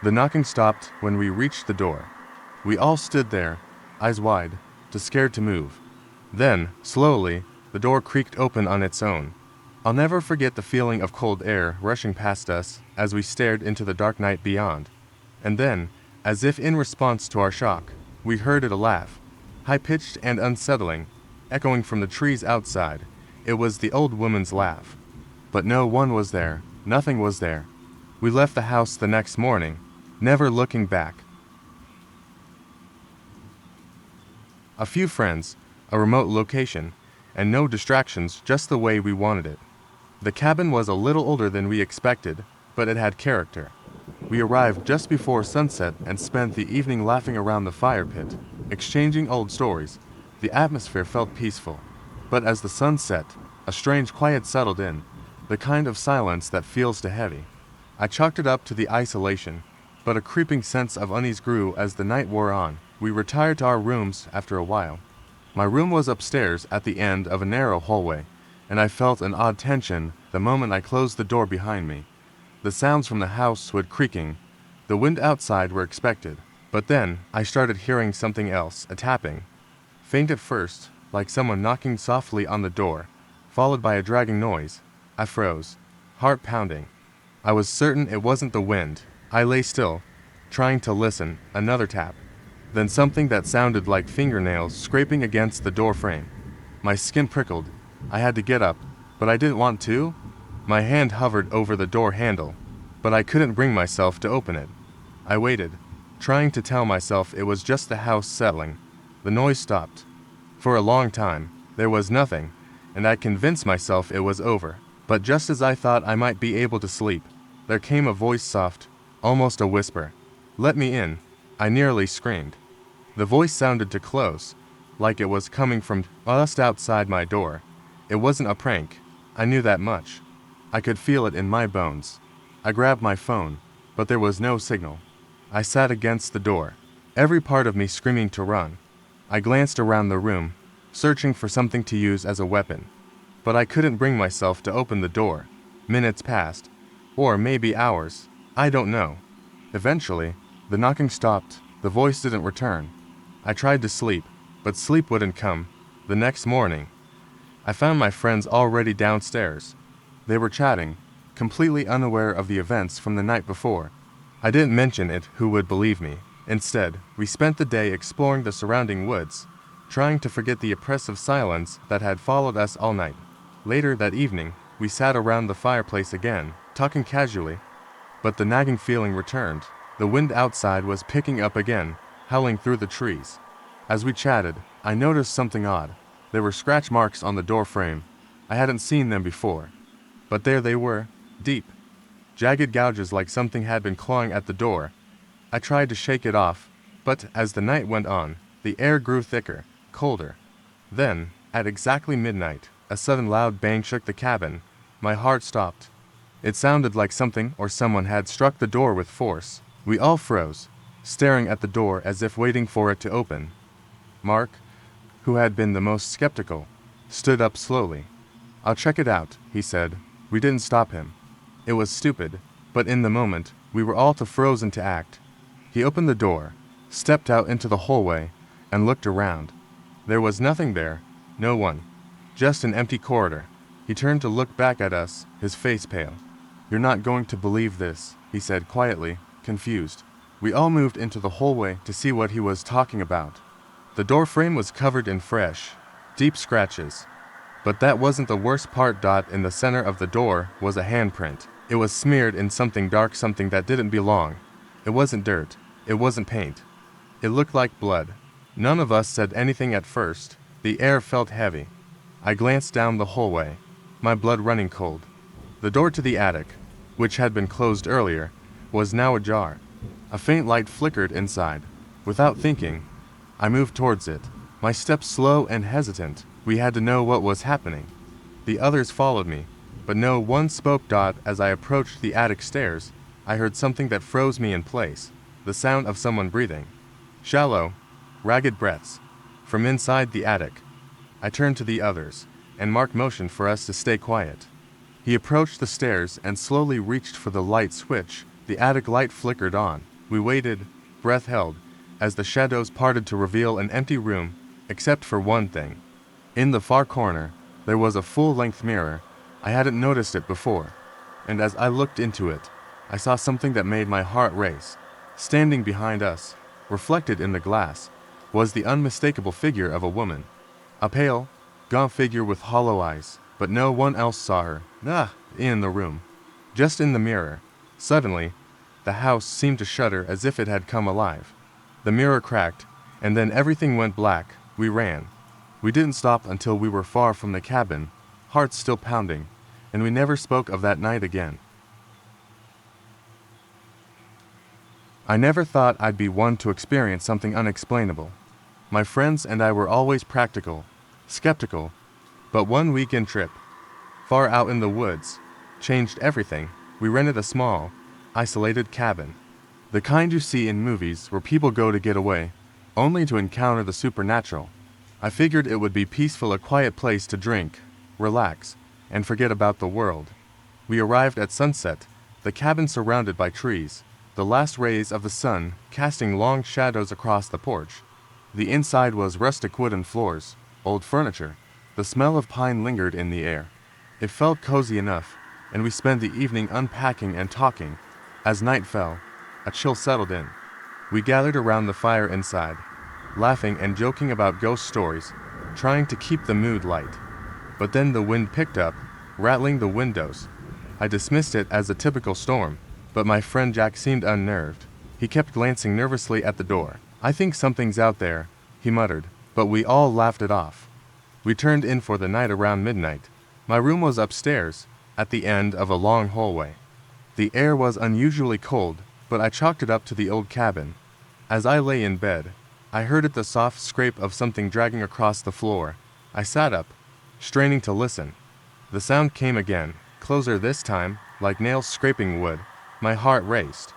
The knocking stopped when we reached the door. We all stood there, eyes wide, too scared to move. Then, slowly, the door creaked open on its own. I'll never forget the feeling of cold air rushing past us as we stared into the dark night beyond. And then, as if in response to our shock, we heard a laugh, high-pitched and unsettling, echoing from the trees outside. It was the old woman's laugh. But no one was there, nothing was there. We left the house the next morning, never looking back. A few friends, a remote location, and no distractions, just the way we wanted it. The cabin was a little older than we expected, but it had character. We arrived just before sunset and spent the evening laughing around the fire pit, exchanging old stories. The atmosphere felt peaceful, but as the sun set, a strange quiet settled in, the kind of silence that feels too heavy. I chalked it up to the isolation, but a creeping sense of unease grew as the night wore on. We retired to our rooms after a while. My room was upstairs at the end of a narrow hallway, and I felt an odd tension the moment I closed the door behind me. The sounds from the house were creaking. The wind outside were expected. But then, I started hearing something else, a tapping. Faint at first, like someone knocking softly on the door, followed by a dragging noise. I froze, heart pounding. I was certain it wasn't the wind. I lay still, trying to listen. Another tap. Then something that sounded like fingernails scraping against the door frame. My skin prickled. I had to get up, but I didn't want to. My hand hovered over the door handle, but I couldn't bring myself to open it. I waited, trying to tell myself it was just the house settling. The noise stopped. For a long time, there was nothing, and I convinced myself it was over. But just as I thought I might be able to sleep, there came a voice, soft, almost a whisper. "Let me in," I nearly screamed. The voice sounded too close, like it was coming from just outside my door. It wasn't a prank. I knew that much. I could feel it in my bones. I grabbed my phone, but there was no signal. I sat against the door, every part of me screaming to run. I glanced around the room, searching for something to use as a weapon. But I couldn't bring myself to open the door. Minutes passed, or maybe hours. I don't know. Eventually, the knocking stopped. The voice didn't return. I tried to sleep, but sleep wouldn't come. The next morning, I found my friends already downstairs. They were chatting, completely unaware of the events from the night before. I didn't mention it. Who would believe me? Instead, we spent the day exploring the surrounding woods, trying to forget the oppressive silence that had followed us all night. Later that evening, we sat around the fireplace again, talking casually, but the nagging feeling returned. The wind outside was picking up again, howling through the trees. As we chatted, I noticed something odd. There were scratch marks on the door frame. I hadn't seen them before. But there they were, deep. Jagged gouges like something had been clawing at the door. I tried to shake it off, but as the night went on, the air grew thicker, colder. Then, at exactly midnight, a sudden loud bang shook the cabin. My heart stopped. It sounded like something or someone had struck the door with force. We all froze, staring at the door as if waiting for it to open. Mark, who had been the most skeptical, stood up slowly. "I'll check it out," he said. We didn't stop him. It was stupid, but in the moment, we were all too frozen to act. He opened the door, stepped out into the hallway, and looked around. There was nothing there, no one, just an empty corridor. He turned to look back at us, his face pale. "You're not going to believe this," he said quietly, confused. We all moved into the hallway to see what he was talking about. The door frame was covered in fresh, deep scratches. But that wasn't the worst part. In the center of the door was a handprint. It was smeared in something dark, something that didn't belong. It wasn't dirt. It wasn't paint. It looked like blood. None of us said anything at first. The air felt heavy. I glanced down the hallway, my blood running cold. The door to the attic, which had been closed earlier, was now ajar. A faint light flickered inside. Without thinking, I moved towards it, my steps slow and hesitant. We had to know what was happening. The others followed me, but no one spoke. As I approached the attic stairs, I heard something that froze me in place, the sound of someone breathing. Shallow, ragged breaths, from inside the attic. I turned to the others, and Mark motioned for us to stay quiet. He approached the stairs and slowly reached for the light switch. The attic light flickered on. We waited, breath held, as the shadows parted to reveal an empty room, except for one thing. In the far corner, there was a full-length mirror. I hadn't noticed it before, and as I looked into it, I saw something that made my heart race. Standing behind us, reflected in the glass, was the unmistakable figure of a woman. A pale, gaunt figure with hollow eyes, but no one else saw her, in the room. Just in the mirror. Suddenly, the house seemed to shudder as if it had come alive. The mirror cracked, and then everything went black. We ran. We didn't stop until we were far from the cabin, hearts still pounding, and we never spoke of that night again. I never thought I'd be one to experience something unexplainable. My friends and I were always practical, skeptical, but one weekend trip, far out in the woods, changed everything. We rented a small, isolated cabin. The kind you see in movies where people go to get away, only to encounter the supernatural. I figured it would be peaceful, a quiet place to drink, relax, and forget about the world. We arrived at sunset, the cabin surrounded by trees, the last rays of the sun casting long shadows across the porch. The inside was rustic wooden floors, old furniture. The smell of pine lingered in the air. It felt cozy enough, and we spent the evening unpacking and talking. As night fell, a chill settled in. We gathered around the fire inside, laughing and joking about ghost stories, trying to keep the mood light. But then the wind picked up, rattling the windows. I dismissed it as a typical storm, but my friend Jack seemed unnerved. He kept glancing nervously at the door. "I think something's out there," he muttered, but we all laughed it off. We turned in for the night around midnight. My room was upstairs, at the end of a long hallway. The air was unusually cold, but I chalked it up to the old cabin. As I lay in bed, I heard the soft scrape of something dragging across the floor. I sat up, straining to listen. The sound came again, closer this time, like nails scraping wood. My heart raced.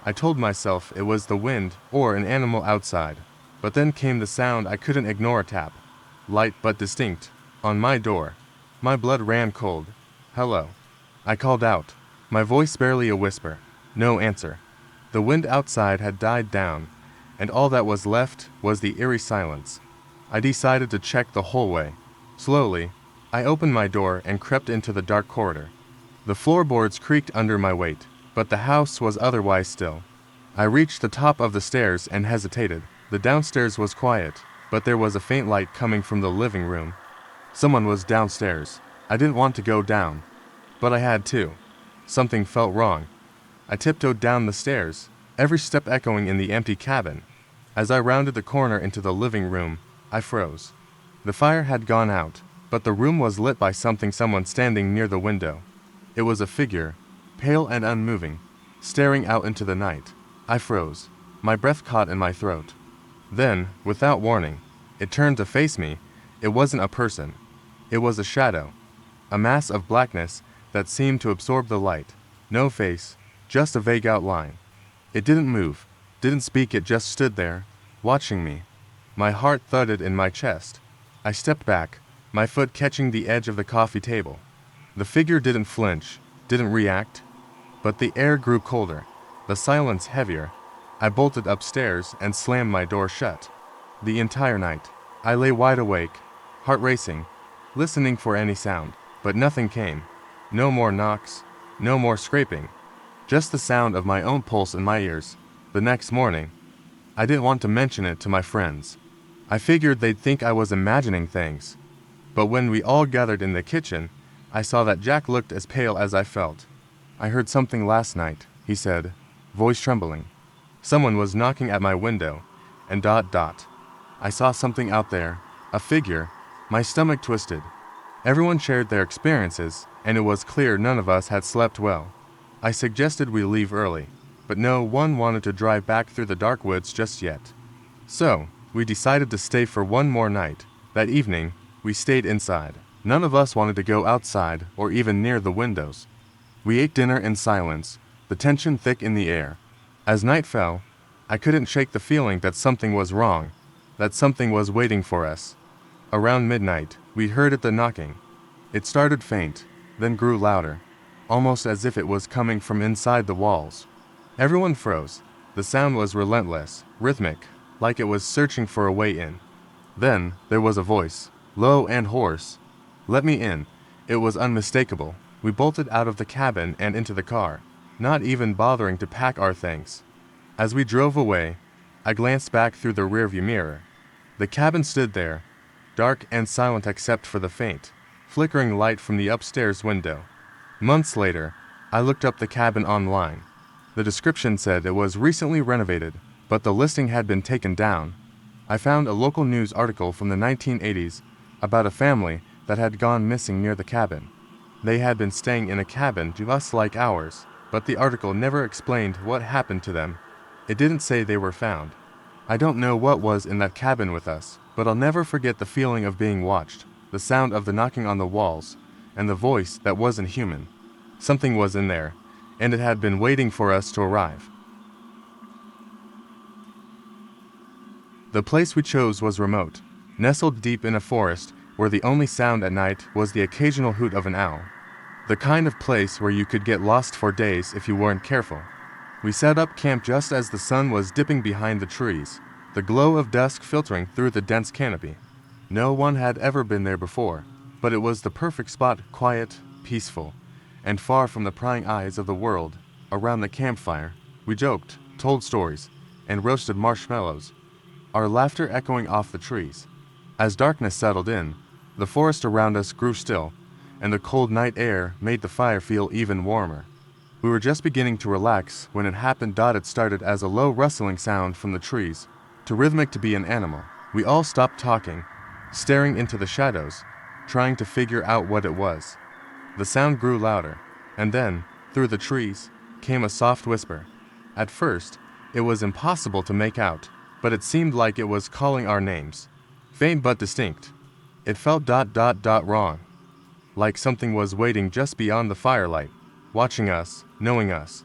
I told myself it was the wind or an animal outside. But then came the sound I couldn't ignore, a tap. Light but distinct, on my door. My blood ran cold. "Hello." I called out, my voice barely a whisper. No answer. The wind outside had died down, and all that was left was the eerie silence. I decided to check the hallway. Slowly, I opened my door and crept into the dark corridor. The floorboards creaked under my weight, but the house was otherwise still. I reached the top of the stairs and hesitated. The downstairs was quiet, but there was a faint light coming from the living room. Someone was downstairs. I didn't want to go down, but I had to. Something felt wrong. I tiptoed down the stairs, every step echoing in the empty cabin. As I rounded the corner into the living room, I froze. The fire had gone out, but the room was lit by someone standing near the window. It was a figure, pale and unmoving, staring out into the night. I froze. My breath caught in my throat. Then, without warning, it turned to face me. It wasn't a person. It was a shadow, a mass of blackness that seemed to absorb the light. No face, just a vague outline. It didn't move, didn't speak, it just stood there, watching me. My heart thudded in my chest. I stepped back, my foot catching the edge of the coffee table. The figure didn't flinch, didn't react, but the air grew colder, the silence heavier. I bolted upstairs and slammed my door shut. The entire night, I lay wide awake, heart racing, listening for any sound, but nothing came. No more knocks, no more scraping, just the sound of my own pulse in my ears. The next morning, I didn't want to mention it to my friends. I figured they'd think I was imagining things. But when we all gathered in the kitchen, I saw that Jack looked as pale as I felt. "I heard something last night," he said, voice trembling. "Someone was knocking at my window, and ... I saw something out there, a figure." My stomach twisted. Everyone shared their experiences, and it was clear none of us had slept well. I suggested we leave early, but no one wanted to drive back through the dark woods just yet. So, we decided to stay for one more night. That evening, we stayed inside. None of us wanted to go outside or even near the windows. We ate dinner in silence, the tension thick in the air. As night fell, I couldn't shake the feeling that something was wrong, that something was waiting for us. Around midnight, we heard the knocking. It started faint, then grew louder, almost as if it was coming from inside the walls. Everyone froze. The sound was relentless, rhythmic, like it was searching for a way in. Then, there was a voice, low and hoarse. "Let me in." It was unmistakable. We bolted out of the cabin and into the car, not even bothering to pack our things. As we drove away, I glanced back through the rearview mirror. The cabin stood there, dark and silent except for the faint, flickering light from the upstairs window. Months later, I looked up the cabin online. The description said it was recently renovated, but the listing had been taken down. I found a local news article from the 1980s about a family that had gone missing near the cabin. They had been staying in a cabin just like ours, but the article never explained what happened to them. It didn't say they were found. I don't know what was in that cabin with us, but I'll never forget the feeling of being watched, the sound of the knocking on the walls, and the voice that wasn't human. Something was in there, and it had been waiting for us to arrive. The place we chose was remote, nestled deep in a forest where the only sound at night was the occasional hoot of an owl. The kind of place where you could get lost for days if you weren't careful. We set up camp just as the sun was dipping behind the trees, the glow of dusk filtering through the dense canopy. No one had ever been there before, but it was the perfect spot, quiet, peaceful, and far from the prying eyes of the world. Around the campfire, we joked, told stories, and roasted marshmallows, our laughter echoing off the trees. As darkness settled in, the forest around us grew still, and the cold night air made the fire feel even warmer. We were just beginning to relax when it happened. It started as a low rustling sound from the trees, too rhythmic to be an animal. We all stopped talking, staring into the shadows, trying to figure out what it was. The sound grew louder, and then, through the trees, came a soft whisper. At first, it was impossible to make out, but it seemed like it was calling our names. Faint but distinct. It felt ... wrong. Like something was waiting just beyond the firelight, watching us, knowing us.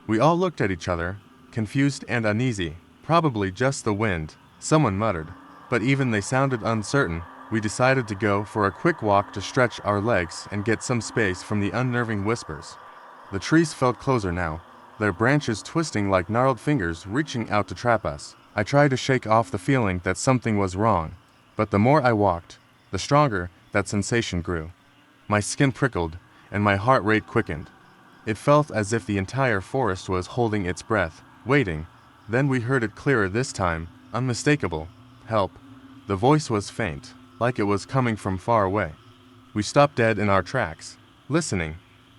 We all looked at each other, confused and uneasy. "Probably just the wind," someone muttered. But even they sounded uncertain. We decided to go for a quick walk to stretch our legs and get some space from the unnerving whispers. The trees felt closer now, their branches twisting like gnarled fingers reaching out to trap us. I tried to shake off the feeling that something was wrong, but the more I walked, the stronger that sensation grew. My skin prickled, and my heart rate quickened. It felt as if the entire forest was holding its breath, waiting, Then we heard it clearer this time, unmistakable. Help. The voice was faint, like it was coming from far away. We stopped dead in our tracks, listening.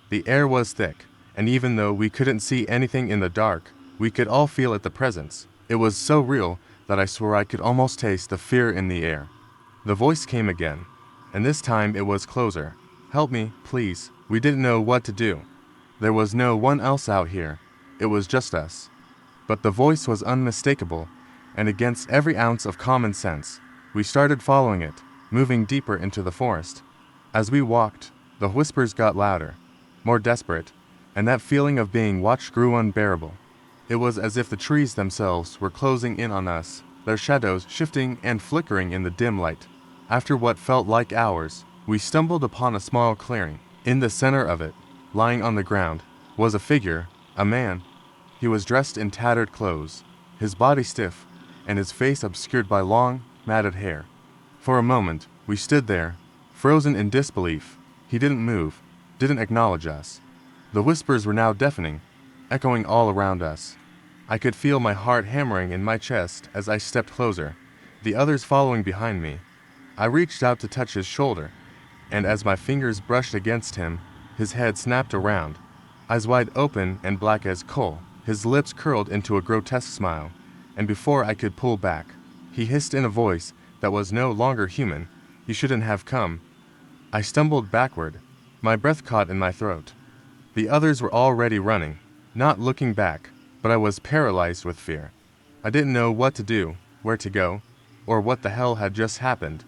The air was thick, and even though we couldn't see anything in the dark, we could all feel it, the presence. It was so real that I swore I could almost taste the fear in the air. The voice came again, and this time it was closer. Help me, please. We didn't know what to do. There was no one else out here. It was just us. But the voice was unmistakable, and against every ounce of common sense, we started following it, moving deeper into the forest. As we walked, the whispers got louder, more desperate, and that feeling of being watched grew unbearable. It was as if the trees themselves were closing in on us, their shadows shifting and flickering in the dim light. After what felt like hours, we stumbled upon a small clearing. In the center of it, lying on the ground, was a figure, a man. He was dressed in tattered clothes, his body stiff, and his face obscured by long, matted hair. For a moment, we stood there, frozen in disbelief. He didn't move, didn't acknowledge us. The whispers were now deafening, echoing all around us. I could feel my heart hammering in my chest as I stepped closer, the others following behind me. I reached out to touch his shoulder, and as my fingers brushed against him, his head snapped around, eyes wide open and black as coal. His lips curled into a grotesque smile, and before I could pull back, he hissed in a voice that was no longer human, "You shouldn't have come." I stumbled backward, my breath caught in my throat. The others were already running, not looking back, but I was paralyzed with fear. I didn't know what to do, where to go, or what the hell had just happened.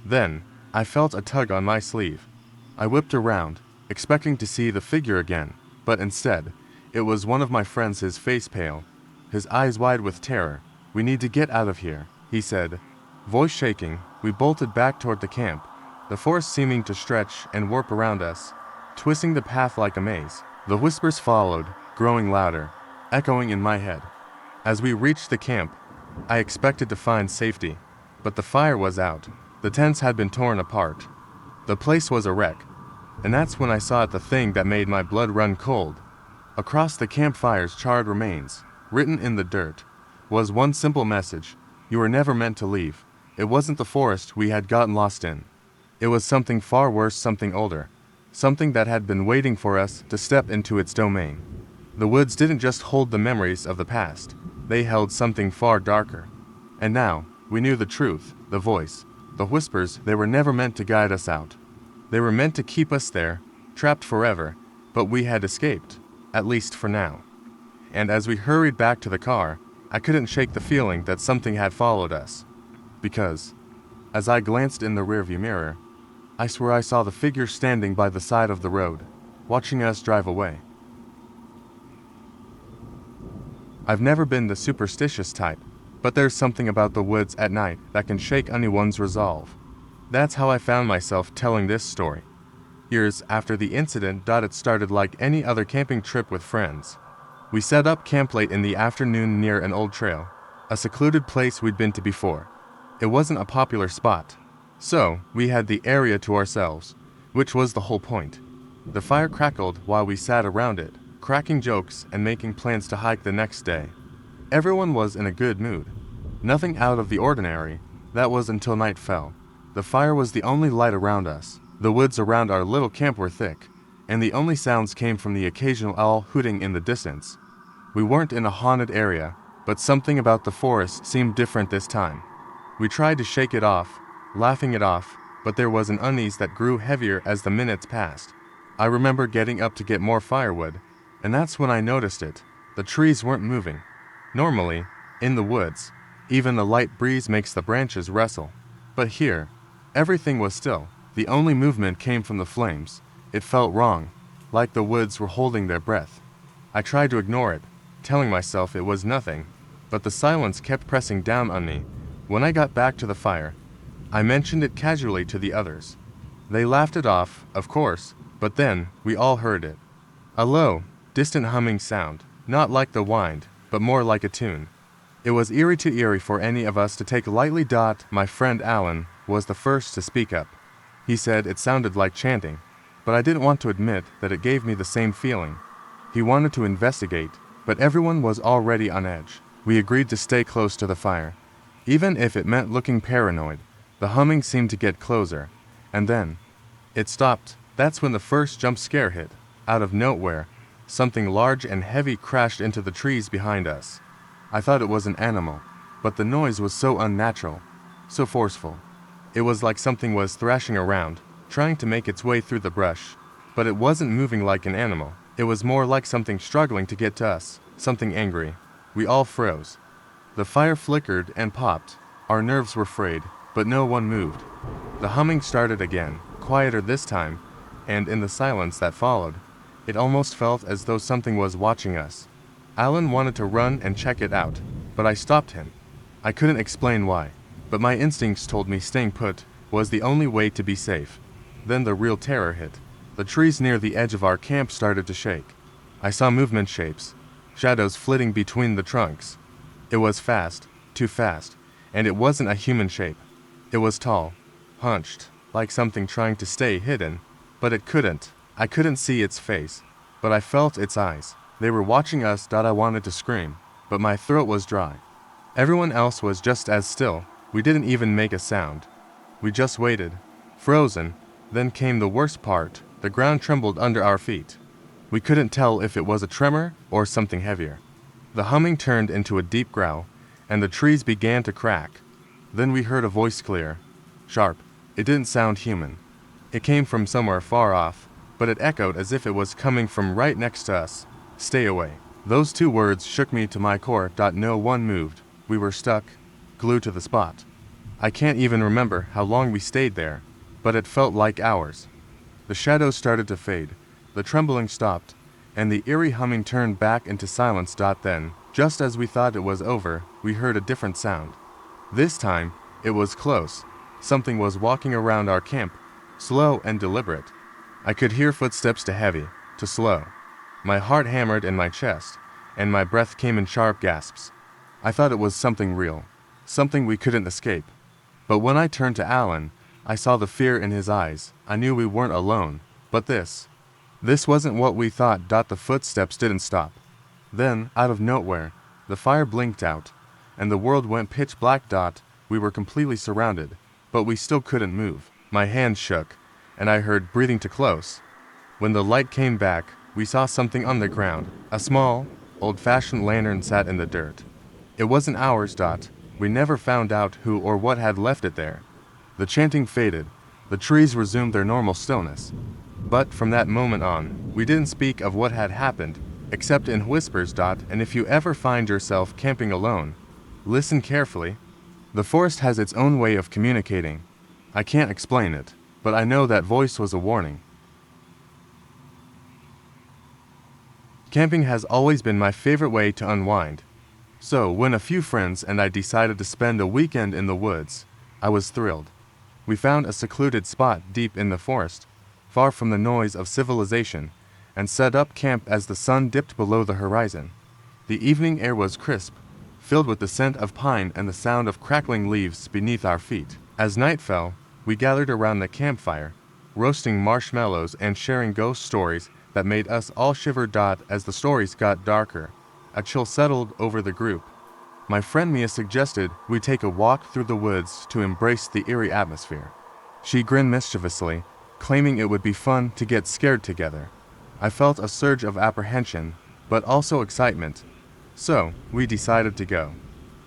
Then, I felt a tug on my sleeve. I whipped around, expecting to see the figure again, but instead, it was one of my friends, his face pale, his eyes wide with terror. "We need to get out of here," he said. Voice shaking, we bolted back toward the camp, the forest seeming to stretch and warp around us, twisting the path like a maze. The whispers followed, growing louder, echoing in my head. As we reached the camp, I expected to find safety, but the fire was out. The tents had been torn apart. The place was a wreck, and that's when I saw the thing that made my blood run cold. Across the campfire's charred remains, written in the dirt, was one simple message: you were never meant to leave. It wasn't the forest we had gotten lost in. It was something far worse, something older, something that had been waiting for us to step into its domain. The woods didn't just hold the memories of the past, they held something far darker. And now, we knew the truth, the voice, the whispers. They were never meant to guide us out. They were meant to keep us there, trapped forever, but we had escaped, at least for now. And as we hurried back to the car, I couldn't shake the feeling that something had followed us. Because, as I glanced in the rearview mirror, I swear I saw the figure standing by the side of the road, watching us drive away. I've never been the superstitious type, but there's something about the woods at night that can shake anyone's resolve. That's how I found myself telling this story. Years after the incident, it started like any other camping trip with friends. We set up camp late in the afternoon near an old trail, a secluded place we'd been to before. It wasn't a popular spot, so we had the area to ourselves, which was the whole point. The fire crackled while we sat around it, cracking jokes and making plans to hike the next day. Everyone was in a good mood. Nothing out of the ordinary. That was until night fell. The fire was the only light around us. The woods around our little camp were thick, and the only sounds came from the occasional owl hooting in the distance. We weren't in a haunted area, but something about the forest seemed different this time. We tried to shake it off, laughing it off, but there was an unease that grew heavier as the minutes passed. I remember getting up to get more firewood, and that's when I noticed it. The trees weren't moving. Normally, in the woods, even a light breeze makes the branches rustle. But here, everything was still. The only movement came from the flames. It felt wrong, like the woods were holding their breath. I tried to ignore it, telling myself it was nothing, but the silence kept pressing down on me. When I got back to the fire, I mentioned it casually to the others. They laughed it off, of course, but then we all heard it. A low, distant humming sound, not like the wind, but more like a tune. It was eerie too eerie for any of us to take lightly. My friend Alan was the first to speak up. He said it sounded like chanting, but I didn't want to admit that it gave me the same feeling. He wanted to investigate, but everyone was already on edge. We agreed to stay close to the fire. Even if it meant looking paranoid, the humming seemed to get closer. And then, it stopped. That's when the first jump scare hit. Out of nowhere, something large and heavy crashed into the trees behind us. I thought it was an animal, but the noise was so unnatural, so forceful. It was like something was thrashing around, trying to make its way through the brush. But it wasn't moving like an animal. It was more like something struggling to get to us, something angry. We all froze. The fire flickered and popped. Our nerves were frayed, but no one moved. The humming started again, quieter this time, and in the silence that followed, it almost felt as though something was watching us. Alan wanted to run and check it out, but I stopped him. I couldn't explain why, but my instincts told me staying put was the only way to be safe. Then the real terror hit. The trees near the edge of our camp started to shake. I saw movement shapes, shadows flitting between the trunks. It was fast, too fast, and it wasn't a human shape. It was tall, hunched, like something trying to stay hidden, but it couldn't. I couldn't see its face, but I felt its eyes. They were watching us. I wanted to scream, but my throat was dry. Everyone else was just as still. We didn't even make a sound. We just waited, frozen. Then came the worst part. The ground trembled under our feet. We couldn't tell if it was a tremor or something heavier. The humming turned into a deep growl, and the trees began to crack. Then we heard a voice clear, sharp. It didn't sound human. It came from somewhere far off, but it echoed as if it was coming from right next to us. Stay away. Those two words shook me to my core. No one moved. We were stuck, glued to the spot. I can't even remember how long we stayed there, but it felt like hours. The shadows started to fade, the trembling stopped, and the eerie humming turned back into silence. Then, just as we thought it was over, we heard a different sound. This time, it was close. Something was walking around our camp, slow and deliberate. I could hear footsteps to heavy, to slow. My heart hammered in my chest, and my breath came in sharp gasps. I thought it was something real, something we couldn't escape. But when I turned to Alan, I saw the fear in his eyes. I knew we weren't alone, but this wasn't what we thought. The footsteps didn't stop. Then, out of nowhere, the fire blinked out, and the world went pitch black. We were completely surrounded, but we still couldn't move. My hands shook, and I heard breathing too close. When the light came back, we saw something on the ground. A small, old-fashioned lantern sat in the dirt. It wasn't ours. We never found out who or what had left it there. The chanting faded. The trees resumed their normal stillness. But from that moment on, we didn't speak of what had happened, except in whispers. And if you ever find yourself camping alone, listen carefully. The forest has its own way of communicating. I can't explain it, but I know that voice was a warning. Camping has always been my favorite way to unwind. So when a few friends and I decided to spend a weekend in the woods, I was thrilled. We found a secluded spot deep in the forest, far from the noise of civilization, and set up camp as the sun dipped below the horizon. The evening air was crisp, filled with the scent of pine and the sound of crackling leaves beneath our feet. As night fell, we gathered around the campfire, roasting marshmallows and sharing ghost stories that made us all shiver. As the stories got darker, a chill settled over the group. My friend Mia suggested we take a walk through the woods to embrace the eerie atmosphere. She grinned mischievously, claiming it would be fun to get scared together. I felt a surge of apprehension, but also excitement. So, we decided to go.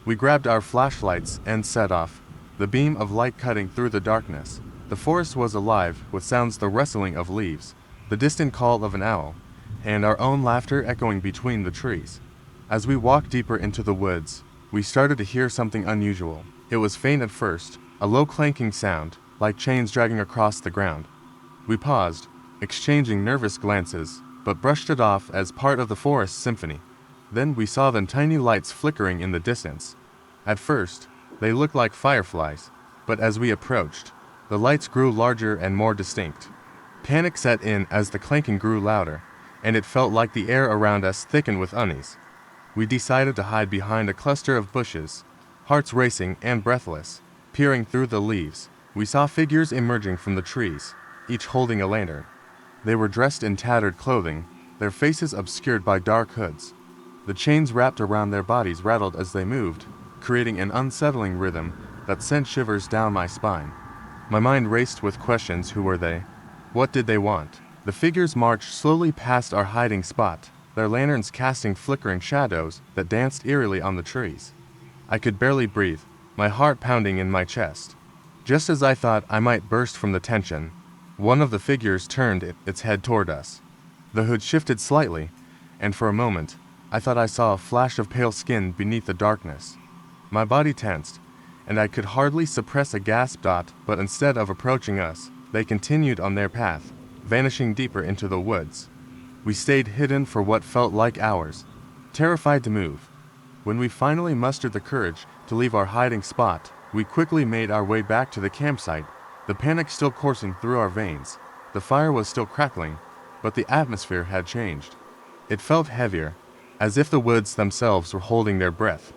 We grabbed our flashlights and set off, the beam of light cutting through the darkness. The forest was alive with sounds: the rustling of leaves, the distant call of an owl, and our own laughter echoing between the trees. As we walked deeper into the woods, we started to hear something unusual. It was faint at first, a low clanking sound, like chains dragging across the ground. We paused, exchanging nervous glances, but brushed it off as part of the forest symphony. Then we saw the tiny lights flickering in the distance. At first, they looked like fireflies, but as we approached, the lights grew larger and more distinct. Panic set in as the clanking grew louder, and it felt like the air around us thickened with unease. We decided to hide behind a cluster of bushes, hearts racing and breathless. Peering through the leaves, we saw figures emerging from the trees, each holding a lantern. They were dressed in tattered clothing, their faces obscured by dark hoods. The chains wrapped around their bodies rattled as they moved, creating an unsettling rhythm that sent shivers down my spine. My mind raced with questions. Who were they? What did they want? The figures marched slowly past our hiding spot, their lanterns casting flickering shadows that danced eerily on the trees. I could barely breathe, my heart pounding in my chest. Just as I thought I might burst from the tension, one of the figures turned its head toward us. The hood shifted slightly, and for a moment, I thought I saw a flash of pale skin beneath the darkness. My body tensed, and I could hardly suppress a gasp. But instead of approaching us, they continued on their path, vanishing deeper into the woods. We stayed hidden for what felt like hours, terrified to move. When we finally mustered the courage to leave our hiding spot, we quickly made our way back to the campsite, the panic still coursing through our veins. The fire was still crackling, but the atmosphere had changed. It felt heavier, as if the woods themselves were holding their breath.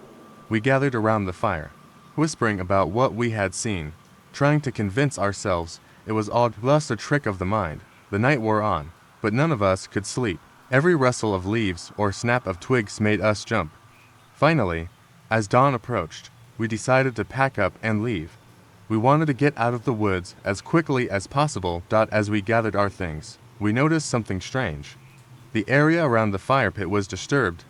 We gathered around the fire, whispering about what we had seen, trying to convince ourselves it was all just a trick of the mind. The night wore on, but none of us could sleep. Every rustle of leaves or snap of twigs made us jump. Finally, as dawn approached, we decided to pack up and leave. We wanted to get out of the woods as quickly as possible. As we gathered our things, we noticed something strange. The area around the fire pit was disturbed,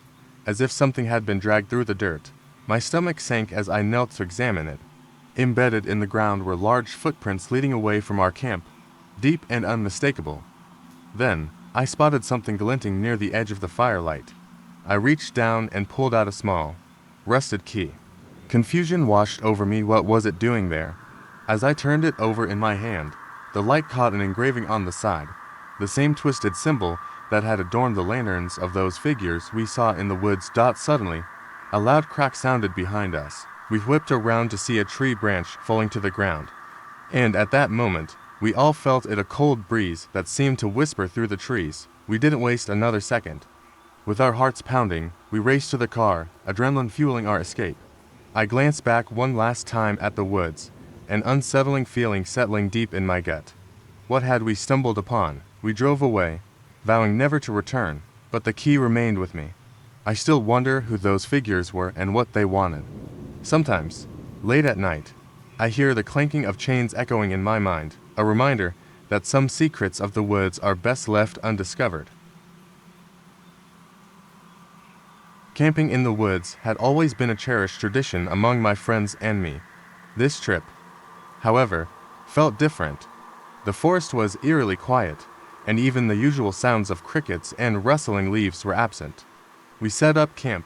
as if something had been dragged through the dirt. My stomach sank as I knelt to examine it. Embedded in the ground were large footprints leading away from our camp, deep and unmistakable. Then, I spotted something glinting near the edge of the firelight. I reached down and pulled out a small, rusted key. Confusion washed over me. What was it doing there? As I turned it over in my hand, the light caught an engraving on the side, the same twisted symbol that had adorned the lanterns of those figures we saw in the woods. Suddenly, a loud crack sounded behind us. We whipped around to see a tree branch falling to the ground. And at that moment, we all felt a cold breeze that seemed to whisper through the trees. We didn't waste another second. With our hearts pounding, we raced to the car, adrenaline fueling our escape. I glanced back one last time at the woods, an unsettling feeling settling deep in my gut. What had we stumbled upon? We drove away, vowing never to return, but the key remained with me. I still wonder who those figures were and what they wanted. Sometimes, late at night, I hear the clanking of chains echoing in my mind, a reminder that some secrets of the woods are best left undiscovered. Camping in the woods had always been a cherished tradition among my friends and me. This trip, however, felt different. The forest was eerily quiet, and even the usual sounds of crickets and rustling leaves were absent. We set up camp,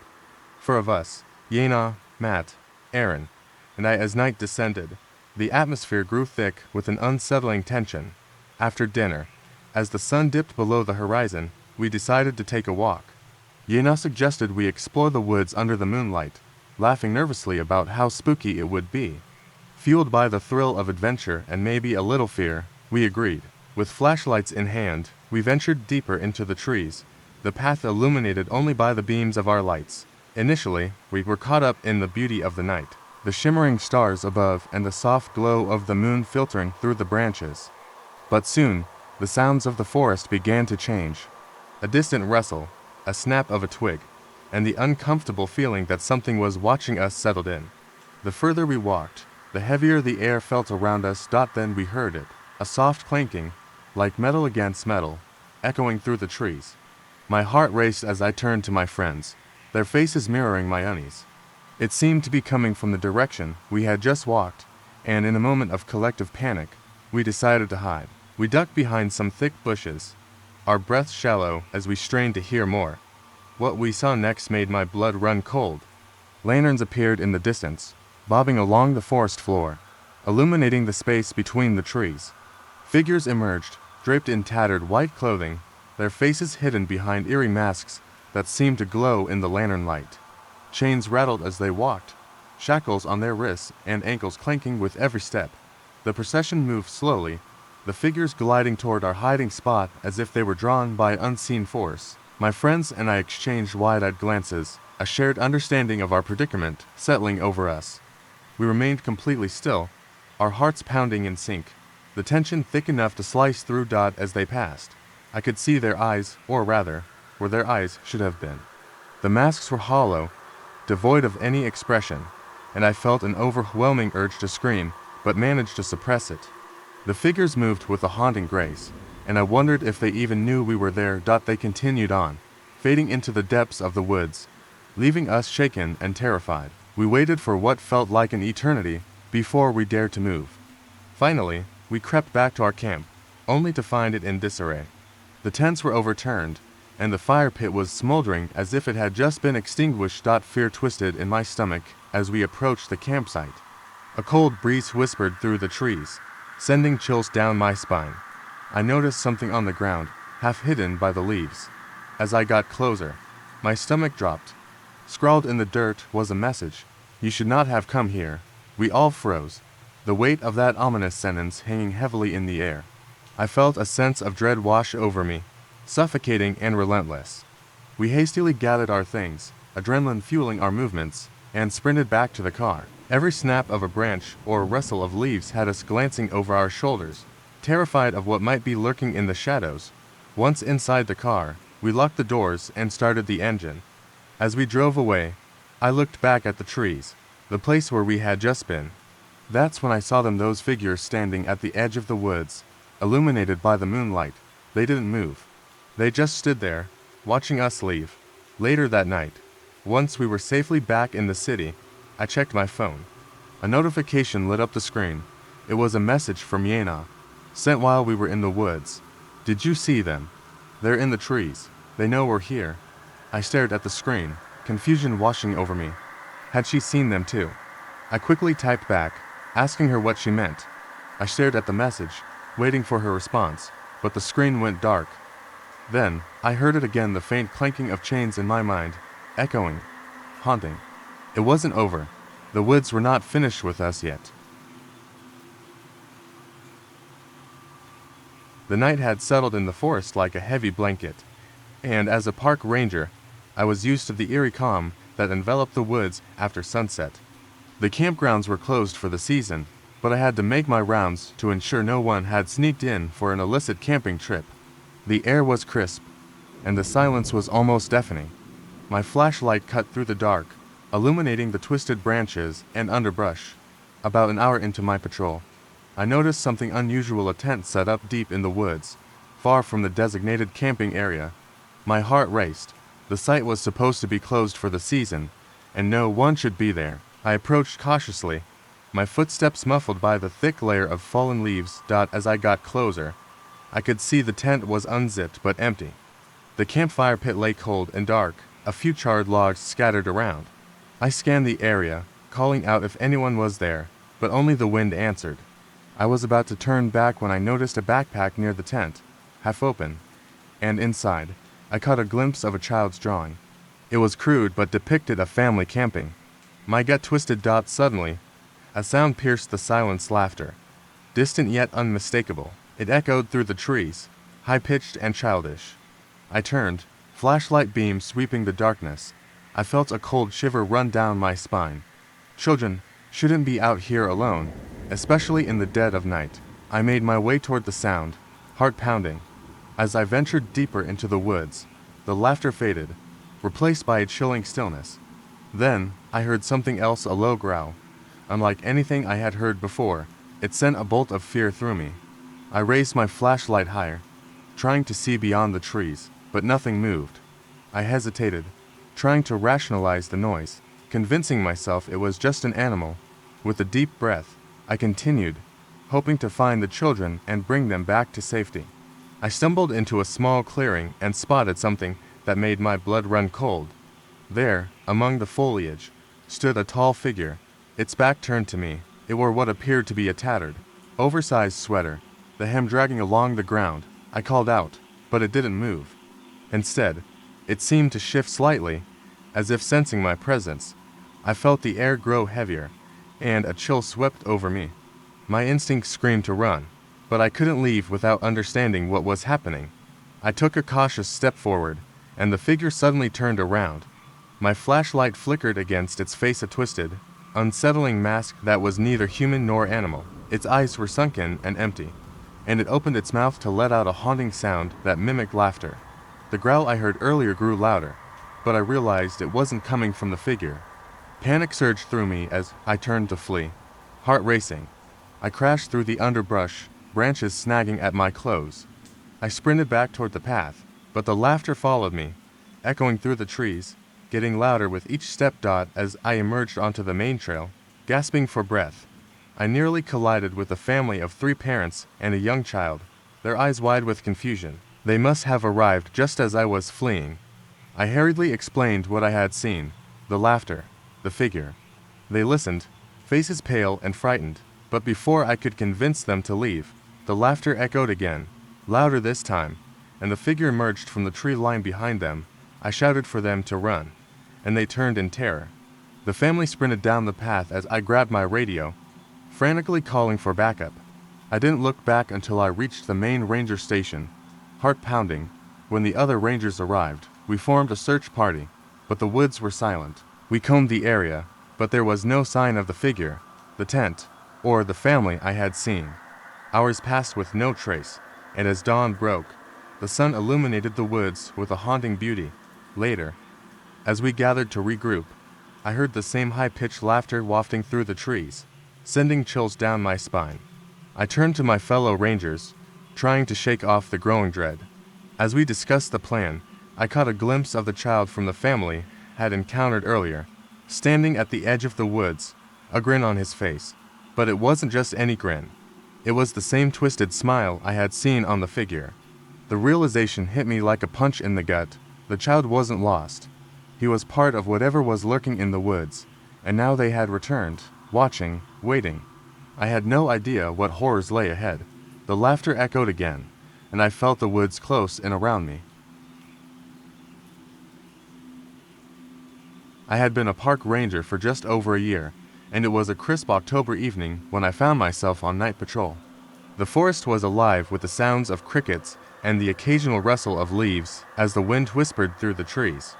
four of us, Yena, Matt, Aaron, and I. As night descended, the atmosphere grew thick with an unsettling tension. After dinner, as the sun dipped below the horizon, we decided to take a walk. Yena suggested we explore the woods under the moonlight, laughing nervously about how spooky it would be. Fueled by the thrill of adventure and maybe a little fear, we agreed. With flashlights in hand, we ventured deeper into the trees, the path illuminated only by the beams of our lights. Initially, we were caught up in the beauty of the night, the shimmering stars above and the soft glow of the moon filtering through the branches. But soon, the sounds of the forest began to change. A distant rustle, a snap of a twig, and the uncomfortable feeling that something was watching us settled in. The further we walked, the heavier the air felt around us. Then we heard it, a soft clanking, like metal against metal, echoing through the trees. My heart raced as I turned to my friends, their faces mirroring my unease. It seemed to be coming from the direction we had just walked, and in a moment of collective panic, we decided to hide. We ducked behind some thick bushes, our breaths shallow as we strained to hear more. What we saw next made my blood run cold. Lanterns appeared in the distance, bobbing along the forest floor, illuminating the space between the trees. Figures emerged, draped in tattered white clothing, their faces hidden behind eerie masks that seemed to glow in the lantern light. Chains rattled as they walked, shackles on their wrists and ankles clanking with every step. The procession moved slowly, the figures gliding toward our hiding spot as if they were drawn by unseen force. My friends and I exchanged wide-eyed glances, a shared understanding of our predicament settling over us. We remained completely still, our hearts pounding in sync, the tension thick enough to slice through. As they passed, I could see their eyes, or rather, where their eyes should have been. The masks were hollow, devoid of any expression, and I felt an overwhelming urge to scream, but managed to suppress it. The figures moved with a haunting grace, and I wondered if they even knew we were there. They continued on, fading into the depths of the woods, leaving us shaken and terrified. We waited for what felt like an eternity before we dared to move. Finally, we crept back to our camp, only to find it in disarray. The tents were overturned, and the fire pit was smoldering as if it had just been extinguished. Fear twisted in my stomach as we approached the campsite. A cold breeze whispered through the trees, sending chills down my spine. I noticed something on the ground, half hidden by the leaves. As I got closer, my stomach dropped. Scrawled in the dirt was a message: "You should not have come here." We all froze, the weight of that ominous sentence hanging heavily in the air. I felt a sense of dread wash over me, suffocating and relentless. We hastily gathered our things, adrenaline fueling our movements, and sprinted back to the car. Every snap of a branch or rustle of leaves had us glancing over our shoulders, terrified of what might be lurking in the shadows. Once inside the car, we locked the doors and started the engine. As we drove away, I looked back at the trees, the place where we had just been. That's when I saw them, those figures standing at the edge of the woods, illuminated by the moonlight. They didn't move. They just stood there, watching us leave. Later that night, once we were safely back in the city, I checked my phone. A notification lit up the screen. It was a message from Yana, sent while we were in the woods. "Did you see them? They're in the trees. They know we're here." I stared at the screen, confusion washing over me. Had she seen them too? I quickly typed back, asking her what she meant. I stared at the message, waiting for her response, but the screen went dark. Then, I heard it again, the faint clanking of chains in my mind, echoing, haunting. It wasn't over. The woods were not finished with us yet. The night had settled in the forest like a heavy blanket, and as a park ranger, I was used to the eerie calm that enveloped the woods after sunset. The campgrounds were closed for the season, but I had to make my rounds to ensure no one had sneaked in for an illicit camping trip. The air was crisp, and the silence was almost deafening. My flashlight cut through the dark, illuminating the twisted branches and underbrush. About an hour into my patrol, I noticed something unusual: a tent set up deep in the woods, far from the designated camping area. My heart raced. The site was supposed to be closed for the season, and no one should be there. I approached cautiously, my footsteps muffled by the thick layer of fallen leaves. As I got closer, I could see the tent was unzipped but empty. The campfire pit lay cold and dark, a few charred logs scattered around. I scanned the area, calling out if anyone was there, but only the wind answered. I was about to turn back when I noticed a backpack near the tent, half open, and inside, I caught a glimpse of a child's drawing. It was crude but depicted a family camping. My gut twisted. Suddenly, a sound pierced the silence: laughter, distant yet unmistakable. It echoed through the trees, high-pitched and childish. I turned, flashlight beam sweeping the darkness. I felt a cold shiver run down my spine. Children shouldn't be out here alone, especially in the dead of night. I made my way toward the sound, heart pounding. As I ventured deeper into the woods, the laughter faded, replaced by a chilling stillness. Then, I heard something else: a low growl. Unlike anything I had heard before, it sent a bolt of fear through me. I raised my flashlight higher, trying to see beyond the trees, but nothing moved. I hesitated, trying to rationalize the noise, convincing myself it was just an animal. With a deep breath, I continued, hoping to find the children and bring them back to safety. I stumbled into a small clearing and spotted something that made my blood run cold. There, among the foliage, stood a tall figure, its back turned to me. It wore what appeared to be a tattered, oversized sweater, the hem dragging along the ground. I called out, but it didn't move. Instead, it seemed to shift slightly, as if sensing my presence. I felt the air grow heavier, and a chill swept over me. My instinct screamed to run, but I couldn't leave without understanding what was happening. I took a cautious step forward, and the figure suddenly turned around. My flashlight flickered against its face, a twisted, unsettling mask that was neither human nor animal. Its eyes were sunken and empty, and it opened its mouth to let out a haunting sound that mimicked laughter. The growl I heard earlier grew louder, but I realized it wasn't coming from the figure. Panic surged through me as I turned to flee, heart racing. I crashed through the underbrush, branches snagging at my clothes. I sprinted back toward the path, but the laughter followed me, echoing through the trees, getting louder with each step. As I emerged onto the main trail, gasping for breath, I nearly collided with a family of 3 parents and a young child, their eyes wide with confusion. They must have arrived just as I was fleeing. I hurriedly explained what I had seen, the laughter, the figure. They listened, faces pale and frightened, but before I could convince them to leave, the laughter echoed again, louder this time, and the figure emerged from the tree line behind them. I shouted for them to run, and they turned in terror. The family sprinted down the path as I grabbed my radio, frantically calling for backup. I didn't look back until I reached the main ranger station, heart pounding. When the other rangers arrived, we formed a search party, but the woods were silent. We combed the area, but there was no sign of the figure, the tent, or the family I had seen. Hours passed with no trace, and as dawn broke, the sun illuminated the woods with a haunting beauty. Later, as we gathered to regroup, I heard the same high-pitched laughter wafting through the trees, sending chills down my spine. I turned to my fellow rangers, trying to shake off the growing dread. As we discussed the plan, I caught a glimpse of the child from the family had encountered earlier, standing at the edge of the woods, a grin on his face. But it wasn't just any grin. It was the same twisted smile I had seen on the figure. The realization hit me like a punch in the gut. The child wasn't lost. He was part of whatever was lurking in the woods, and now they had returned, watching, waiting. I had no idea what horrors lay ahead. The laughter echoed again, and I felt the woods close and around me. I had been a park ranger for just over a year, and it was a crisp October evening when I found myself on night patrol. The forest was alive with the sounds of crickets and the occasional rustle of leaves as the wind whispered through the trees.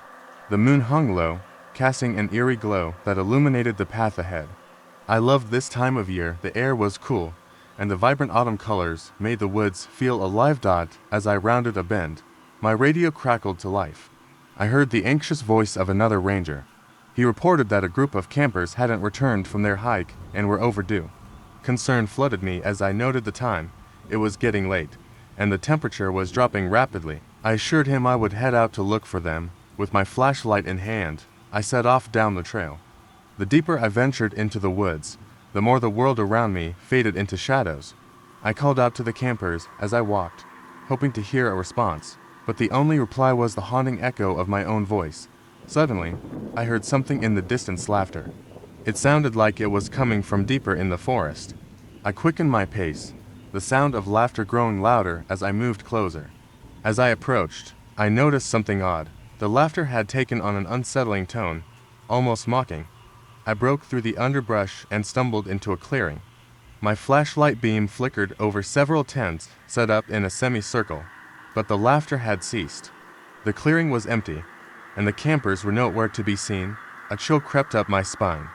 The moon hung low, casting an eerie glow that illuminated the path ahead. I loved this time of year. The air was cool, and the vibrant autumn colors made the woods feel alive. As I rounded a bend, my radio crackled to life. I heard the anxious voice of another ranger. He reported that a group of campers hadn't returned from their hike and were overdue. Concern flooded me as I noted the time. It was getting late, and the temperature was dropping rapidly. I assured him I would head out to look for them. With my flashlight in hand, I set off down the trail. The deeper I ventured into the woods, the more the world around me faded into shadows. I called out to the campers as I walked, hoping to hear a response, but the only reply was the haunting echo of my own voice. Suddenly, I heard something in the distance. Laughter. It sounded like it was coming from deeper in the forest. I quickened my pace, the sound of laughter growing louder as I moved closer. As I approached, I noticed something odd. The laughter had taken on an unsettling tone, almost mocking. I broke through the underbrush and stumbled into a clearing. My flashlight beam flickered over several tents set up in a semicircle, but the laughter had ceased. The clearing was empty, and the campers were nowhere to be seen. A chill crept up my spine.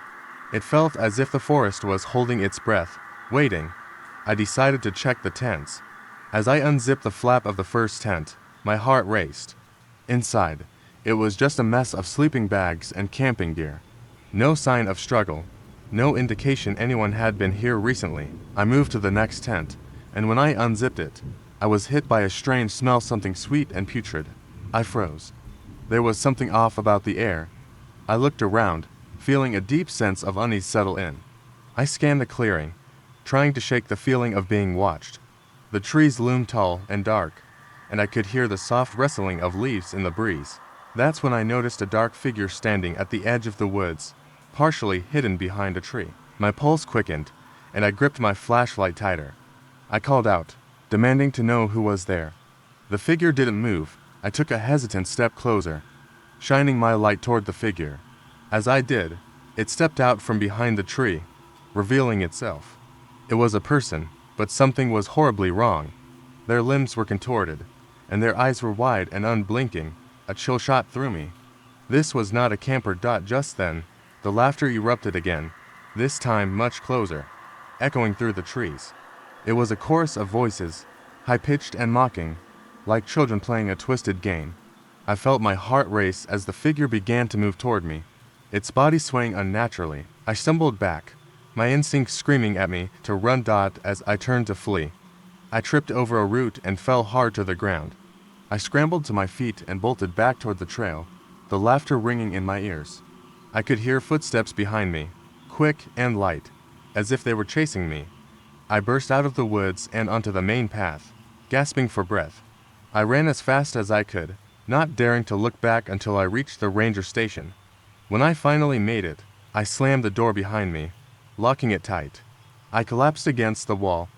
It felt as if the forest was holding its breath, waiting. I decided to check the tents. As I unzipped the flap of the first tent, my heart raced. Inside, it was just a mess of sleeping bags and camping gear. No sign of struggle, no indication anyone had been here recently. I moved to the next tent, and when I unzipped it, I was hit by a strange smell, something sweet and putrid. I froze. There was something off about the air. I looked around, feeling a deep sense of unease settle in. I scanned the clearing, trying to shake the feeling of being watched. The trees loomed tall and dark, and I could hear the soft rustling of leaves in the breeze. That's when I noticed a dark figure standing at the edge of the woods, partially hidden behind a tree. My pulse quickened, and I gripped my flashlight tighter. I called out, demanding to know who was there. The figure didn't move. I took a hesitant step closer, shining my light toward the figure. As I did, it stepped out from behind the tree, revealing itself. It was a person, but something was horribly wrong. Their limbs were contorted, and their eyes were wide and unblinking. A chill shot through me. This was not a camper. Just then, the laughter erupted again, this time much closer, echoing through the trees. It was a chorus of voices, high-pitched and mocking, like children playing a twisted game. I felt my heart race as the figure began to move toward me, its body swaying unnaturally. I stumbled back, my instinct screaming at me to run. As I turned to flee, I tripped over a root and fell hard to the ground. I scrambled to my feet and bolted back toward the trail, the laughter ringing in my ears. I could hear footsteps behind me, quick and light, as if they were chasing me. I burst out of the woods and onto the main path, gasping for breath. I ran as fast as I could, not daring to look back until I reached the ranger station. When I finally made it, I slammed the door behind me, locking it tight. I collapsed against the wall,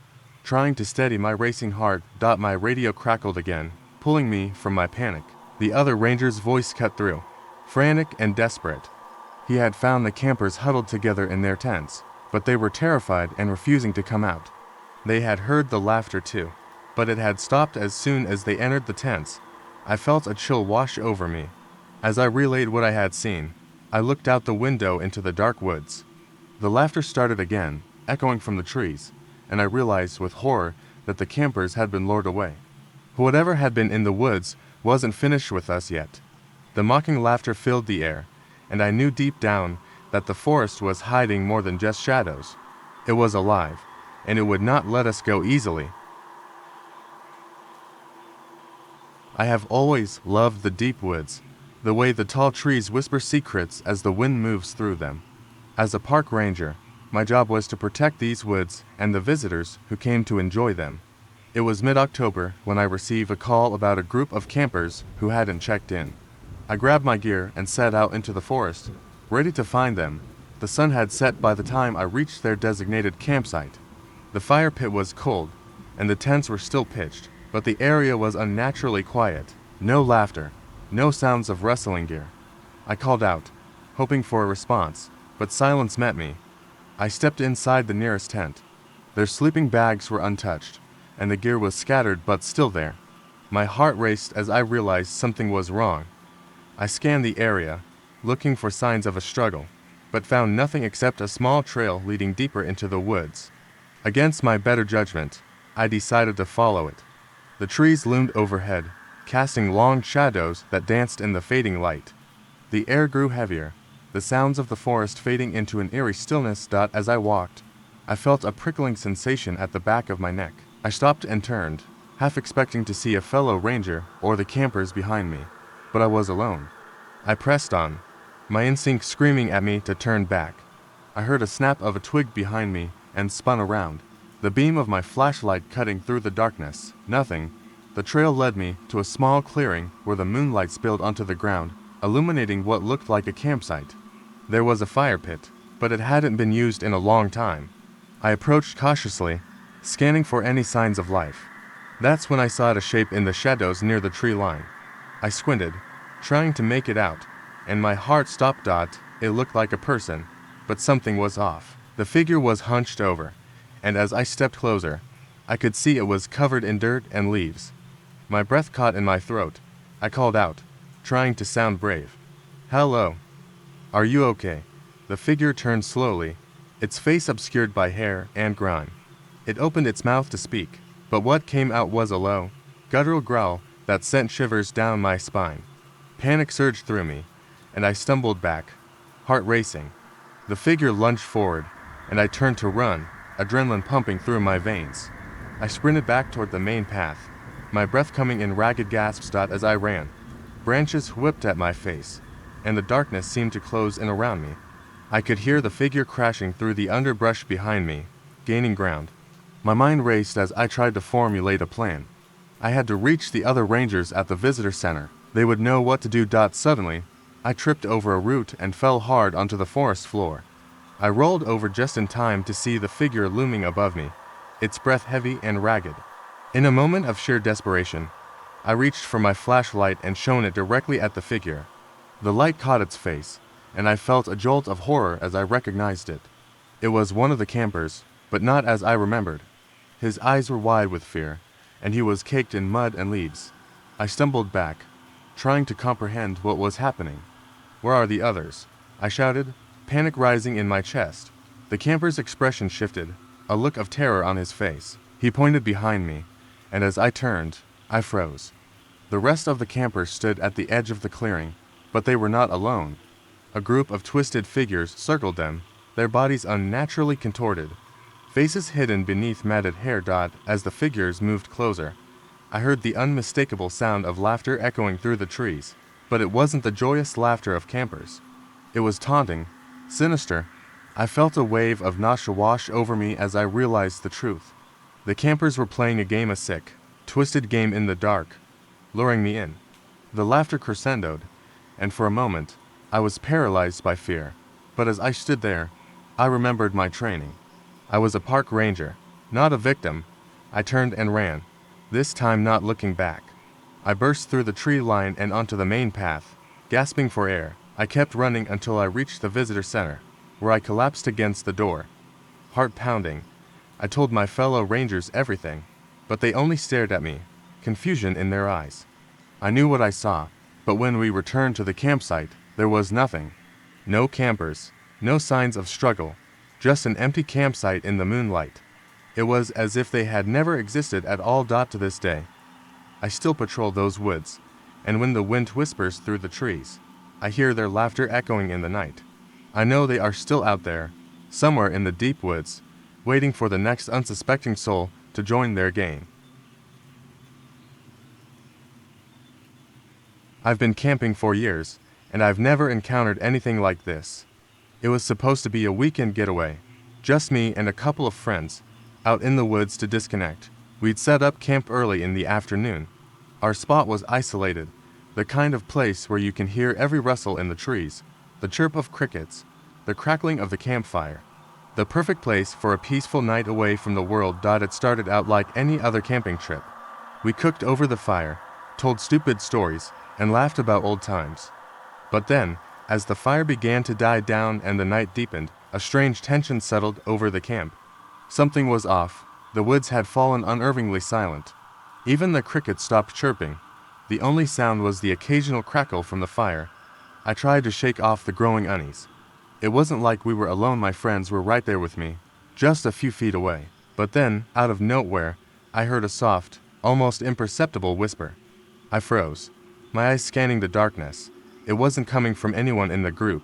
trying to steady my racing heart. My radio crackled again, pulling me from my panic. The other ranger's voice cut through, frantic and desperate. He had found the campers huddled together in their tents, but they were terrified and refusing to come out. They had heard the laughter too, but it had stopped as soon as they entered the tents. I felt a chill wash over me. As I relayed what I had seen, I looked out the window into the dark woods. The laughter started again, echoing from the trees, and I realized with horror that the campers had been lured away. Whatever had been in the woods wasn't finished with us yet. The mocking laughter filled the air, and I knew deep down that the forest was hiding more than just shadows. It was alive, and it would not let us go easily. I have always loved the deep woods, the way the tall trees whisper secrets as the wind moves through them. As a park ranger, my job was to protect these woods and the visitors who came to enjoy them. It was mid-October when I received a call about a group of campers who hadn't checked in. I grabbed my gear and set out into the forest, ready to find them. The sun had set by the time I reached their designated campsite. The fire pit was cold, and the tents were still pitched, but the area was unnaturally quiet. No laughter, no sounds of wrestling gear. I called out, hoping for a response, but silence met me. I stepped inside the nearest tent. Their sleeping bags were untouched, and the gear was scattered but still there. My heart raced as I realized something was wrong. I scanned the area, looking for signs of a struggle, but found nothing except a small trail leading deeper into the woods. Against my better judgment, I decided to follow it. The trees loomed overhead, casting long shadows that danced in the fading light. The air grew heavier, the sounds of the forest fading into an eerie stillness. As I walked, I felt a prickling sensation at the back of my neck. I stopped and turned, half expecting to see a fellow ranger or the campers behind me, but I was alone. I pressed on, my instinct screaming at me to turn back. I heard a snap of a twig behind me and spun around, the beam of my flashlight cutting through the darkness. Nothing. The trail led me to a small clearing where the moonlight spilled onto the ground, illuminating what looked like a campsite. There was a fire pit, but it hadn't been used in a long time. I approached cautiously, scanning for any signs of life. That's when I saw a shape in the shadows near the tree line. I squinted, trying to make it out, and my heart stopped. It looked like a person, but something was off. The figure was hunched over, and as I stepped closer, I could see it was covered in dirt and leaves. My breath caught in my throat. I called out, trying to sound brave. "Hello. Are you okay?" The figure turned slowly, its face obscured by hair and grime. It opened its mouth to speak, but what came out was a low, guttural growl that sent shivers down my spine. Panic surged through me, and I stumbled back, heart racing. The figure lunged forward, and I turned to run, adrenaline pumping through my veins. I sprinted back toward the main path, my breath coming in ragged gasps. As I ran, branches whipped at my face, and the darkness seemed to close in around me. I could hear the figure crashing through the underbrush behind me, gaining ground. My mind raced as I tried to formulate a plan. I had to reach the other rangers at the visitor center. They would know what to do. Suddenly, I tripped over a root and fell hard onto the forest floor. I rolled over just in time to see the figure looming above me, its breath heavy and ragged. In a moment of sheer desperation, I reached for my flashlight and shone it directly at the figure. The light caught its face, and I felt a jolt of horror as I recognized it. It was one of the campers, but not as I remembered. His eyes were wide with fear, and he was caked in mud and leaves. I stumbled back, trying to comprehend what was happening. "Where are the others?" I shouted, panic rising in my chest. The camper's expression shifted, a look of terror on his face. He pointed behind me, and as I turned, I froze. The rest of the campers stood at the edge of the clearing, but they were not alone. A group of twisted figures circled them, their bodies unnaturally contorted, faces hidden beneath matted hair. As the figures moved closer, I heard the unmistakable sound of laughter echoing through the trees, but it wasn't the joyous laughter of campers. It was taunting, sinister. I felt a wave of nausea wash over me as I realized the truth. The campers were playing a game, a sick, twisted game in the dark, luring me in. The laughter crescendoed, and for a moment, I was paralyzed by fear. But as I stood there, I remembered my training. I was a park ranger, not a victim. I turned and ran, this time not looking back. I burst through the tree line and onto the main path, gasping for air. I kept running until I reached the visitor center, where I collapsed against the door. Heart pounding, I told my fellow rangers everything, but they only stared at me, confusion in their eyes. I knew what I saw, but when we returned to the campsite, there was nothing. No campers, no signs of struggle, just an empty campsite in the moonlight. It was as if they had never existed at all. To this day, I still patrol those woods, and when the wind whispers through the trees, I hear their laughter echoing in the night. I know they are still out there, somewhere in the deep woods, waiting for the next unsuspecting soul to join their game. I've been camping for years, and I've never encountered anything like this. It was supposed to be a weekend getaway, just me and a couple of friends, out in the woods to disconnect. We'd set up camp early in the afternoon. Our spot was isolated, the kind of place where you can hear every rustle in the trees, the chirp of crickets, the crackling of the campfire. The perfect place for a peaceful night away from the world. It started out like any other camping trip. We cooked over the fire, told stupid stories, and laughed about old times. But then, as the fire began to die down and the night deepened, a strange tension settled over the camp. Something was off. The woods had fallen unnervingly silent. Even the crickets stopped chirping. The only sound was the occasional crackle from the fire. I tried to shake off the growing unease. It wasn't like we were alone. My friends were right there with me, just a few feet away. But then, out of nowhere, I heard a soft, almost imperceptible whisper. I froze, my eyes scanning the darkness. It wasn't coming from anyone in the group.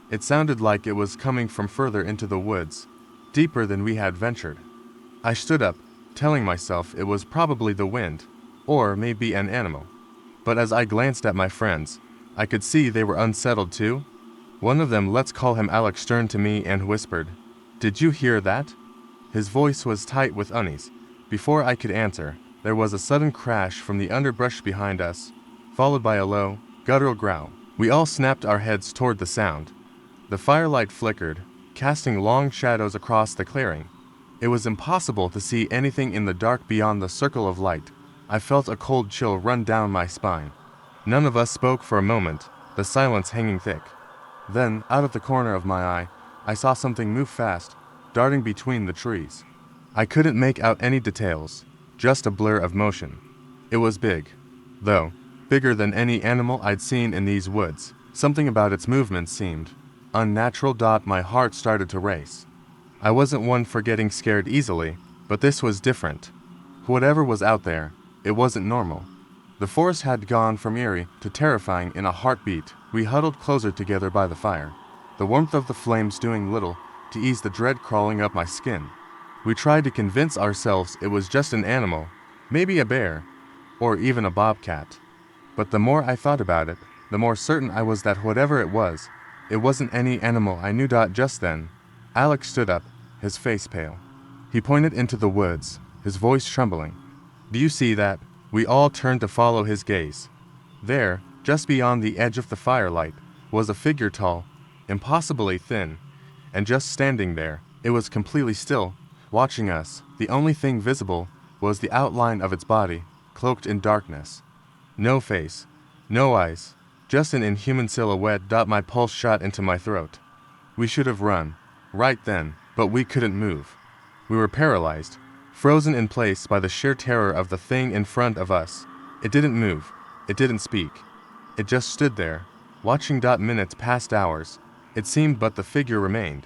It sounded like it was coming from further into the woods, deeper than we had ventured. I stood up, telling myself it was probably the wind, or maybe an animal. But as I glanced at my friends, I could see they were unsettled too. One of them, let's call him Alex, turned to me and whispered, "Did you hear that?" His voice was tight with unease. Before I could answer, there was a sudden crash from the underbrush behind us, followed by a low, guttural growl. We all snapped our heads toward the sound. The firelight flickered, casting long shadows across the clearing. It was impossible to see anything in the dark beyond the circle of light. I felt a cold chill run down my spine. None of us spoke for a moment, the silence hanging thick. Then, out of the corner of my eye, I saw something move fast, darting between the trees. I couldn't make out any details, just a blur of motion. It was big, though, bigger than any animal I'd seen in these woods. Something about its movements seemed unnatural. My heart started to race. I wasn't one for getting scared easily, but this was different. Whatever was out there, it wasn't normal. The forest had gone from eerie to terrifying in a heartbeat. We huddled closer together by the fire, the warmth of the flames doing little to ease the dread crawling up my skin. We tried to convince ourselves it was just an animal, maybe a bear, or even a bobcat. But the more I thought about it, the more certain I was that whatever it wasn't any animal I knew. Just then, Alex stood up, his face pale. He pointed into the woods, his voice trembling. "Do you see that?" We all turned to follow his gaze. There, just beyond the edge of the firelight, was a figure tall, impossibly thin, and just standing there. It was completely still, watching us. The only thing visible was the outline of its body, cloaked in darkness. No face, no eyes, just an inhuman silhouette. My pulse shot into my throat. We should have run, right then, but we couldn't move. We were paralyzed, frozen in place by the sheer terror of the thing in front of us. It didn't move, it didn't speak. It just stood there, watching. Minutes passed hours, it seemed, but the figure remained.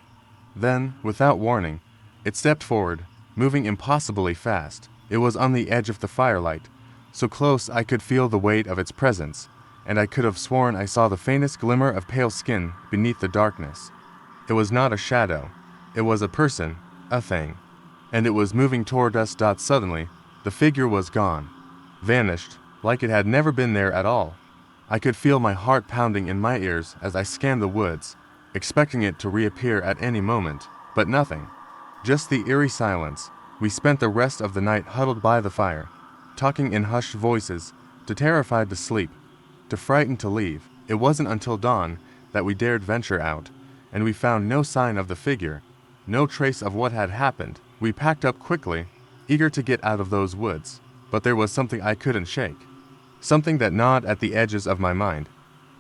Then, without warning, it stepped forward, moving impossibly fast. It was on the edge of the firelight, so close I could feel the weight of its presence, and I could have sworn I saw the faintest glimmer of pale skin beneath the darkness. It was not a shadow. It was a person, a thing. And it was moving toward us. Suddenly, the figure was gone. Vanished, like it had never been there at all. I could feel my heart pounding in my ears as I scanned the woods, expecting it to reappear at any moment, but nothing. Just the eerie silence. We spent the rest of the night huddled by the fire, talking in hushed voices, too terrified to sleep, too frightened to leave. It wasn't until dawn that we dared venture out, and we found no sign of the figure, no trace of what had happened. We packed up quickly, eager to get out of those woods, but there was something I couldn't shake, something that gnawed at the edges of my mind.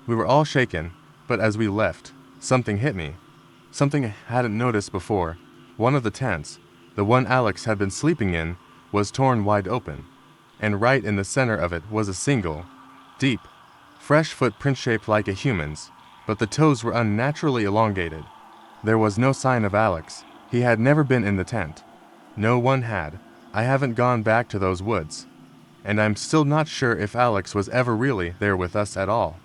We were all shaken, but as we left, something hit me, something I hadn't noticed before. One of the tents, the one Alex had been sleeping in, was torn wide open, and right in the center of it was a single, deep, fresh footprint shaped like a human's, but the toes were unnaturally elongated. There was no sign of Alex. He had never been in the tent. No one had. I haven't gone back to those woods, and I'm still not sure if Alex was ever really there with us at all.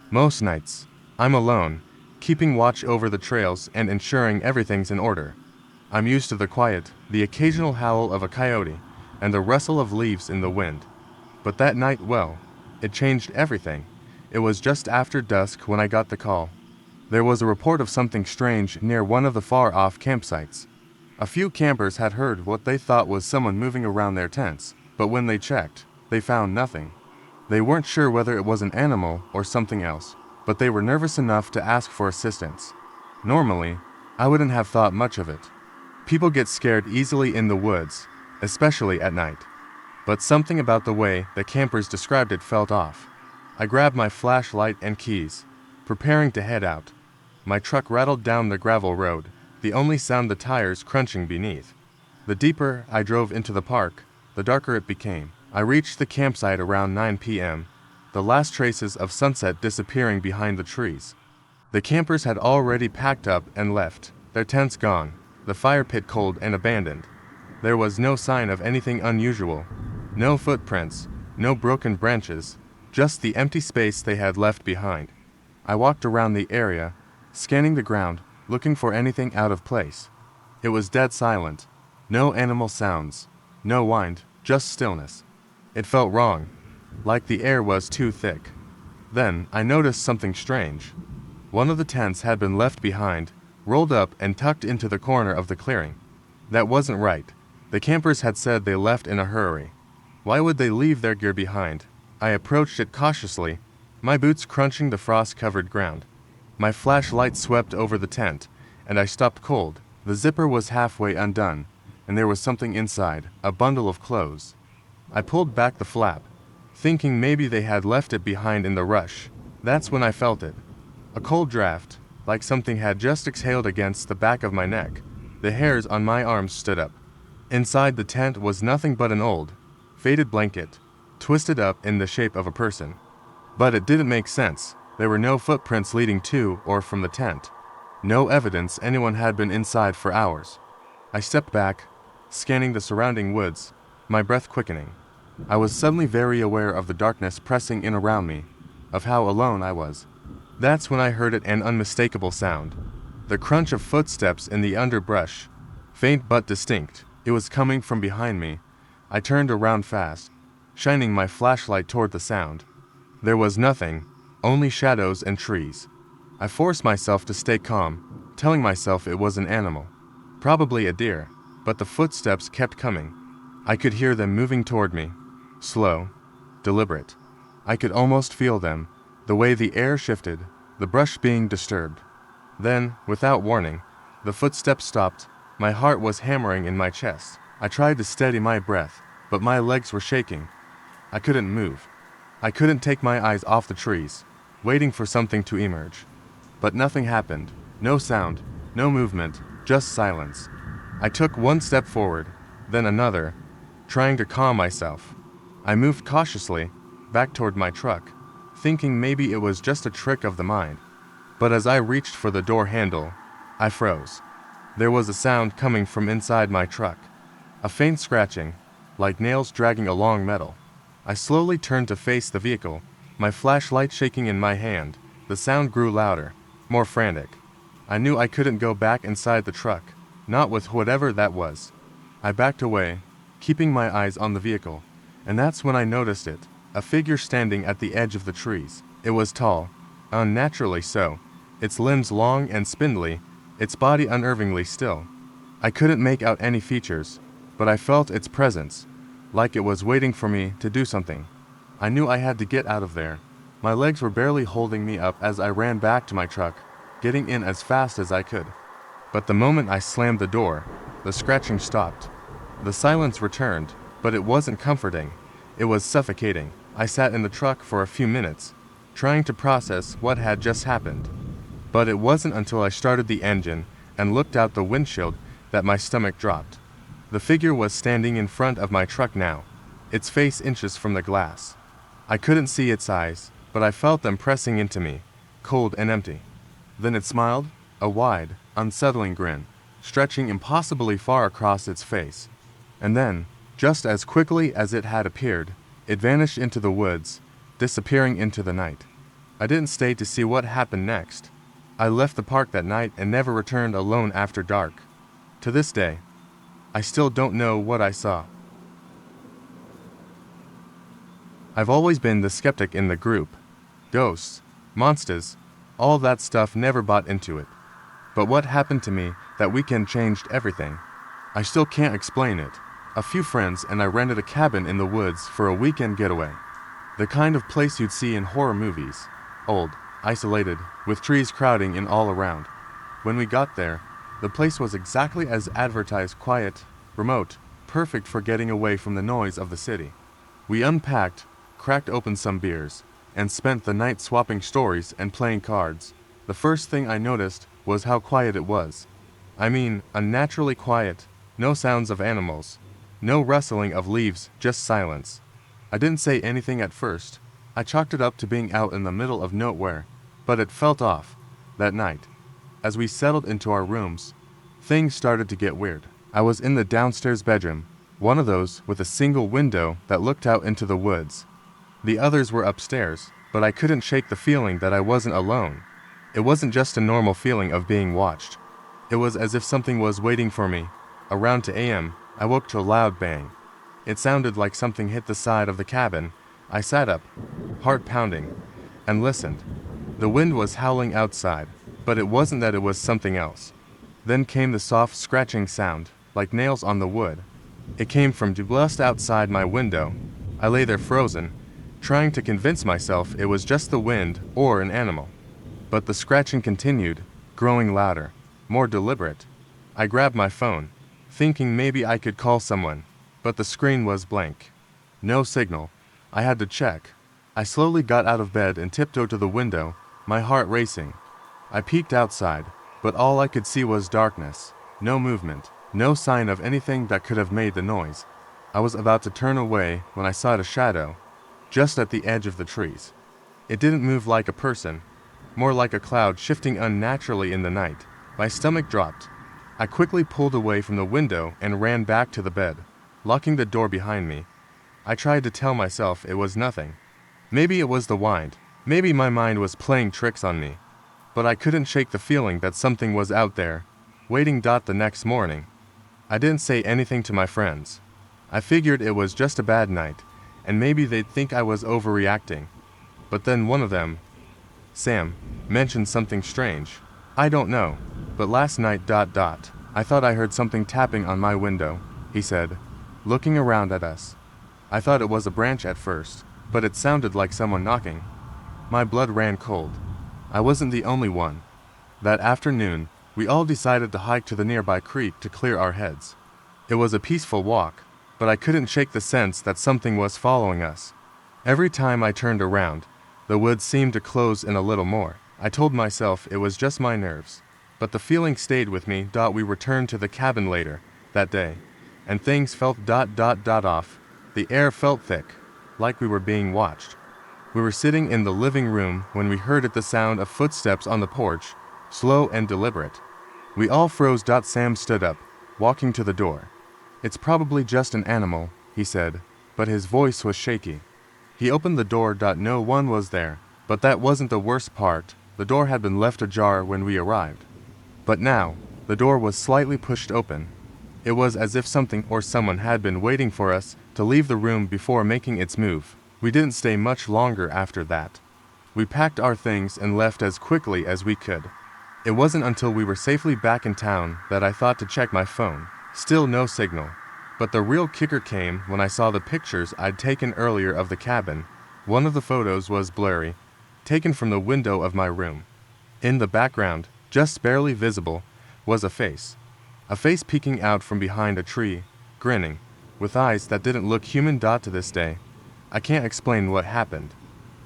Most nights, I'm alone, keeping watch over the trails and ensuring everything's in order. I'm used to the quiet, the occasional howl of a coyote, and the rustle of leaves in the wind. But that night, well, it changed everything. It was just after dusk when I got the call. There was a report of something strange near one of the far-off campsites. A few campers had heard what they thought was someone moving around their tents, but when they checked, they found nothing. They weren't sure whether it was an animal or something else, but they were nervous enough to ask for assistance. Normally, I wouldn't have thought much of it. People get scared easily in the woods, especially at night. But something about the way the campers described it felt off. I grabbed my flashlight and keys, preparing to head out. My truck rattled down the gravel road, the only sound the tires crunching beneath. The deeper I drove into the park, the darker it became. I reached the campsite around 9 p.m., the last traces of sunset disappearing behind the trees. The campers had already packed up and left, their tents gone, the fire pit cold and abandoned. There was no sign of anything unusual, no footprints, no broken branches, just the empty space they had left behind. I walked around the area, scanning the ground, looking for anything out of place. It was dead silent. No animal sounds, no wind, just stillness. It felt wrong, like the air was too thick. Then I noticed something strange. One of the tents had been left behind, rolled up and tucked into the corner of the clearing. That wasn't right. The campers had said they left in a hurry. Why would they leave their gear behind? I approached it cautiously, my boots crunching the frost-covered ground. My flashlight swept over the tent, and I stopped cold. The zipper was halfway undone, and there was something inside, a bundle of clothes. I pulled back the flap, thinking maybe they had left it behind in the rush. That's when I felt it. A cold draft, like something had just exhaled against the back of my neck. The hairs on my arms stood up. Inside the tent was nothing but an old, faded blanket, twisted up in the shape of a person. But it didn't make sense. There were no footprints leading to or from the tent. No evidence anyone had been inside for hours. I stepped back, scanning the surrounding woods, my breath quickening. I was suddenly very aware of the darkness pressing in around me, of how alone I was. That's when I heard an unmistakable sound. The crunch of footsteps in the underbrush, faint but distinct. It was coming from behind me. I turned around fast, shining my flashlight toward the sound. There was nothing, only shadows and trees. I forced myself to stay calm, telling myself it was an animal, probably a deer, but the footsteps kept coming. I could hear them moving toward me, slow, deliberate. I could almost feel them, the way the air shifted, the brush being disturbed. Then, without warning, the footsteps stopped. My heart was hammering in my chest. I tried to steady my breath, but my legs were shaking. I couldn't move. I couldn't take my eyes off the trees, waiting for something to emerge. But nothing happened. No sound, no movement, just silence. I took one step forward, then another, trying to calm myself. I moved cautiously, back toward my truck, thinking maybe it was just a trick of the mind. But as I reached for the door handle, I froze. There was a sound coming from inside my truck. A faint scratching, like nails dragging along metal. I slowly turned to face the vehicle, my flashlight shaking in my hand. The sound grew louder, more frantic. I knew I couldn't go back inside the truck, not with whatever that was. I backed away, keeping my eyes on the vehicle, and that's when I noticed it, a figure standing at the edge of the trees. It was tall, unnaturally so, its limbs long and spindly, its body unnervingly still. I couldn't make out any features, but I felt its presence, like it was waiting for me to do something. I knew I had to get out of there. My legs were barely holding me up as I ran back to my truck, getting in as fast as I could. But the moment I slammed the door, the scratching stopped. The silence returned, but it wasn't comforting. It was suffocating. I sat in the truck for a few minutes, trying to process what had just happened. But it wasn't until I started the engine and looked out the windshield that my stomach dropped. The figure was standing in front of my truck now, its face inches from the glass. I couldn't see its eyes, but I felt them pressing into me, cold and empty. Then it smiled, a wide, unsettling grin, stretching impossibly far across its face. And then, just as quickly as it had appeared, it vanished into the woods, disappearing into the night. I didn't stay to see what happened next. I left the park that night and never returned alone after dark. To this day, I still don't know what I saw. I've always been the skeptic in the group. Ghosts, monsters, all that stuff, never bought into it. But what happened to me that weekend changed everything. I still can't explain it. A few friends and I rented a cabin in the woods for a weekend getaway. The kind of place you'd see in horror movies. Old, isolated, with trees crowding in all around. When we got there, the place was exactly as advertised: quiet, remote, perfect for getting away from the noise of the city. We unpacked, cracked open some beers, and spent the night swapping stories and playing cards. The first thing I noticed was how quiet it was. I mean, unnaturally quiet, no sounds of animals, no rustling of leaves, just silence. I didn't say anything at first. I chalked it up to being out in the middle of nowhere, but it felt off. That night, as we settled into our rooms, things started to get weird. I was in the downstairs bedroom, one of those with a single window that looked out into the woods. The others were upstairs, but I couldn't shake the feeling that I wasn't alone. It wasn't just a normal feeling of being watched. It was as if something was waiting for me. Around 2 a.m., I woke to a loud bang. It sounded like something hit the side of the cabin. I sat up, heart pounding, and listened. The wind was howling outside, but it wasn't that, it was something else. Then came the soft scratching sound, like nails on the wood. It came from just outside my window. I lay there frozen, trying to convince myself it was just the wind or an animal. But the scratching continued, growing louder, more deliberate. I grabbed my phone, thinking maybe I could call someone, but the screen was blank. No signal. I had to check. I slowly got out of bed and tiptoed to the window, my heart racing. I peeked outside, but all I could see was darkness, no movement, no sign of anything that could have made the noise. I was about to turn away when I saw a shadow, just at the edge of the trees. It didn't move like a person, more like a cloud shifting unnaturally in the night. My stomach dropped. I quickly pulled away from the window and ran back to the bed, locking the door behind me. I tried to tell myself it was nothing. Maybe it was the wind. Maybe my mind was playing tricks on me. But I couldn't shake the feeling that something was out there, waiting. The next morning, I didn't say anything to my friends. I figured it was just a bad night, and maybe they'd think I was overreacting. But then one of them, Sam, mentioned something strange. I don't know, but last night, I thought I heard something tapping on my window, he said, looking around at us. I thought it was a branch at first, but it sounded like someone knocking. My blood ran cold. I wasn't the only one. That afternoon, we all decided to hike to the nearby creek to clear our heads. It was a peaceful walk, but I couldn't shake the sense that something was following us. Every time I turned around, the woods seemed to close in a little more. I told myself it was just my nerves, but the feeling stayed with me. We returned to the cabin later that day, and things felt off. The air felt thick, like we were being watched. We were sitting in the living room when we heard the sound of footsteps on the porch, slow and deliberate. We all froze. Sam stood up, walking to the door. It's probably just an animal, he said, but his voice was shaky. He opened the door. No one was there, but that wasn't the worst part. The door had been left ajar when we arrived. But now, the door was slightly pushed open. It was as if something or someone had been waiting for us to leave the room before making its move. We didn't stay much longer after that. We packed our things and left as quickly as we could. It wasn't until we were safely back in town that I thought to check my phone. Still no signal. But the real kicker came when I saw the pictures I'd taken earlier of the cabin. One of the photos was blurry, taken from the window of my room. In the background, just barely visible, was a face. A face peeking out from behind a tree, grinning, with eyes that didn't look human. To this day, I can't explain what happened.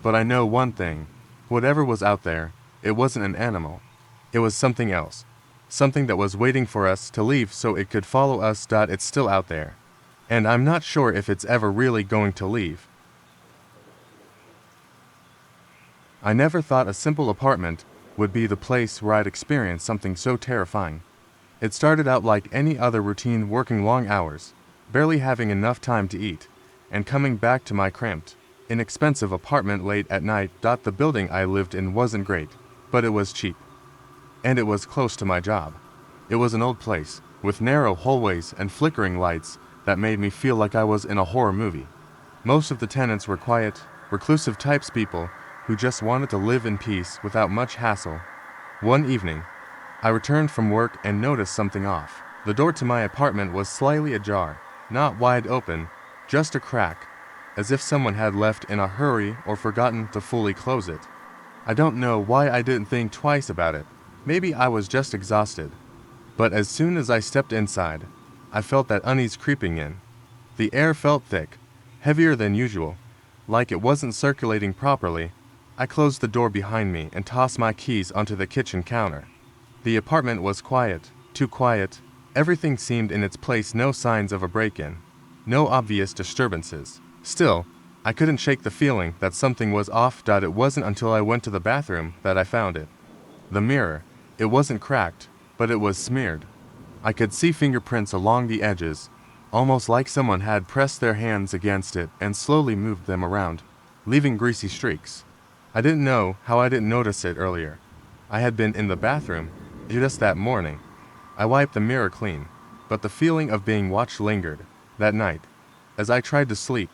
But I know one thing. Whatever was out there, it wasn't an animal. It was something else. Something that was waiting for us to leave so it could follow us. It's still out there. And I'm not sure if it's ever really going to leave. I never thought a simple apartment would be the place where I'd experience something so terrifying. It started out like any other routine, working long hours, barely having enough time to eat, and coming back to my cramped, inexpensive apartment late at night. The building I lived in wasn't great, but it was cheap. And it was close to my job. It was an old place, with narrow hallways and flickering lights that made me feel like I was in a horror movie. Most of the tenants were quiet, reclusive types, people who just wanted to live in peace without much hassle. One evening, I returned from work and noticed something off. The door to my apartment was slightly ajar, not wide open, just a crack, as if someone had left in a hurry or forgotten to fully close it. I don't know why I didn't think twice about it. Maybe I was just exhausted. But as soon as I stepped inside, I felt that unease creeping in. The air felt thick, heavier than usual, like it wasn't circulating properly. I closed the door behind me and tossed my keys onto the kitchen counter. The apartment was quiet, too quiet. Everything seemed in its place, no signs of a break-in, no obvious disturbances. Still, I couldn't shake the feeling that something was off. It wasn't until I went to the bathroom that I found it. The mirror. It wasn't cracked, but it was smeared. I could see fingerprints along the edges, almost like someone had pressed their hands against it and slowly moved them around, leaving greasy streaks. I didn't know how I didn't notice it earlier. I had been in the bathroom just that morning. I wiped the mirror clean, but the feeling of being watched lingered. That night, as I tried to sleep,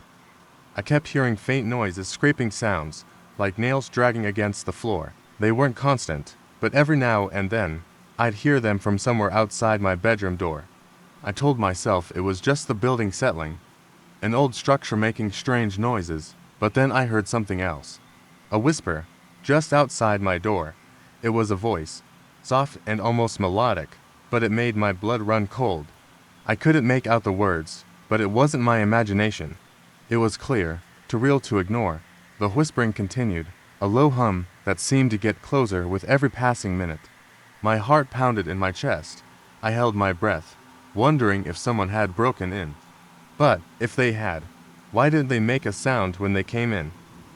I kept hearing faint noises, scraping sounds, like nails dragging against the floor. They weren't constant, but every now and then, I'd hear them from somewhere outside my bedroom door. I told myself it was just the building settling, an old structure making strange noises, but then I heard something else. A whisper, just outside my door. It was a voice, soft and almost melodic, but it made my blood run cold. I couldn't make out the words, but it wasn't my imagination. It was clear, too real to ignore. The whispering continued, a low hum that seemed to get closer with every passing minute. My heart pounded in my chest. I held my breath, wondering if someone had broken in. But, if they had, why didn't they make a sound when they came in?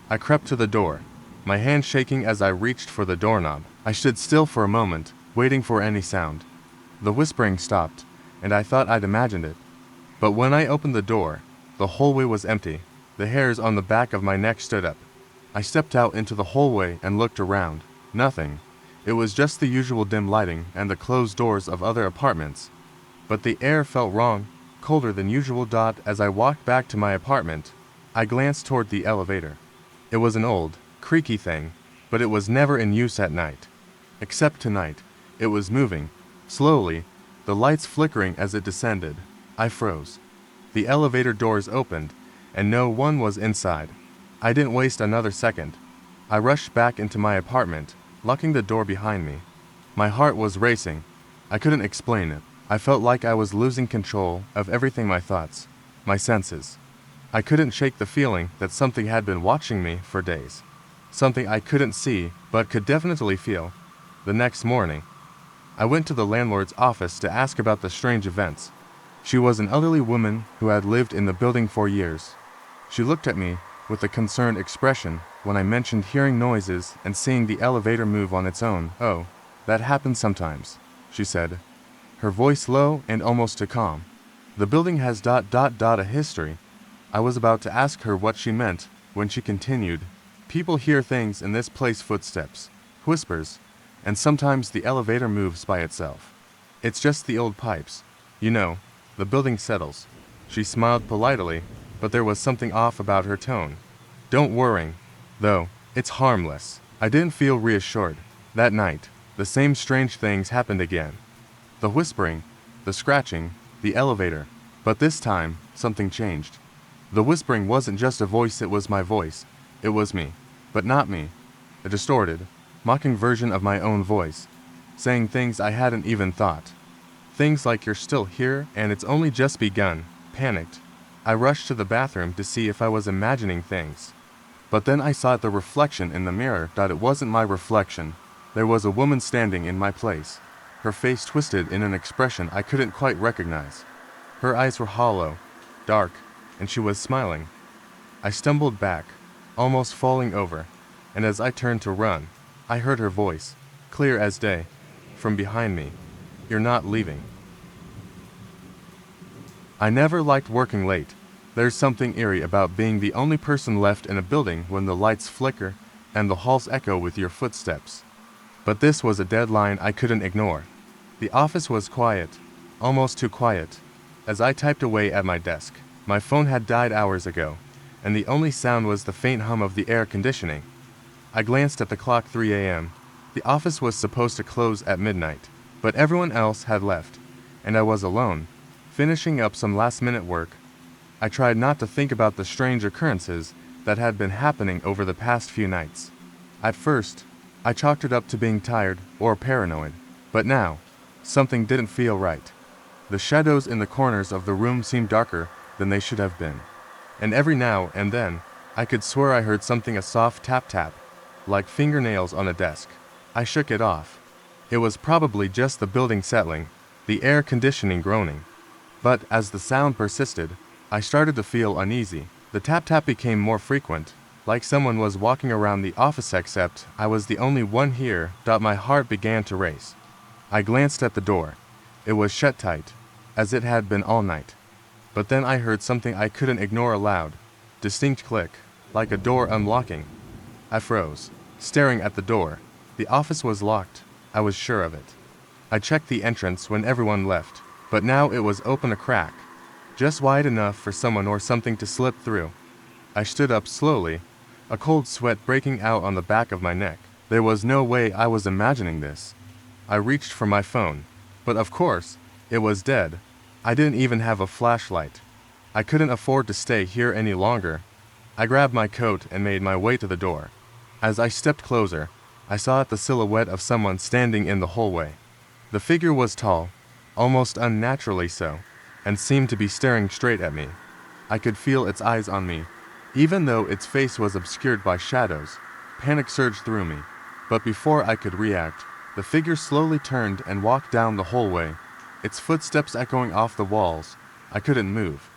I crept to the door, my hand shaking as I reached for the doorknob. I stood still for a moment, waiting for any sound. The whispering stopped, and I thought I'd imagined it. But when I opened the door, the hallway was empty. The hairs on the back of my neck stood up. I stepped out into the hallway and looked around. Nothing. It was just the usual dim lighting and the closed doors of other apartments. But the air felt wrong, colder than usual. As I walked back to my apartment, I glanced toward the elevator. It was an old, creaky thing, but it was never in use at night. Except tonight, it was moving, slowly, the lights flickering as it descended. I froze. The elevator doors opened, and no one was inside. I didn't waste another second. I rushed back into my apartment, locking the door behind me. My heart was racing. I couldn't explain it. I felt like I was losing control of everything, my thoughts, my senses. I couldn't shake the feeling that something had been watching me for days. Something I couldn't see, but could definitely feel. The next morning, I went to the landlord's office to ask about the strange events. She was an elderly woman who had lived in the building for years. She looked at me with a concerned expression when I mentioned hearing noises and seeing the elevator move on its own. "Oh, that happens sometimes," she said, her voice low and almost too calm. "The building has a history, I was about to ask her what she meant when she continued, "People hear things in this place, footsteps, whispers, and sometimes the elevator moves by itself. It's just the old pipes. You know, the building settles." She smiled politely, but there was something off about her tone. "Don't worry, though, it's harmless." I didn't feel reassured. That night, the same strange things happened again. The whispering, the scratching, the elevator. But this time, something changed. The whispering wasn't just a voice, it was my voice. It was me, but not me. A distorted, mocking version of my own voice, saying things I hadn't even thought. Things like, "You're still here and it's only just begun." Panicked, I rushed to the bathroom to see if I was imagining things. But then I saw the reflection in the mirror. It wasn't my reflection. There was a woman standing in my place, her face twisted in an expression I couldn't quite recognize. Her eyes were hollow, dark, and she was smiling. I stumbled back, almost falling over, and as I turned to run, I heard her voice, clear as day, from behind me. "You're not leaving." I never liked working late. There's something eerie about being the only person left in a building when the lights flicker and the halls echo with your footsteps. But this was a deadline I couldn't ignore. The office was quiet, almost too quiet. As I typed away at my desk, my phone had died hours ago, and the only sound was the faint hum of the air conditioning. I glanced at the clock, 3 a.m. The office was supposed to close at midnight, but everyone else had left, and I was alone, finishing up some last-minute work. I tried not to think about the strange occurrences that had been happening over the past few nights. At first, I chalked it up to being tired or paranoid, but now, something didn't feel right. The shadows in the corners of the room seemed darker than they should have been, and every now and then, I could swear I heard something, a soft tap-tap, like fingernails on a desk. I shook it off. It was probably just the building settling, the air conditioning groaning. But as the sound persisted, I started to feel uneasy. The tap-tap became more frequent, like someone was walking around the office, except I was the only one here. My heart began to race. I glanced at the door. It was shut tight, as it had been all night. But then I heard something I couldn't ignore, a loud, distinct click, like a door unlocking. I froze, staring at the door. The office was locked. I was sure of it. I checked the entrance when everyone left, but now it was open a crack, just wide enough for someone or something to slip through. I stood up slowly, a cold sweat breaking out on the back of my neck. There was no way I was imagining this. I reached for my phone, but of course, it was dead. I didn't even have a flashlight. I couldn't afford to stay here any longer. I grabbed my coat and made my way to the door. As I stepped closer, I saw the silhouette of someone standing in the hallway. The figure was tall, almost unnaturally so, and seemed to be staring straight at me. I could feel its eyes on me, even though its face was obscured by shadows. Panic surged through me, but before I could react, the figure slowly turned and walked down the hallway, its footsteps echoing off the walls. I couldn't move.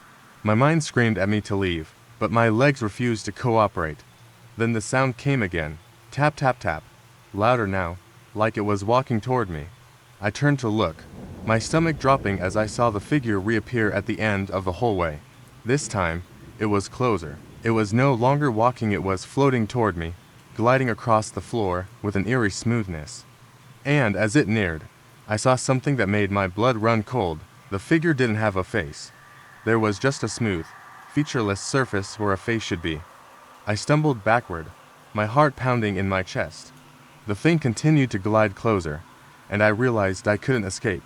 My mind screamed at me to leave, but my legs refused to cooperate. Then the sound came again, tap tap tap, louder now, like it was walking toward me. I turned to look, my stomach dropping as I saw the figure reappear at the end of the hallway. This time, it was closer. It was no longer walking, it was floating toward me, gliding across the floor with an eerie smoothness. And as it neared, I saw something that made my blood run cold. The figure didn't have a face. There was just a smooth, featureless surface where a face should be. I stumbled backward, my heart pounding in my chest. The thing continued to glide closer, and I realized I couldn't escape.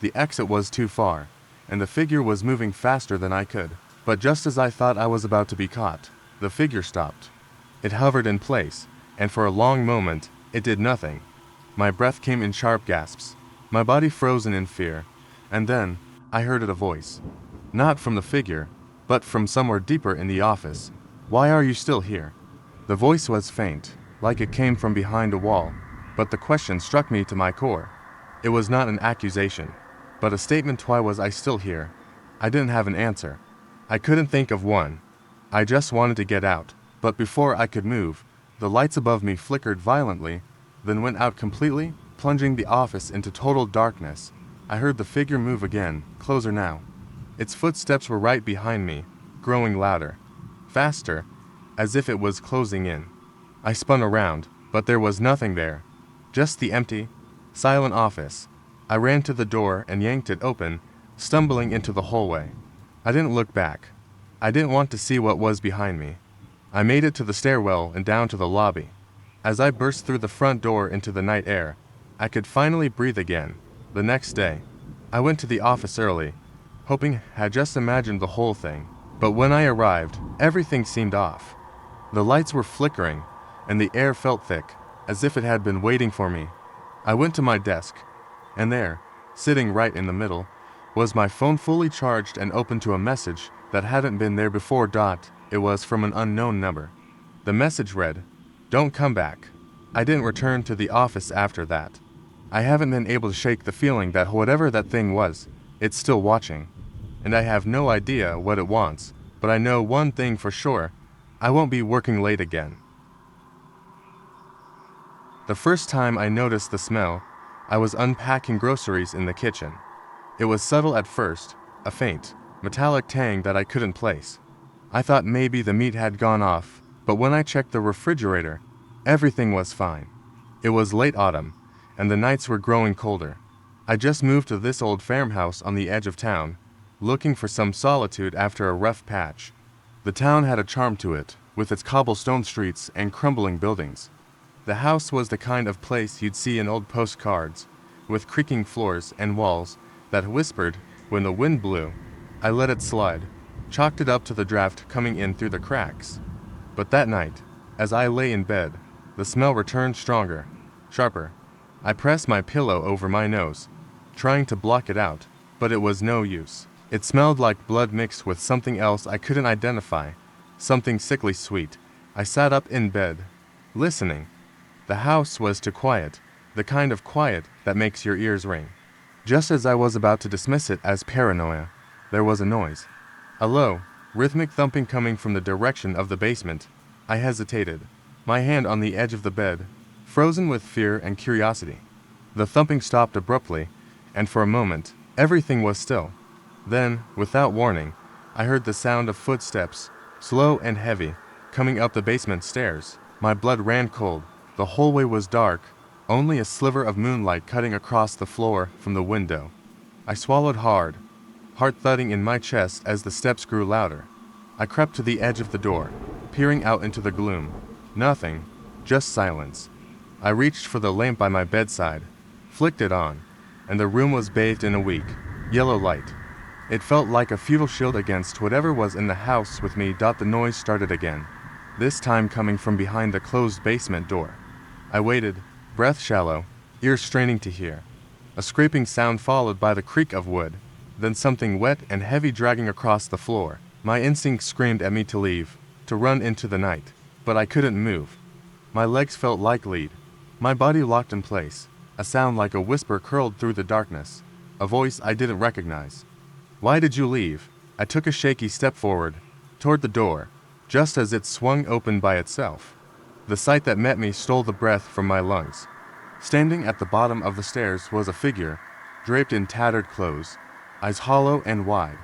The exit was too far, and the figure was moving faster than I could. But just as I thought I was about to be caught, the figure stopped. It hovered in place, and for a long moment, it did nothing. My breath came in sharp gasps, my body frozen in fear, and then, I heard a voice. Not from the figure, but from somewhere deeper in the office. "Why are you still here?" The voice was faint, like it came from behind a wall, but the question struck me to my core. It was not an accusation, but a statement. Why was I still here? I didn't have an answer. I couldn't think of one. I just wanted to get out, but before I could move, the lights above me flickered violently, then went out completely, plunging the office into total darkness. I heard the figure move again, closer now. Its footsteps were right behind me, growing louder, faster, as if it was closing in. I spun around, but there was nothing there. Just the empty, silent office. I ran to the door and yanked it open, stumbling into the hallway. I didn't look back. I didn't want to see what was behind me. I made it to the stairwell and down to the lobby. As I burst through the front door into the night air, I could finally breathe again. The next day, I went to the office early, hoping I had just imagined the whole thing. But when I arrived, everything seemed off. The lights were flickering, and the air felt thick, as if it had been waiting for me. I went to my desk, and there, sitting right in the middle, was my phone fully charged and open to a message that hadn't been there before. It was from an unknown number. The message read, "Don't come back." I didn't return to the office after that. I haven't been able to shake the feeling that whatever that thing was, it's still watching. And I have no idea what it wants, but I know one thing for sure: I won't be working late again. The first time I noticed the smell, I was unpacking groceries in the kitchen. It was subtle at first, a faint, metallic tang that I couldn't place. I thought maybe the meat had gone off, but when I checked the refrigerator, everything was fine. It was late autumn, and the nights were growing colder. I just moved to this old farmhouse on the edge of town, looking for some solitude after a rough patch. The town had a charm to it, with its cobblestone streets and crumbling buildings. The house was the kind of place you'd see in old postcards, with creaking floors and walls that whispered when the wind blew. I let it slide, chalked it up to the draft coming in through the cracks. But that night, as I lay in bed, the smell returned stronger, sharper. I pressed my pillow over my nose, trying to block it out, but it was no use. It smelled like blood mixed with something else I couldn't identify, something sickly sweet. I sat up in bed, listening. The house was too quiet, the kind of quiet that makes your ears ring. Just as I was about to dismiss it as paranoia, there was a noise. A low, rhythmic thumping coming from the direction of the basement. I hesitated, my hand on the edge of the bed, frozen with fear and curiosity. The thumping stopped abruptly, and for a moment, everything was still. Then, without warning, I heard the sound of footsteps, slow and heavy, coming up the basement stairs. My blood ran cold. The hallway was dark, only a sliver of moonlight cutting across the floor from the window. I swallowed hard, heart thudding in my chest as the steps grew louder. I crept to the edge of the door, peering out into the gloom. Nothing, just silence. I reached for the lamp by my bedside, flicked it on, and the room was bathed in a weak, yellow light. It felt like a futile shield against whatever was in the house with me. The noise started again, this time coming from behind the closed basement door. I waited, breath shallow, ears straining to hear. A scraping sound followed by the creak of wood, then something wet and heavy dragging across the floor. My instinct screamed at me to leave, to run into the night, but I couldn't move. My legs felt like lead, my body locked in place. A sound like a whisper curled through the darkness, a voice I didn't recognize. "Why did you leave?" I took a shaky step forward, toward the door, just as it swung open by itself. The sight that met me stole the breath from my lungs. Standing at the bottom of the stairs was a figure, draped in tattered clothes, eyes hollow and wide.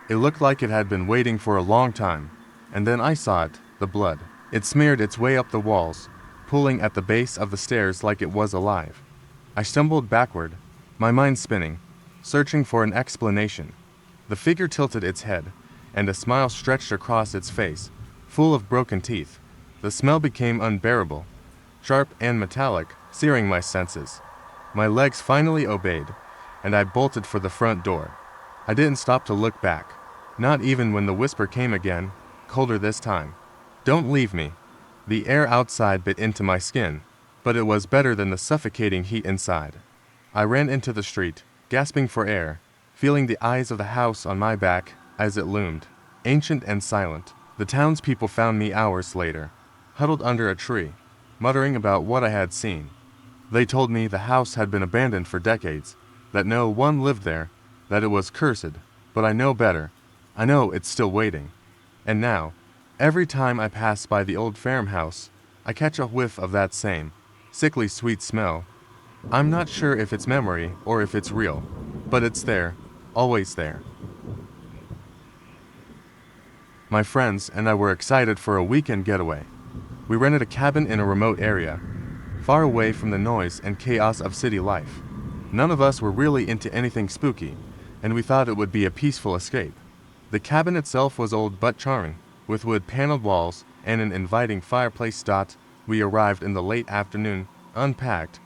It looked like it had been waiting for a long time, and then I saw it, the blood. It smeared its way up the walls, pulling at the base of the stairs like it was alive. I stumbled backward, my mind spinning, searching for an explanation. The figure tilted its head, and a smile stretched across its face, full of broken teeth. The smell became unbearable, sharp and metallic, searing my senses. My legs finally obeyed, and I bolted for the front door. I didn't stop to look back, not even when the whisper came again, colder this time. "Don't leave me." The air outside bit into my skin, but it was better than the suffocating heat inside. I ran into the street, gasping for air, feeling the eyes of the house on my back as it loomed, ancient and silent. The townspeople found me hours later, huddled under a tree, muttering about what I had seen. They told me the house had been abandoned for decades, that no one lived there, that it was cursed, but I know better. I know it's still waiting. And now, every time I pass by the old farmhouse, I catch a whiff of that same, sickly sweet smell. I'm not sure if it's memory or if it's real, but it's there, always there. My friends and I were excited for a weekend getaway. We rented a cabin in a remote area, far away from the noise and chaos of city life. None of us were really into anything spooky, and we thought it would be a peaceful escape. The cabin itself was old but charming, with wood-paneled walls and an inviting fireplace. We arrived in the late afternoon, unpacked,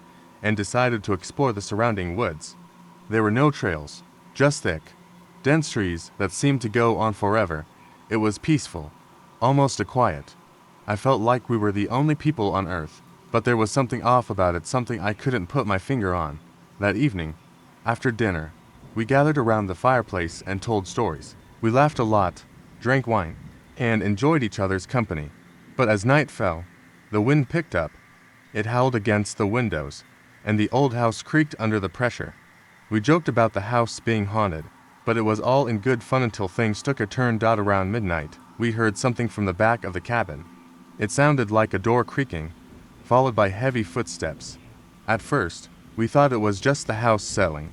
and decided to explore the surrounding woods. There were no trails, just thick, dense trees that seemed to go on forever. It was peaceful, almost quiet. I felt like we were the only people on Earth, but there was something off about it, something I couldn't put my finger on. That evening, after dinner, we gathered around the fireplace and told stories. We laughed a lot, drank wine, and enjoyed each other's company. But as night fell, the wind picked up. It howled against the windows, and the old house creaked under the pressure. We joked about the house being haunted, but it was all in good fun until things took a turn. Around midnight, we heard something from the back of the cabin. It sounded like a door creaking, followed by heavy footsteps. At first, we thought it was just the house selling.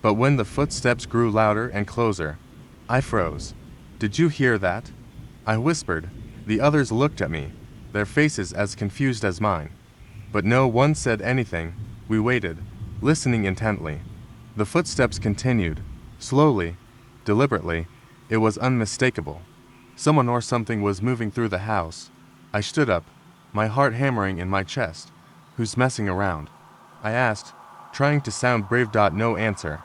But when the footsteps grew louder and closer, I froze. "Did you hear that?" I whispered. The others looked at me, their faces as confused as mine. But no one said anything. We waited, listening intently. The footsteps continued, slowly, deliberately. It was unmistakable. Someone or something was moving through the house. I stood up, my heart hammering in my chest. "Who's messing around?" I asked, trying to sound brave. No answer.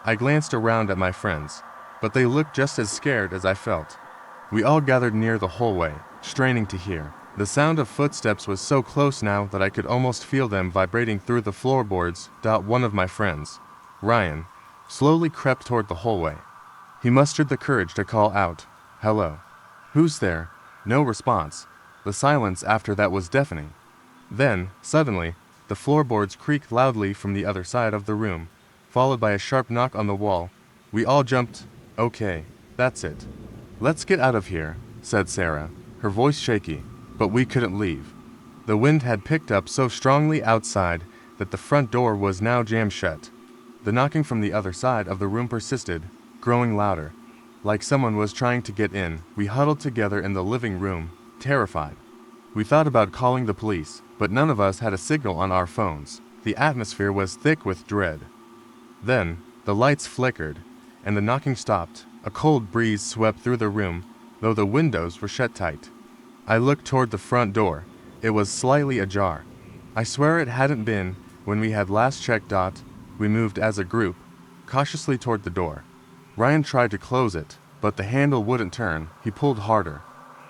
I glanced around at my friends, but they looked just as scared as I felt. We all gathered near the hallway, straining to hear. The sound of footsteps was so close now that I could almost feel them vibrating through the floorboards. One of my friends, Ryan, slowly crept toward the hallway. He mustered the courage to call out, "Hello. Who's there?" No response. The silence after that was deafening. Then, suddenly, the floorboards creaked loudly from the other side of the room, followed by a sharp knock on the wall. We all jumped. "Okay, that's it. Let's get out of here," said Sarah, her voice shaky, but we couldn't leave. The wind had picked up so strongly outside that the front door was now jammed shut. The knocking from the other side of the room persisted, growing louder, like someone was trying to get in. We huddled together in the living room, terrified. We thought about calling the police, but none of us had a signal on our phones. The atmosphere was thick with dread. Then, the lights flickered, and the knocking stopped. A cold breeze swept through the room, though the windows were shut tight. I looked toward the front door. It was slightly ajar. I swear it hadn't been when we had last checked. We moved as a group, cautiously toward the door. Ryan tried to close it, but the handle wouldn't turn. He pulled harder.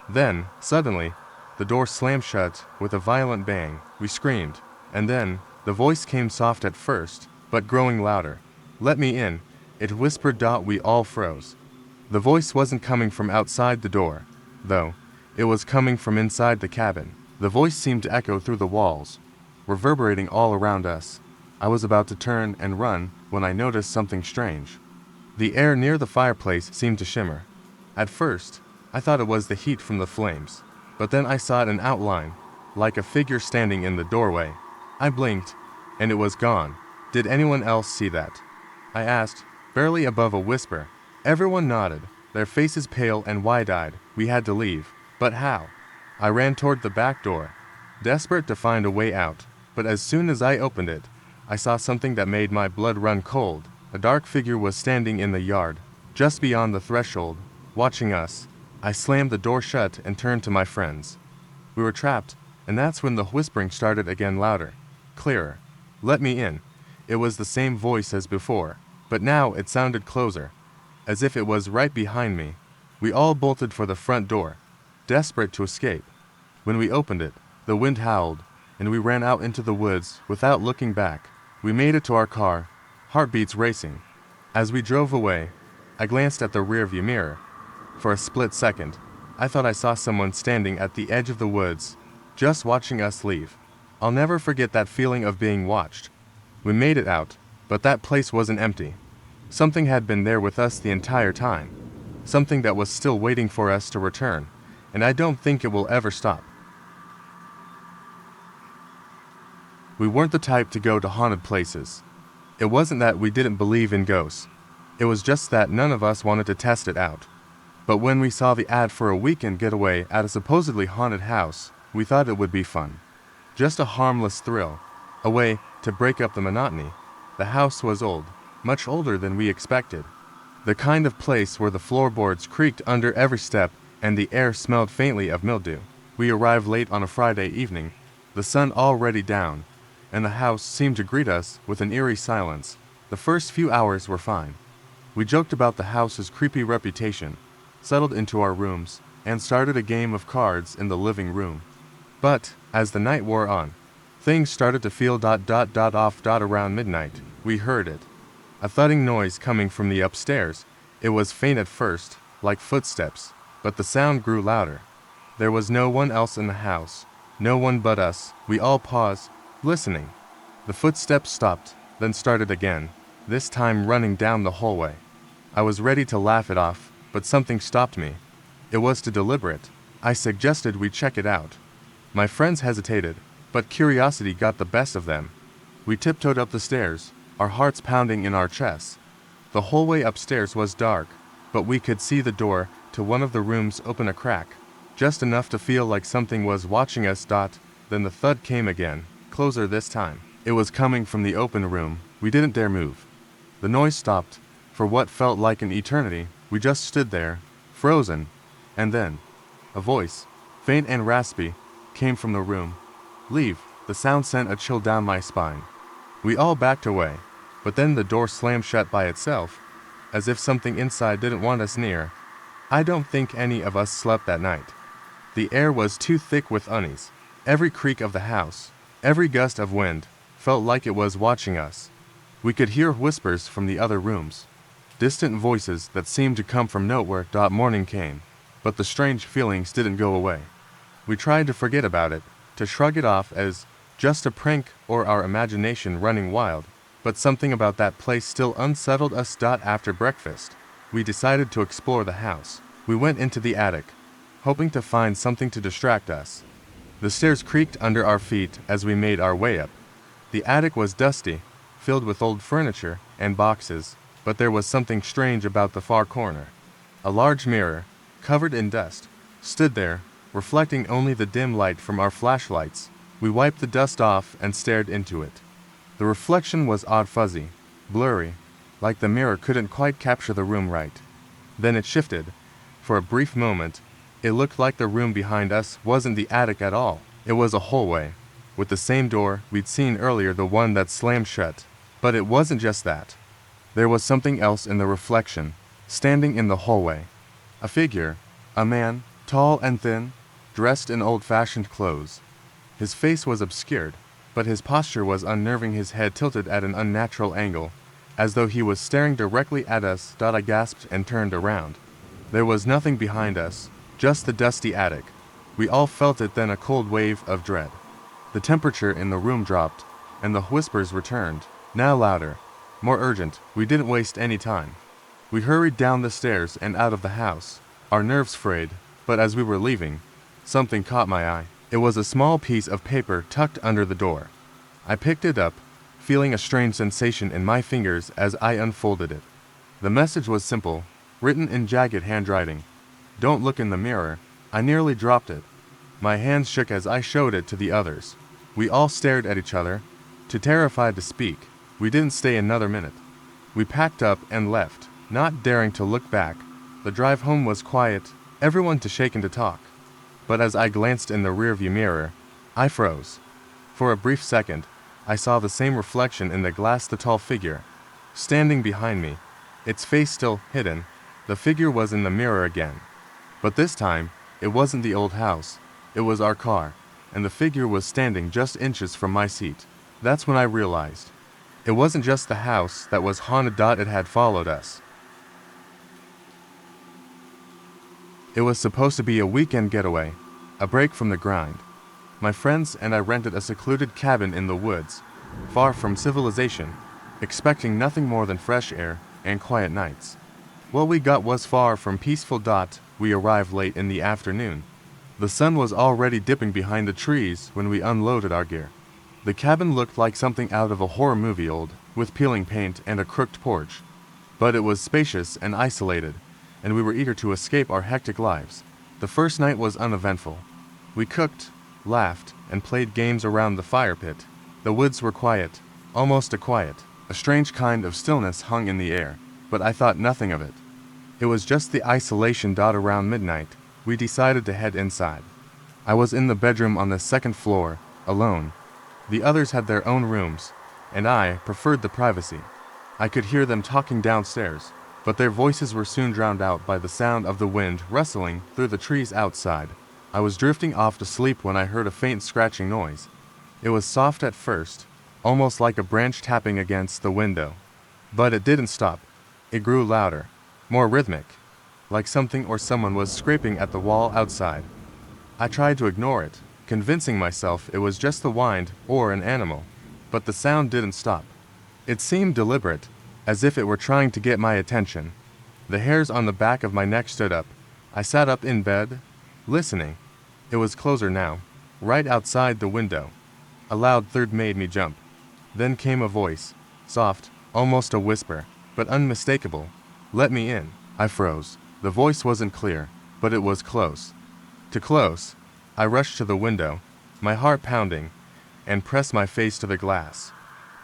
Then, suddenly, the door slammed shut with a violent bang. We screamed, and then, the voice came soft at first, but growing louder. "Let me in," it whispered. We all froze. The voice wasn't coming from outside the door, though. It was coming from inside the cabin. The voice seemed to echo through the walls, reverberating all around us. I was about to turn and run when I noticed something strange. The air near the fireplace seemed to shimmer. At first, I thought it was the heat from the flames, but then I saw an outline, like a figure standing in the doorway. I blinked, and it was gone. "Did anyone else see that?" I asked, barely above a whisper. Everyone nodded, their faces pale and wide-eyed. We had to leave. But how? I ran toward the back door, desperate to find a way out, but as soon as I opened it, I saw something that made my blood run cold. A dark figure was standing in the yard, just beyond the threshold, watching us. I slammed the door shut and turned to my friends. We were trapped, and that's when the whispering started again, louder, clearer. "Let me in." It was the same voice as before, but now it sounded closer, as if it was right behind me. We all bolted for the front door, desperate to escape. When we opened it, the wind howled, and we ran out into the woods without looking back. We made it to our car, heartbeats racing. As we drove away, I glanced at the rearview mirror. For a split second, I thought I saw someone standing at the edge of the woods, just watching us leave. I'll never forget that feeling of being watched. We made it out, but that place wasn't empty. Something had been there with us the entire time. Something that was still waiting for us to return, and I don't think it will ever stop. We weren't the type to go to haunted places. It wasn't that we didn't believe in ghosts. It was just that none of us wanted to test it out. But when we saw the ad for a weekend getaway at a supposedly haunted house, we thought it would be fun. Just a harmless thrill, a way to break up the monotony. The house was old, much older than we expected. The kind of place where the floorboards creaked under every step and the air smelled faintly of mildew. We arrived late on a Friday evening, the sun already down, and the house seemed to greet us with an eerie silence. The first few hours were fine. We joked about the house's creepy reputation, settled into our rooms, and started a game of cards in the living room. But, as the night wore on, things started to feel off. Around midnight, we heard it. A thudding noise coming from the upstairs. It was faint at first, like footsteps, but the sound grew louder. There was no one else in the house, no one but us. We all paused, listening. The footsteps stopped, then started again, this time running down the hallway. I was ready to laugh it off, but something stopped me. It was too deliberate. I suggested we check it out. My friends hesitated, but curiosity got the best of them. We tiptoed up the stairs, our hearts pounding in our chests. The hallway upstairs was dark, but we could see the door to one of the rooms open a crack, just enough to feel like something was watching us. Then the thud came again, closer this time. It was coming from the open room. We didn't dare move. The noise stopped. For what felt like an eternity, we just stood there, frozen. And then, a voice, faint and raspy, came from the room. "Leave." The sound sent a chill down my spine. We all backed away, but then the door slammed shut by itself, as if something inside didn't want us near. I don't think any of us slept that night. The air was too thick with unease. Every creak of the house, every gust of wind, felt like it was watching us. We could hear whispers from the other rooms, distant voices that seemed to come from nowhere. Morning came, but the strange feelings didn't go away. We tried to forget about it, to shrug it off as just a prank or our imagination running wild, but something about that place still unsettled us. After breakfast, we decided to explore the house. We went into the attic, hoping to find something to distract us. The stairs creaked under our feet as we made our way up. The attic was dusty, filled with old furniture and boxes, but there was something strange about the far corner. A large mirror, covered in dust, stood there, reflecting only the dim light from our flashlights. We wiped the dust off and stared into it. The reflection was odd, fuzzy, blurry, like the mirror couldn't quite capture the room right. Then it shifted. For a brief moment, it looked like the room behind us wasn't the attic at all. It was a hallway, with the same door we'd seen earlier, the one that slammed shut. But it wasn't just that. There was something else in the reflection, standing in the hallway. A figure, a man, tall and thin, dressed in old-fashioned clothes. His face was obscured, but his posture was unnerving, his head tilted at an unnatural angle, as though he was staring directly at us. I gasped and turned around. There was nothing behind us, just the dusty attic. We all felt it then, a cold wave of dread. The temperature in the room dropped, and the whispers returned, now louder, more urgent. We didn't waste any time. We hurried down the stairs and out of the house, our nerves frayed, but as we were leaving, something caught my eye. It was a small piece of paper tucked under the door. I picked it up, feeling a strange sensation in my fingers as I unfolded it. The message was simple, written in jagged handwriting. "Don't look in the mirror." I nearly dropped it. My hands shook as I showed it to the others. We all stared at each other, too terrified to speak. We didn't stay another minute. We packed up and left, not daring to look back. The drive home was quiet, everyone too shaken to talk. But as I glanced in the rearview mirror, I froze. For a brief second, I saw the same reflection in the glass, the tall figure, standing behind me, its face still hidden. The figure was in the mirror again. But this time, it wasn't the old house, it was our car, and the figure was standing just inches from my seat. That's when I realized. It wasn't just the house that was haunted. It had followed us. It was supposed to be a weekend getaway, a break from the grind. My friends and I rented a secluded cabin in the woods, far from civilization, expecting nothing more than fresh air and quiet nights. What we got was far from peaceful. We arrived late in the afternoon. The sun was already dipping behind the trees when we unloaded our gear. The cabin looked like something out of a horror movie, old, with peeling paint and a crooked porch. But it was spacious and isolated, and we were eager to escape our hectic lives. The first night was uneventful. We cooked, laughed, and played games around the fire pit. The woods were quiet, almost a quiet. A strange kind of stillness hung in the air, but I thought nothing of it. It was just the isolation. Around midnight, we decided to head inside. I was in the bedroom on the second floor, alone. The others had their own rooms, and I preferred the privacy. I could hear them talking downstairs, but their voices were soon drowned out by the sound of the wind rustling through the trees outside. I was drifting off to sleep when I heard a faint scratching noise. It was soft at first, almost like a branch tapping against the window. But it didn't stop. It grew louder, more rhythmic, like something or someone was scraping at the wall outside. I tried to ignore it, convincing myself it was just the wind or an animal. But the sound didn't stop. It seemed deliberate, as if it were trying to get my attention. The hairs on the back of my neck stood up. I sat up in bed, listening. It was closer now, right outside the window. A loud thud made me jump. Then came a voice, soft, almost a whisper, but unmistakable. "Let me in." I froze. The voice wasn't clear, but it was close. Too close. I rushed to the window, my heart pounding, and pressed my face to the glass.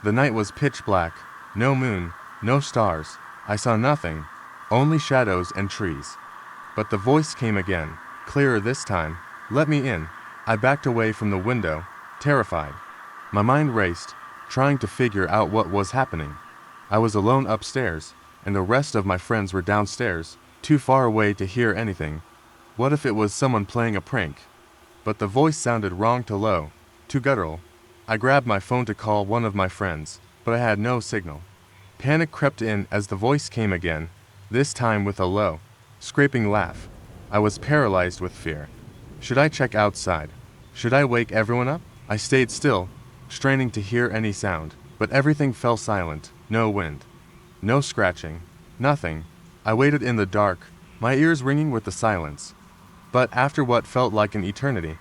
The night was pitch black, no moon, no stars. I saw nothing, only shadows and trees. But the voice came again, clearer this time. "Let me in." I backed away from the window, terrified. My mind raced, trying to figure out what was happening. I was alone upstairs, and the rest of my friends were downstairs, too far away to hear anything. What if it was someone playing a prank? But the voice sounded wrong, too low, too guttural. I grabbed my phone to call one of my friends, but I had no signal. Panic crept in as the voice came again, this time with a low, scraping laugh. I was paralyzed with fear. Should I check outside? Should I wake everyone up? I stayed still, straining to hear any sound, but everything fell silent. No wind, no scratching, nothing. I waited in the dark, my ears ringing with the silence. But after what felt like an eternity,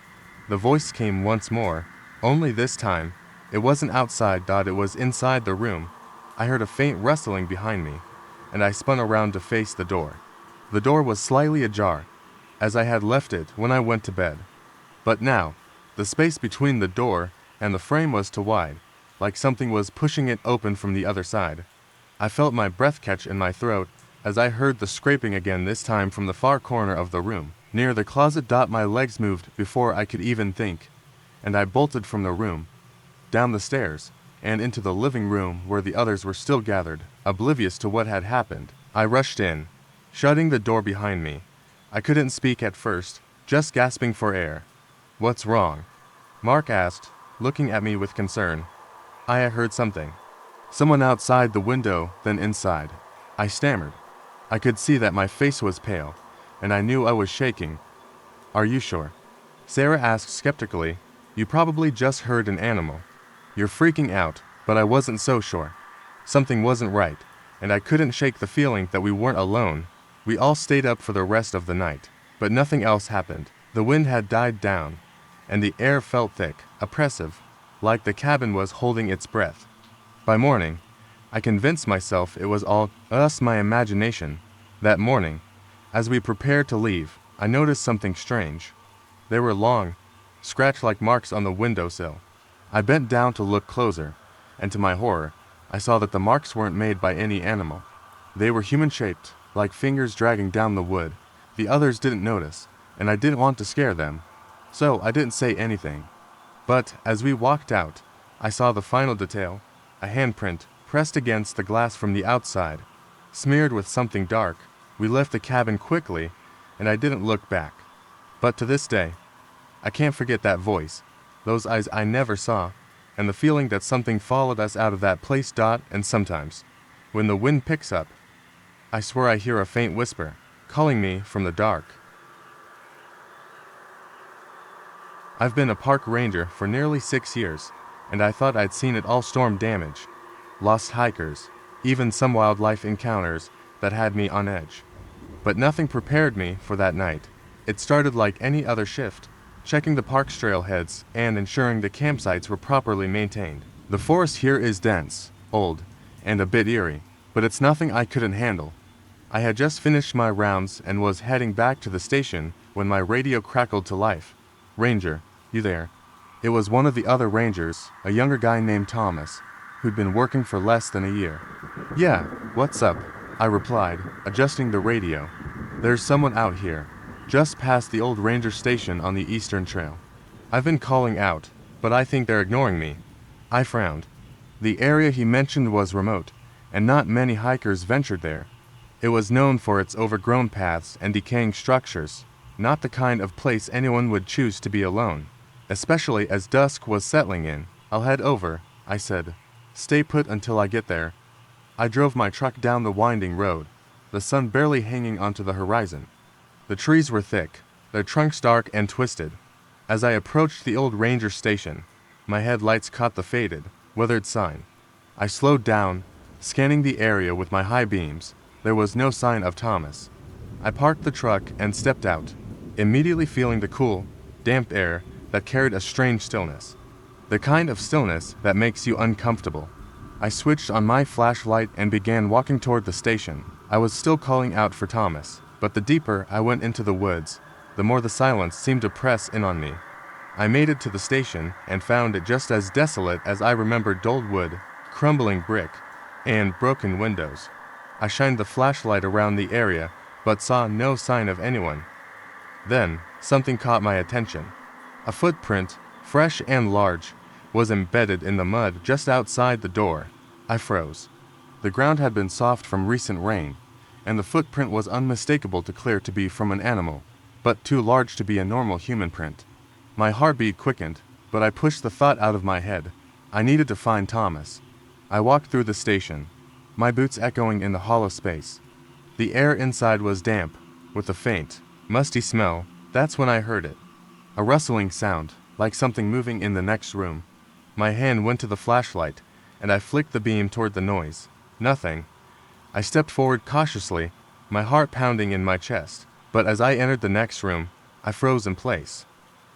the voice came once more, only this time, it wasn't outside. It was inside the room. I heard a faint rustling behind me, and I spun around to face the door. The door was slightly ajar, as I had left it when I went to bed. But now, the space between the door and the frame was too wide, like something was pushing it open from the other side. I felt my breath catch in my throat as I heard the scraping again, this time from the far corner of the room, near the closet. My legs moved before I could even think, and I bolted from the room, down the stairs, and into the living room where the others were still gathered, oblivious to what had happened. I rushed in, shutting the door behind me. I couldn't speak at first, just gasping for air. "What's wrong?" Mark asked, looking at me with concern. I had heard something. Someone outside the window, then inside. I stammered. I could see that my face was pale, and I knew I was shaking. "Are you sure?" Sarah asked skeptically. "You probably just heard an animal. You're freaking out," but I wasn't so sure. Something wasn't right, and I couldn't shake the feeling that we weren't alone. We all stayed up for the rest of the night, but nothing else happened. The wind had died down, and the air felt thick, oppressive, like the cabin was holding its breath. By morning, I convinced myself it was all my imagination. That morning, as we prepared to leave, I noticed something strange. There were long, scratch-like marks on the windowsill. I bent down to look closer, and to my horror, I saw that the marks weren't made by any animal. They were human-shaped, like fingers dragging down the wood. The others didn't notice, and I didn't want to scare them, so I didn't say anything. But as we walked out, I saw the final detail, a handprint pressed against the glass from the outside, smeared with something dark. We left the cabin quickly, and I didn't look back. But to this day, I can't forget that voice, those eyes I never saw, and the feeling that something followed us out of that place. And sometimes, when the wind picks up, I swear I hear a faint whisper, calling me from the dark. I've been a park ranger for nearly 6 years, and I thought I'd seen it all: storm damage, lost hikers, even some wildlife encounters that had me on edge. But nothing prepared me for that night. It started like any other shift, checking the park's trailheads and ensuring the campsites were properly maintained. The forest here is dense, old, and a bit eerie, but it's nothing I couldn't handle. I had just finished my rounds and was heading back to the station when my radio crackled to life. "Ranger, you there?" It was one of the other rangers, a younger guy named Thomas, who'd been working for less than a year. "Yeah, what's up?" I replied, adjusting the radio. "There's someone out here, just past the old ranger station on the Eastern Trail. I've been calling out, but I think they're ignoring me." I frowned. The area he mentioned was remote, and not many hikers ventured there. It was known for its overgrown paths and decaying structures, not the kind of place anyone would choose to be alone, especially as dusk was settling in. "I'll head over," I said. "Stay put until I get there." I drove my truck down the winding road, the sun barely hanging onto the horizon. The trees were thick, their trunks dark and twisted. As I approached the old ranger station, my headlights caught the faded, weathered sign. I slowed down, scanning the area with my high beams. There was no sign of Thomas. I parked the truck and stepped out, immediately feeling the cool, damp air that carried a strange stillness. The kind of stillness that makes you uncomfortable. I switched on my flashlight and began walking toward the station. I was still calling out for Thomas, but the deeper I went into the woods, the more the silence seemed to press in on me. I made it to the station and found it just as desolate as I remembered: dulled wood, crumbling brick, and broken windows. I shined the flashlight around the area, but saw no sign of anyone. Then, something caught my attention. A footprint, fresh and large, was embedded in the mud just outside the door. I froze. The ground had been soft from recent rain, and the footprint was unmistakable to clear to be from an animal, but too large to be a normal human print. My heartbeat quickened, but I pushed the thought out of my head. I needed to find Thomas. I walked through the station, my boots echoing in the hollow space. The air inside was damp, with a faint, musty smell. That's when I heard it. A rustling sound, like something moving in the next room. My hand went to the flashlight, and I flicked the beam toward the noise. Nothing. I stepped forward cautiously, my heart pounding in my chest. But as I entered the next room, I froze in place.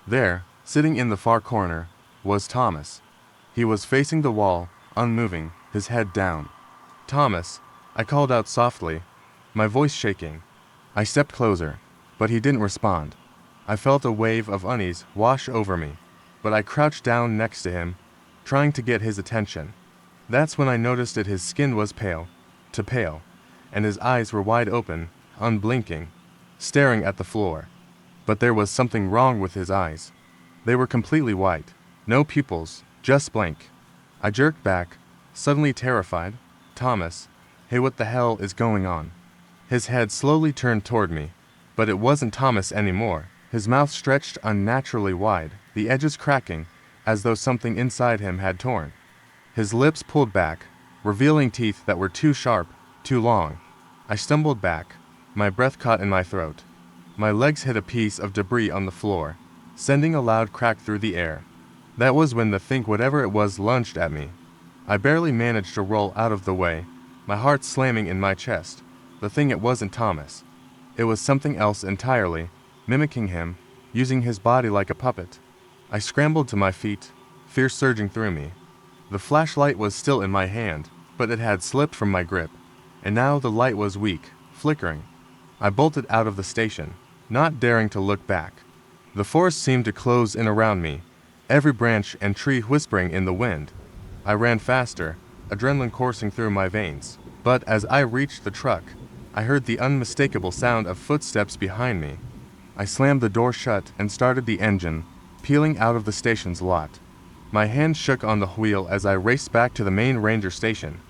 There, sitting in the far corner, was Thomas. He was facing the wall, unmoving, his head down. "Thomas," I called out softly, my voice shaking. I stepped closer, but he didn't respond. I felt a wave of unease wash over me, but I crouched down next to him, trying to get his attention. That's when I noticed that his skin was pale, and his eyes were wide open, unblinking, staring at the floor. But there was something wrong with his eyes. They were completely white, no pupils, just blank. I jerked back, suddenly terrified. "Thomas, hey, what the hell is going on?" His head slowly turned toward me, but it wasn't Thomas anymore. His mouth stretched unnaturally wide, the edges cracking, as though something inside him had torn. His lips pulled back, revealing teeth that were too sharp, too long. I stumbled back, my breath caught in my throat. My legs hit a piece of debris on the floor, sending a loud crack through the air. That was when the thing, whatever it was, lunged at me. I barely managed to roll out of the way, my heart slamming in my chest. The thing, it wasn't Thomas. It was something else entirely, mimicking him, using his body like a puppet. I scrambled to my feet, fear surging through me. The flashlight was still in my hand, but it had slipped from my grip, and now the light was weak, flickering. I bolted out of the station, not daring to look back. The forest seemed to close in around me, every branch and tree whispering in the wind. I ran faster, adrenaline coursing through my veins, but as I reached the truck, I heard the unmistakable sound of footsteps behind me. I slammed the door shut and started the engine, peeling out of the station's lot. My hand shook on the wheel as I raced back to the main ranger station.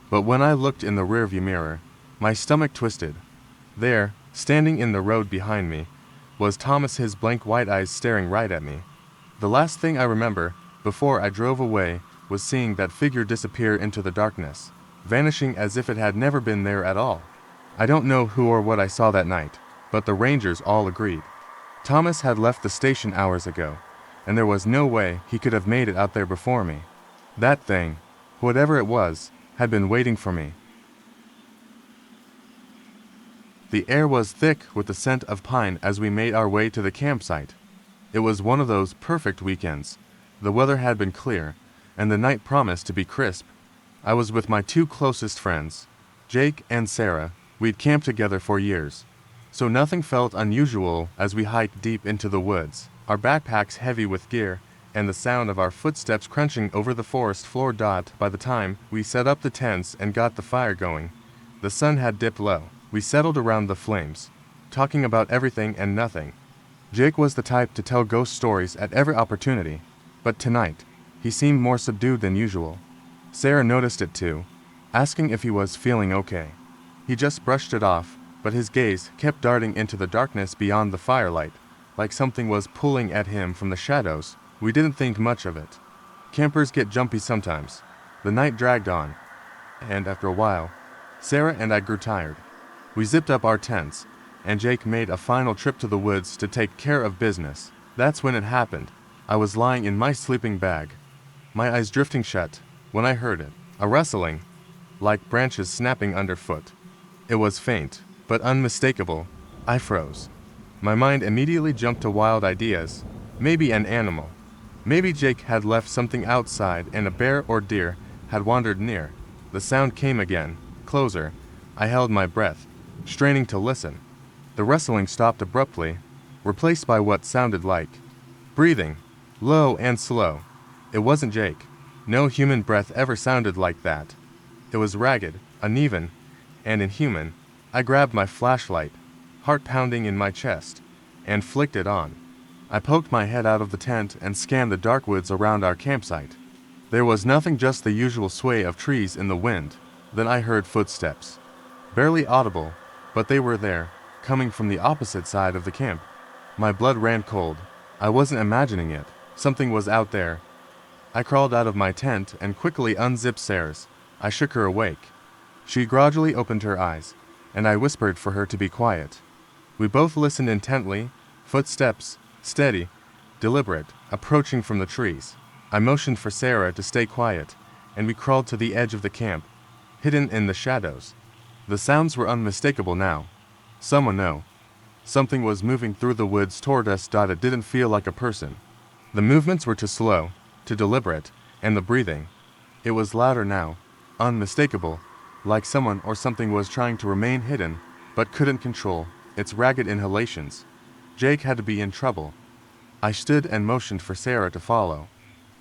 But when I looked in the rearview mirror, my stomach twisted. There, standing in the road behind me, was Thomas, his blank white eyes staring right at me. The last thing I remember, before I drove away, was seeing that figure disappear into the darkness, vanishing as if it had never been there at all. I don't know who or what I saw that night, but the rangers all agreed. Thomas had left the station hours ago, and there was no way he could have made it out there before me. That thing, whatever it was, had been waiting for me. The air was thick with the scent of pine as we made our way to the campsite. It was one of those perfect weekends. The weather had been clear, and the night promised to be crisp. I was with my two closest friends, Jake and Sarah, We'd camped together for years, so nothing felt unusual as we hiked deep into the woods, our backpacks heavy with gear, and the sound of our footsteps crunching over the forest floor. By the time we set up the tents and got the fire going, the sun had dipped low. We settled around the flames, talking about everything and nothing. Jake was the type to tell ghost stories at every opportunity, but tonight, he seemed more subdued than usual. Sarah noticed it too, asking if he was feeling okay. He just brushed it off, but his gaze kept darting into the darkness beyond the firelight, like something was pulling at him from the shadows. We didn't think much of it. Campers get jumpy sometimes. The night dragged on, and after a while, Sarah and I grew tired. We zipped up our tents, and Jake made a final trip to the woods to take care of business. That's when it happened. I was lying in my sleeping bag, my eyes drifting shut, when I heard it. A rustling, like branches snapping underfoot. It was faint, but unmistakable. I froze. My mind immediately jumped to wild ideas. Maybe an animal. Maybe Jake had left something outside and a bear or deer had wandered near. The sound came again, closer. I held my breath, straining to listen. The rustling stopped abruptly, replaced by what sounded like breathing, low and slow. It wasn't Jake. No human breath ever sounded like that. It was ragged, uneven, and inhuman. I grabbed my flashlight, heart pounding in my chest, and flicked it on. I poked my head out of the tent and scanned the dark woods around our campsite. There was nothing, just the usual sway of trees in the wind. Then I heard footsteps. Barely audible, but they were there, coming from the opposite side of the camp. My blood ran cold. I wasn't imagining it. Something was out there. I crawled out of my tent and quickly unzipped Sarah's. I shook her awake. She gradually opened her eyes, and I whispered for her to be quiet. We both listened intently, footsteps, steady, deliberate, approaching from the trees. I motioned for Sarah to stay quiet, and we crawled to the edge of the camp, hidden in the shadows. The sounds were unmistakable now. Someone knew. Something was moving through the woods toward us. It didn't feel like a person. The movements were too slow, too deliberate, and the breathing. It was louder now, unmistakable, like someone or something was trying to remain hidden, but couldn't control its ragged inhalations. Jake had to be in trouble. I stood and motioned for Sarah to follow.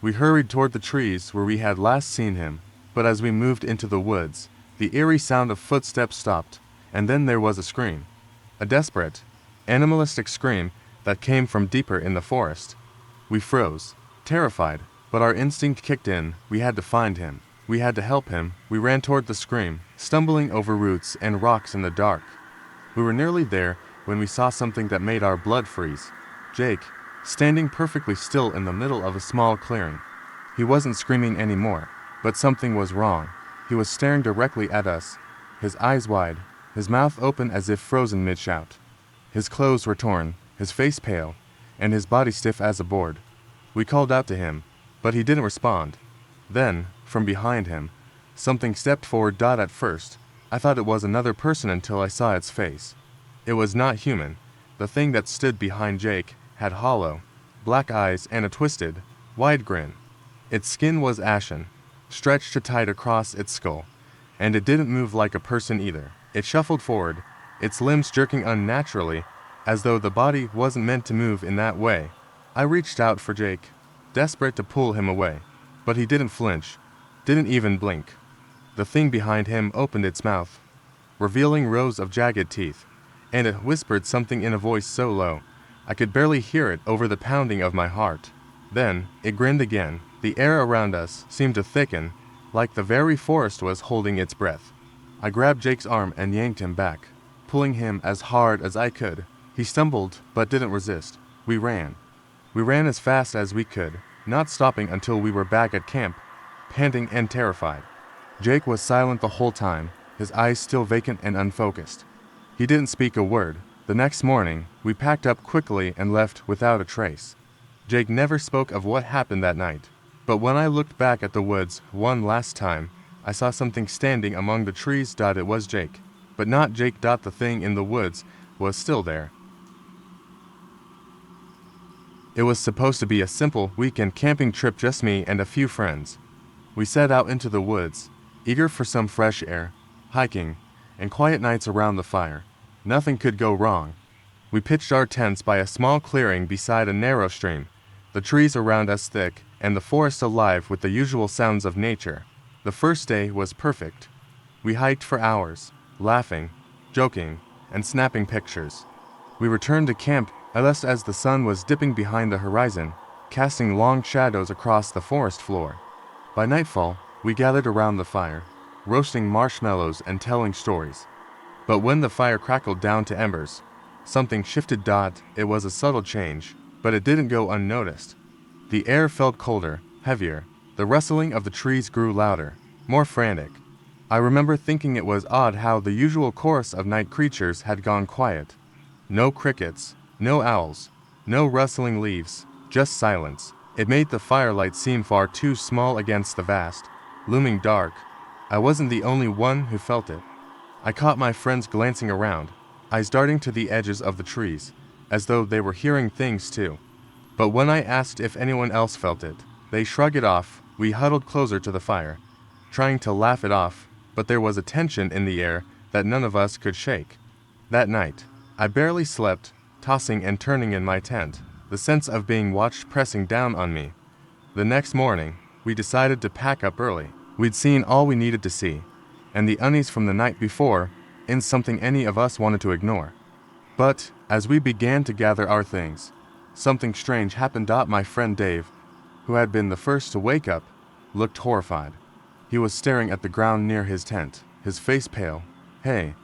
We hurried toward the trees where we had last seen him, but as we moved into the woods, the eerie sound of footsteps stopped, and then there was a scream. A desperate, animalistic scream that came from deeper in the forest. We froze, terrified, but our instinct kicked in. We had to find him. We had to help him. We ran toward the scream, stumbling over roots and rocks in the dark. We were nearly there when we saw something that made our blood freeze. Jake, standing perfectly still in the middle of a small clearing. He wasn't screaming anymore, but something was wrong. He was staring directly at us, his eyes wide, his mouth open as if frozen mid-shout. His clothes were torn, his face pale, and his body stiff as a board. We called out to him, but he didn't respond. Then, from behind him, something stepped forward. At first, I thought it was another person until I saw its face. It was not human. The thing that stood behind Jake had hollow, black eyes and a twisted, wide grin. Its skin was ashen, stretched tight across its skull, and it didn't move like a person either. It shuffled forward, its limbs jerking unnaturally, as though the body wasn't meant to move in that way. I reached out for Jake, desperate to pull him away, but he didn't flinch, didn't even blink. The thing behind him opened its mouth, revealing rows of jagged teeth, and it whispered something in a voice so low, I could barely hear it over the pounding of my heart. Then, it grinned again. The air around us seemed to thicken, like the very forest was holding its breath. I grabbed Jake's arm and yanked him back, pulling him as hard as I could. He stumbled, but didn't resist. We ran. We ran as fast as we could, not stopping until we were back at camp, panting and terrified. Jake was silent the whole time, his eyes still vacant and unfocused. He didn't speak a word. The next morning, we packed up quickly and left without a trace. Jake never spoke of what happened that night, but when I looked back at the woods one last time, I saw something standing among the trees. It was Jake, but not Jake. The thing in the woods was still there. It was supposed to be a simple weekend camping trip, just me and a few friends. We set out into the woods, eager for some fresh air, hiking, and quiet nights around the fire. Nothing could go wrong. We pitched our tents by a small clearing beside a narrow stream, the trees around us thick, and the forest alive with the usual sounds of nature. The first day was perfect. We hiked for hours, laughing, joking, and snapping pictures. We returned to camp just as the sun was dipping behind the horizon, casting long shadows across the forest floor. By nightfall, we gathered around the fire, roasting marshmallows and telling stories. But when the fire crackled down to embers, something shifted. It was a subtle change, but it didn't go unnoticed. The air felt colder, heavier. The rustling of the trees grew louder, more frantic. I remember thinking it was odd how the usual chorus of night creatures had gone quiet. No crickets, no owls, no rustling leaves, just silence. It made the firelight seem far too small against the vast, looming dark. I wasn't the only one who felt it. I caught my friends glancing around, eyes darting to the edges of the trees, as though they were hearing things too. But when I asked if anyone else felt it, they shrugged it off. We huddled closer to the fire, trying to laugh it off, but there was a tension in the air that none of us could shake. That night, I barely slept, tossing and turning in my tent, the sense of being watched pressing down on me. The next morning, we decided to pack up early. We'd seen all we needed to see, and the unease from the night before isn't something any of us wanted to ignore. But, as we began to gather our things, something strange happened. My friend Dave, who had been the first to wake up, looked horrified. He was staring at the ground near his tent, his face pale. "Hey,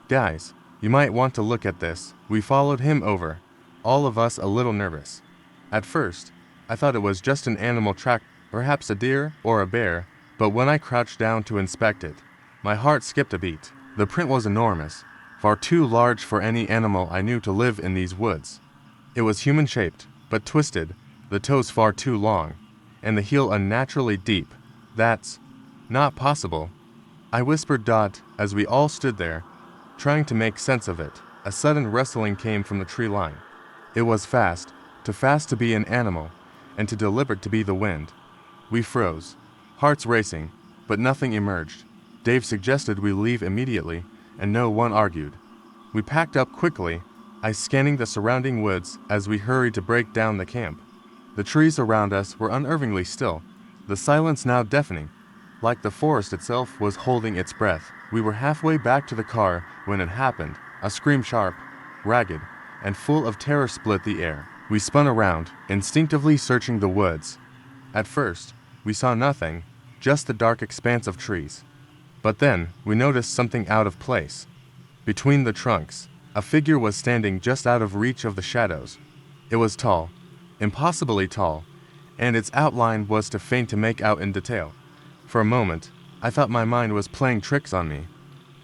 guys, you might want to look at this." We followed him over, all of us a little nervous. At first, I thought it was just an animal track, perhaps a deer or a bear, but when I crouched down to inspect it, my heart skipped a beat. The print was enormous, far too large for any animal I knew to live in these woods. It was human-shaped, but twisted, the toes far too long, and the heel unnaturally deep. "That's not possible," I whispered. As we all stood there, trying to make sense of it, a sudden rustling came from the tree line. It was fast to be an animal, and too deliberate to be the wind. We froze, hearts racing, but nothing emerged. Dave suggested we leave immediately, and no one argued. We packed up quickly, eyes scanning the surrounding woods as we hurried to break down the camp. The trees around us were unnervingly still, the silence now deafening, like the forest itself was holding its breath. We were halfway back to the car when it happened. A scream, sharp, ragged, and full of terror, split the air. We spun around, instinctively searching the woods. At first, we saw nothing, just the dark expanse of trees. But then, we noticed something out of place. Between the trunks, a figure was standing just out of reach of the shadows. It was tall, impossibly tall, and its outline was too faint to make out in detail. For a moment, I thought my mind was playing tricks on me.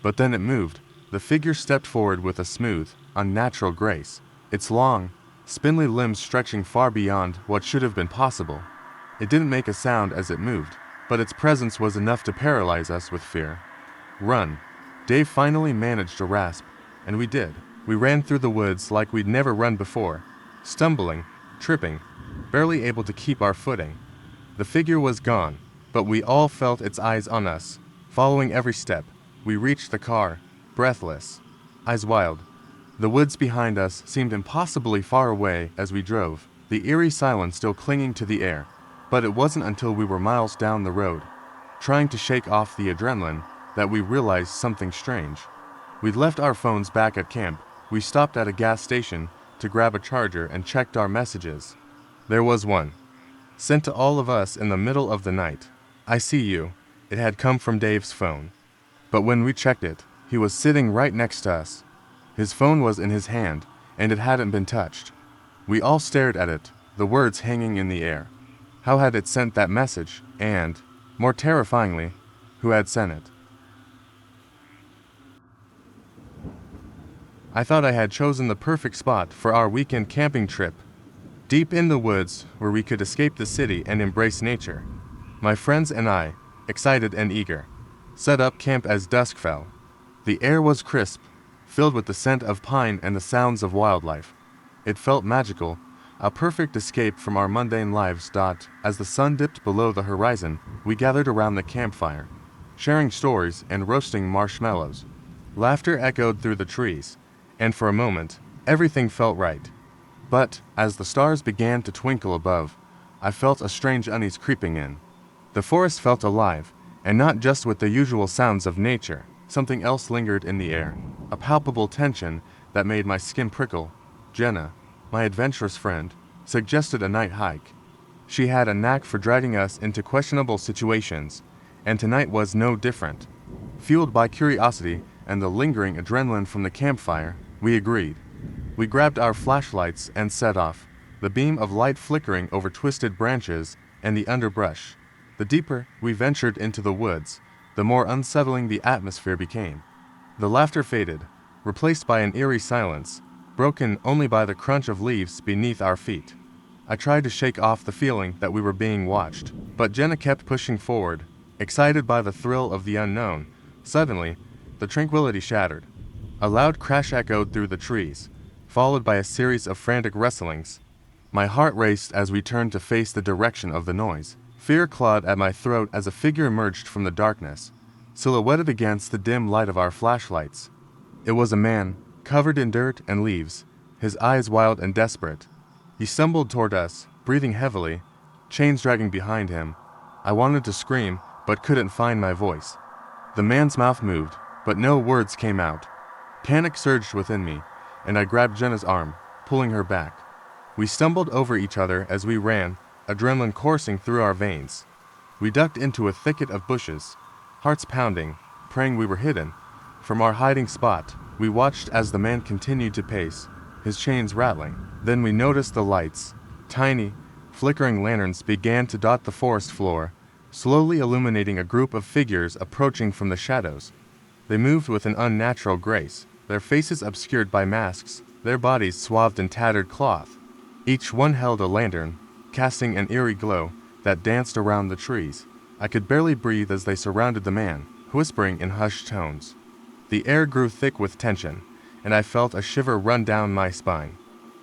But then it moved. The figure stepped forward with a smooth, unnatural grace, its long, spindly limbs stretching far beyond what should have been possible. It didn't make a sound as it moved, but its presence was enough to paralyze us with fear. "Run," Dave finally managed to rasp, and we did. We ran through the woods like we'd never run before, stumbling, tripping, barely able to keep our footing. The figure was gone, but we all felt its eyes on us. Following every step, we reached the car, breathless, eyes wild. The woods behind us seemed impossibly far away as we drove, the eerie silence still clinging to the air. But it wasn't until we were miles down the road, trying to shake off the adrenaline, that we realized something strange. We'd left our phones back at camp. We stopped at a gas station to grab a charger and checked our messages. There was one, sent to all of us in the middle of the night. "I see you." It had come from Dave's phone. But when we checked it, he was sitting right next to us. His phone was in his hand, and it hadn't been touched. We all stared at it, the words hanging in the air. How had it sent that message, and, more terrifyingly, who had sent it? I thought I had chosen the perfect spot for our weekend camping trip, deep in the woods where we could escape the city and embrace nature. My friends and I, excited and eager, set up camp as dusk fell. The air was crisp, filled with the scent of pine and the sounds of wildlife. It felt magical, a perfect escape from our mundane lives. As the sun dipped below the horizon, we gathered around the campfire, sharing stories and roasting marshmallows. Laughter echoed through the trees, and for a moment, everything felt right. But, as the stars began to twinkle above, I felt a strange unease creeping in. The forest felt alive, and not just with the usual sounds of nature. Something else lingered in the air, a palpable tension that made my skin prickle. Jenna, my adventurous friend, suggested a night hike. She had a knack for dragging us into questionable situations, and tonight was no different. Fueled by curiosity and the lingering adrenaline from the campfire, we agreed. We grabbed our flashlights and set off, the beam of light flickering over twisted branches and the underbrush. The deeper we ventured into the woods, the more unsettling the atmosphere became. The laughter faded, replaced by an eerie silence, broken only by the crunch of leaves beneath our feet. I tried to shake off the feeling that we were being watched, but Jenna kept pushing forward, excited by the thrill of the unknown. Suddenly, the tranquility shattered. A loud crash echoed through the trees, followed by a series of frantic wrestlings. My heart raced as we turned to face the direction of the noise. Fear clawed at my throat as a figure emerged from the darkness, silhouetted against the dim light of our flashlights. It was a man, covered in dirt and leaves, his eyes wild and desperate. He stumbled toward us, breathing heavily, chains dragging behind him. I wanted to scream, but couldn't find my voice. The man's mouth moved, but no words came out. Panic surged within me, and I grabbed Jenna's arm, pulling her back. We stumbled over each other as we ran, adrenaline coursing through our veins. We ducked into a thicket of bushes, hearts pounding, praying we were hidden. From our hiding spot, we watched as the man continued to pace, his chains rattling. Then we noticed the lights. Tiny, flickering lanterns began to dot the forest floor, slowly illuminating a group of figures approaching from the shadows. They moved with an unnatural grace, their faces obscured by masks, their bodies swathed in tattered cloth. Each one held a lantern, casting an eerie glow that danced around the trees. I could barely breathe as they surrounded the man, whispering in hushed tones. The air grew thick with tension, and I felt a shiver run down my spine.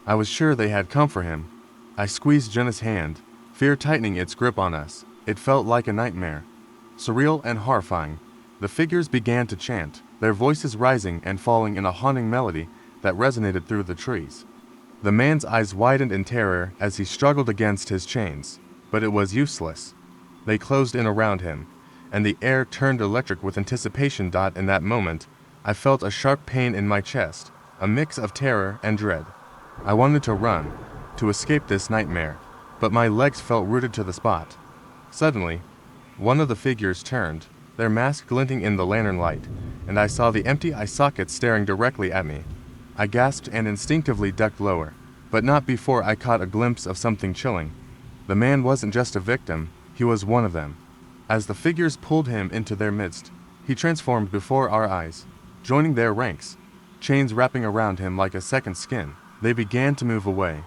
I was sure they had come for him. I squeezed Jenna's hand, fear tightening its grip on us. It felt like a nightmare, surreal and horrifying. The figures began to chant, their voices rising and falling in a haunting melody that resonated through the trees. The man's eyes widened in terror as he struggled against his chains, but it was useless. They closed in around him, and the air turned electric with anticipation. In that moment, I felt a sharp pain in my chest, a mix of terror and dread. I wanted to run, to escape this nightmare, but my legs felt rooted to the spot. Suddenly, one of the figures turned, their mask glinting in the lantern light, and I saw the empty eye sockets staring directly at me. I gasped and instinctively ducked lower, but not before I caught a glimpse of something chilling. The man wasn't just a victim, he was one of them. As the figures pulled him into their midst, he transformed before our eyes, joining their ranks, chains wrapping around him like a second skin. They began to move away,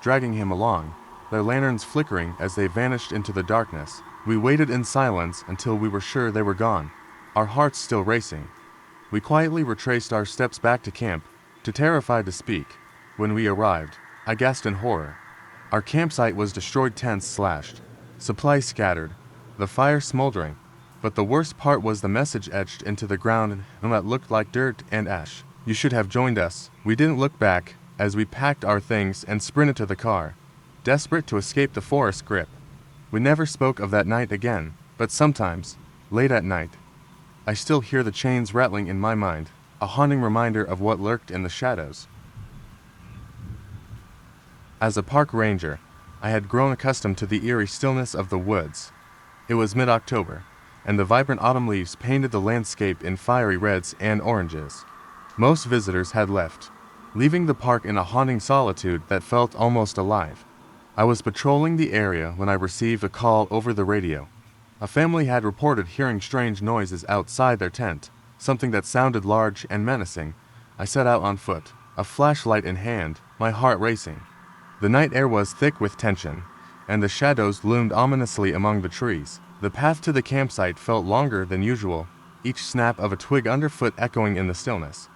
dragging him along, their lanterns flickering as they vanished into the darkness. We waited in silence until we were sure they were gone, our hearts still racing. We quietly retraced our steps back to camp, too terrified to speak. When we arrived, I gasped in horror. Our campsite was destroyed, tents slashed, supplies scattered, the fire smoldering. But the worst part was the message etched into the ground in what looked like dirt and ash. You should have joined us. We didn't look back as we packed our things and sprinted to the car, desperate to escape the forest grip. We never spoke of that night again, but sometimes, late at night, I still hear the chains rattling in my mind, a haunting reminder of what lurked in the shadows. As a park ranger, I had grown accustomed to the eerie stillness of the woods. It was mid-October, and the vibrant autumn leaves painted the landscape in fiery reds and oranges. Most visitors had left, leaving the park in a haunting solitude that felt almost alive. I was patrolling the area when I received a call over the radio. A family had reported hearing strange noises outside their tent, something that sounded large and menacing. I set out on foot, a flashlight in hand, my heart racing. The night air was thick with tension, and the shadows loomed ominously among the trees. The path to the campsite felt longer than usual, each snap of a twig underfoot echoing in the stillness.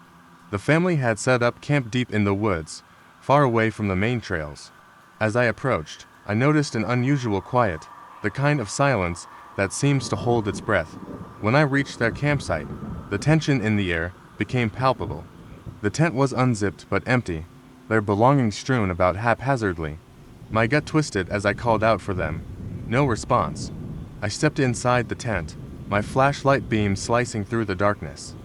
The family had set up camp deep in the woods, far away from the main trails. As I approached, I noticed an unusual quiet, the kind of silence that seems to hold its breath. When I reached their campsite, the tension in the air became palpable. The tent was unzipped but empty, their belongings strewn about haphazardly. My gut twisted as I called out for them. No response. I stepped inside the tent, my flashlight beam slicing through the darkness.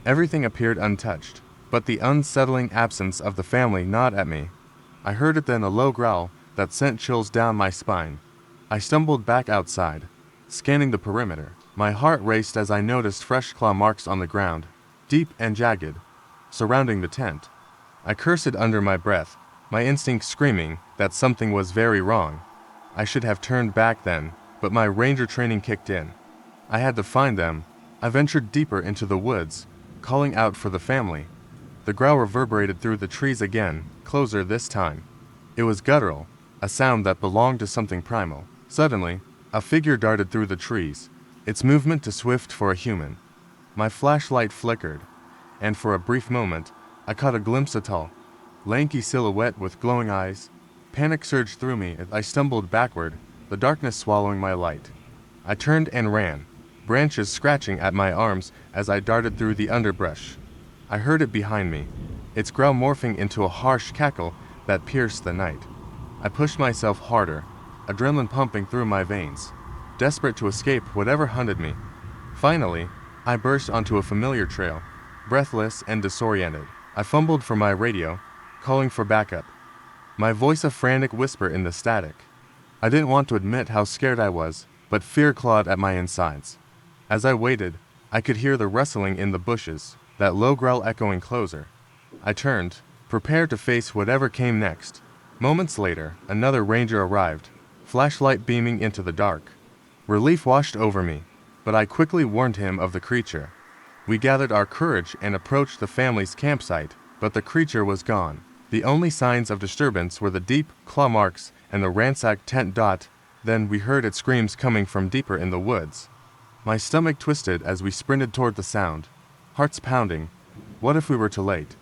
Everything appeared untouched, but the unsettling absence of the family gnawed at me. I heard it then, a low growl that sent chills down my spine. I stumbled back outside, scanning the perimeter. My heart raced as I noticed fresh claw marks on the ground, deep and jagged, surrounding the tent. I cursed under my breath, my instinct screaming that something was very wrong. I should have turned back then, but my ranger training kicked in. I had to find them. I ventured deeper into the woods, calling out for the family. The growl reverberated through the trees again, closer this time. It was guttural, a sound that belonged to something primal. Suddenly, a figure darted through the trees, its movement too swift for a human. My flashlight flickered, and for a brief moment, I caught a glimpse of a tall, lanky silhouette with glowing eyes. Panic surged through me as I stumbled backward, the darkness swallowing my light. I turned and ran, branches scratching at my arms as I darted through the underbrush. I heard it behind me, its growl morphing into a harsh cackle that pierced the night. I pushed myself harder, adrenaline pumping through my veins, desperate to escape whatever hunted me. Finally, I burst onto a familiar trail, breathless and disoriented. I fumbled for my radio, calling for backup, my voice a frantic whisper in the static. I didn't want to admit how scared I was, but fear clawed at my insides. As I waited, I could hear the rustling in the bushes, that low growl echoing closer. I turned, prepared to face whatever came next. Moments later, another ranger arrived, flashlight beaming into the dark. Relief washed over me, but I quickly warned him of the creature. We gathered our courage and approached the family's campsite, but the creature was gone. The only signs of disturbance were the deep claw marks and the ransacked tent. Then we heard its screams coming from deeper in the woods. My stomach twisted as we sprinted toward the sound, hearts pounding. What if we were too late?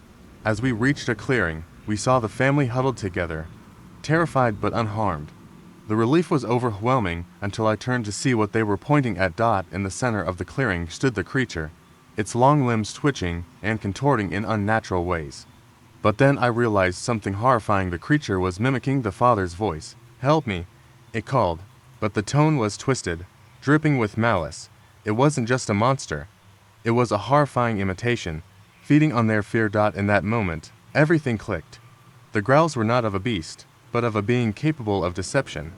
As we reached a clearing, we saw the family huddled together, terrified but unharmed. The relief was overwhelming until I turned to see what they were pointing at. In the center of the clearing stood the creature, its long limbs twitching and contorting in unnatural ways. But then I realized something horrifying. The creature was mimicking the father's voice. "Help me," it called, but the tone was twisted, dripping with malice. It wasn't just a monster. It was a horrifying imitation, feeding on their fear. In that moment, everything clicked. The growls were not of a beast, but of a being capable of deception.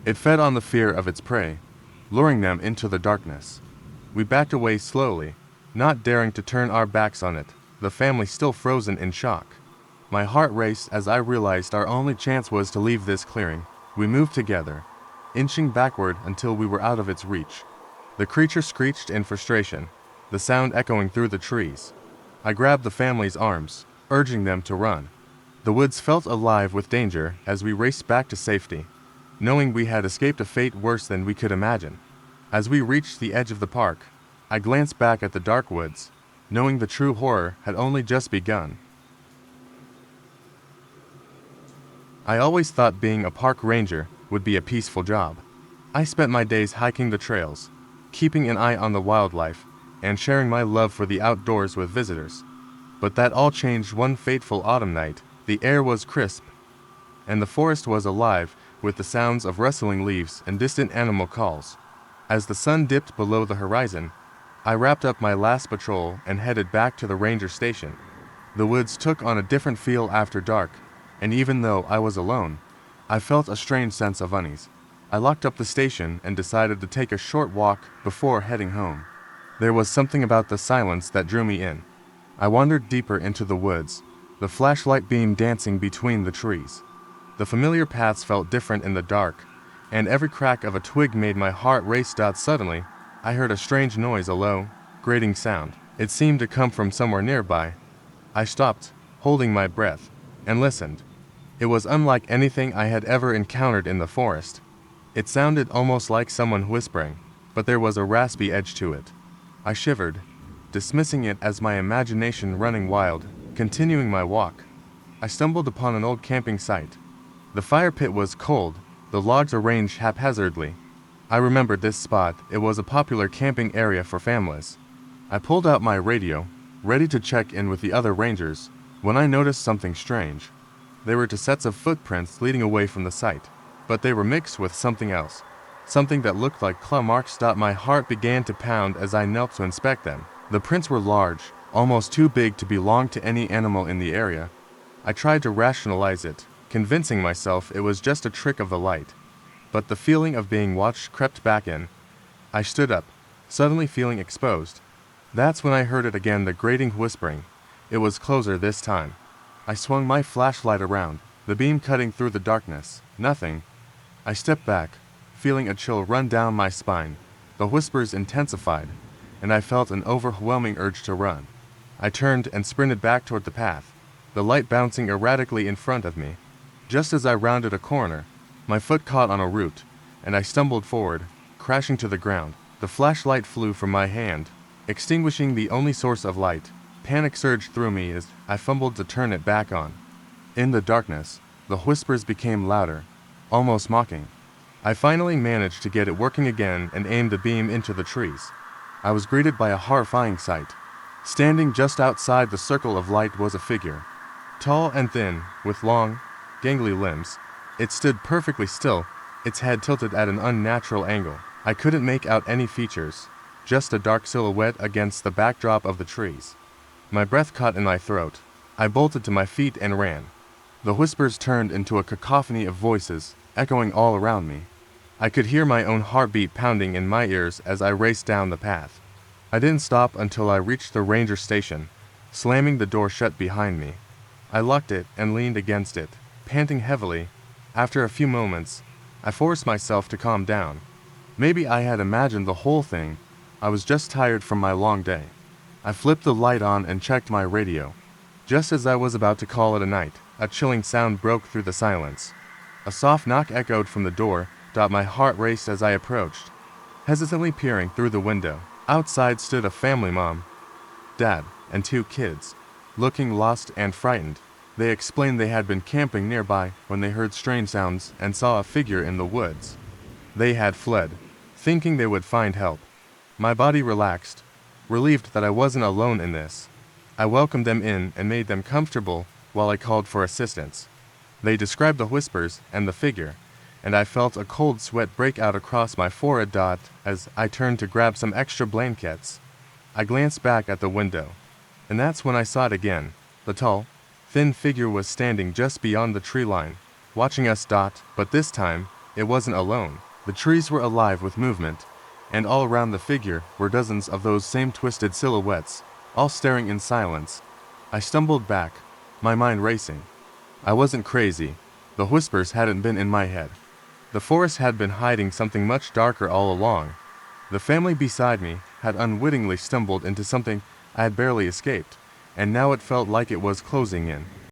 It fed on the fear of its prey, luring them into the darkness. We backed away slowly, not daring to turn our backs on it, the family still frozen in shock. My heart raced as I realized our only chance was to leave this clearing. We moved together, inching backward until we were out of its reach. The creature screeched in frustration, the sound echoing through the trees. I grabbed the family's arms, urging them to run. The woods felt alive with danger as we raced back to safety, knowing we had escaped a fate worse than we could imagine. As we reached the edge of the park, I glanced back at the dark woods, knowing the true horror had only just begun. I always thought being a park ranger would be a peaceful job. I spent my days hiking the trails, keeping an eye on the wildlife, and sharing my love for the outdoors with visitors. But that all changed one fateful autumn night. The air was crisp, and the forest was alive with the sounds of rustling leaves and distant animal calls. As the sun dipped below the horizon, I wrapped up my last patrol and headed back to the ranger station. The woods took on a different feel after dark, and even though I was alone, I felt a strange sense of unease. I locked up the station and decided to take a short walk before heading home. There was something about the silence that drew me in. I wandered deeper into the woods, the flashlight beam dancing between the trees. The familiar paths felt different in the dark, and every crack of a twig made my heart race. Suddenly, I heard a strange noise, a low, grating sound. It seemed to come from somewhere nearby. I stopped, holding my breath, and listened. It was unlike anything I had ever encountered in the forest. It sounded almost like someone whispering, but there was a raspy edge to it. I shivered, dismissing it as my imagination running wild, continuing my walk. I stumbled upon an old camping site. The fire pit was cold, the logs arranged haphazardly. I remembered this spot. It was a popular camping area for families. I pulled out my radio, ready to check in with the other rangers, when I noticed something strange. There were two sets of footprints leading away from the site, but they were mixed with something else, something that looked like claw marks. My heart began to pound as I knelt to inspect them. The prints were large, almost too big to belong to any animal in the area. I tried to rationalize it, convincing myself it was just a trick of the light. But the feeling of being watched crept back in. I stood up, suddenly feeling exposed. That's when I heard it again, the grating whispering. It was closer this time. I swung my flashlight around, the beam cutting through the darkness. Nothing. I stepped back, feeling a chill run down my spine. The whispers intensified, and I felt an overwhelming urge to run. I turned and sprinted back toward the path, the light bouncing erratically in front of me. Just as I rounded a corner, my foot caught on a root, and I stumbled forward, crashing to the ground. The flashlight flew from my hand, extinguishing the only source of light. Panic surged through me as I fumbled to turn it back on. In the darkness, the whispers became louder, almost mocking. I finally managed to get it working again and aimed the beam into the trees. I was greeted by a horrifying sight. Standing just outside the circle of light was a figure. Tall and thin, with long, gangly limbs. It stood perfectly still, its head tilted at an unnatural angle. I couldn't make out any features, just a dark silhouette against the backdrop of the trees. My breath caught in my throat. I bolted to my feet and ran. The whispers turned into a cacophony of voices, echoing all around me. I could hear my own heartbeat pounding in my ears as I raced down the path. I didn't stop until I reached the ranger station, slamming the door shut behind me. I locked it and leaned against it, panting heavily. After a few moments, I forced myself to calm down. Maybe I had imagined the whole thing. I was just tired from my long day. I flipped the light on and checked my radio. Just as I was about to call it a night, a chilling sound broke through the silence. A soft knock echoed from the door. My heart raced as I approached, hesitantly peering through the window. Outside stood a family: mom, dad, and two kids, looking lost and frightened. They explained they had been camping nearby when they heard strange sounds and saw a figure in the woods. They had fled, thinking they would find help. My body relaxed, relieved that I wasn't alone in this. I welcomed them in and made them comfortable while I called for assistance. They described the whispers and the figure, and I felt a cold sweat break out across my forehead. As I turned to grab some extra blankets, I glanced back at the window, and that's when I saw it again. The tall, thin figure was standing just beyond the tree line, watching us. But this time, it wasn't alone. The trees were alive with movement, and all around the figure were dozens of those same twisted silhouettes, all staring in silence. I stumbled back, my mind racing. I wasn't crazy. The whispers hadn't been in my head. The forest had been hiding something much darker all along. The family beside me had unwittingly stumbled into something I had barely escaped, and now it felt like it was closing in.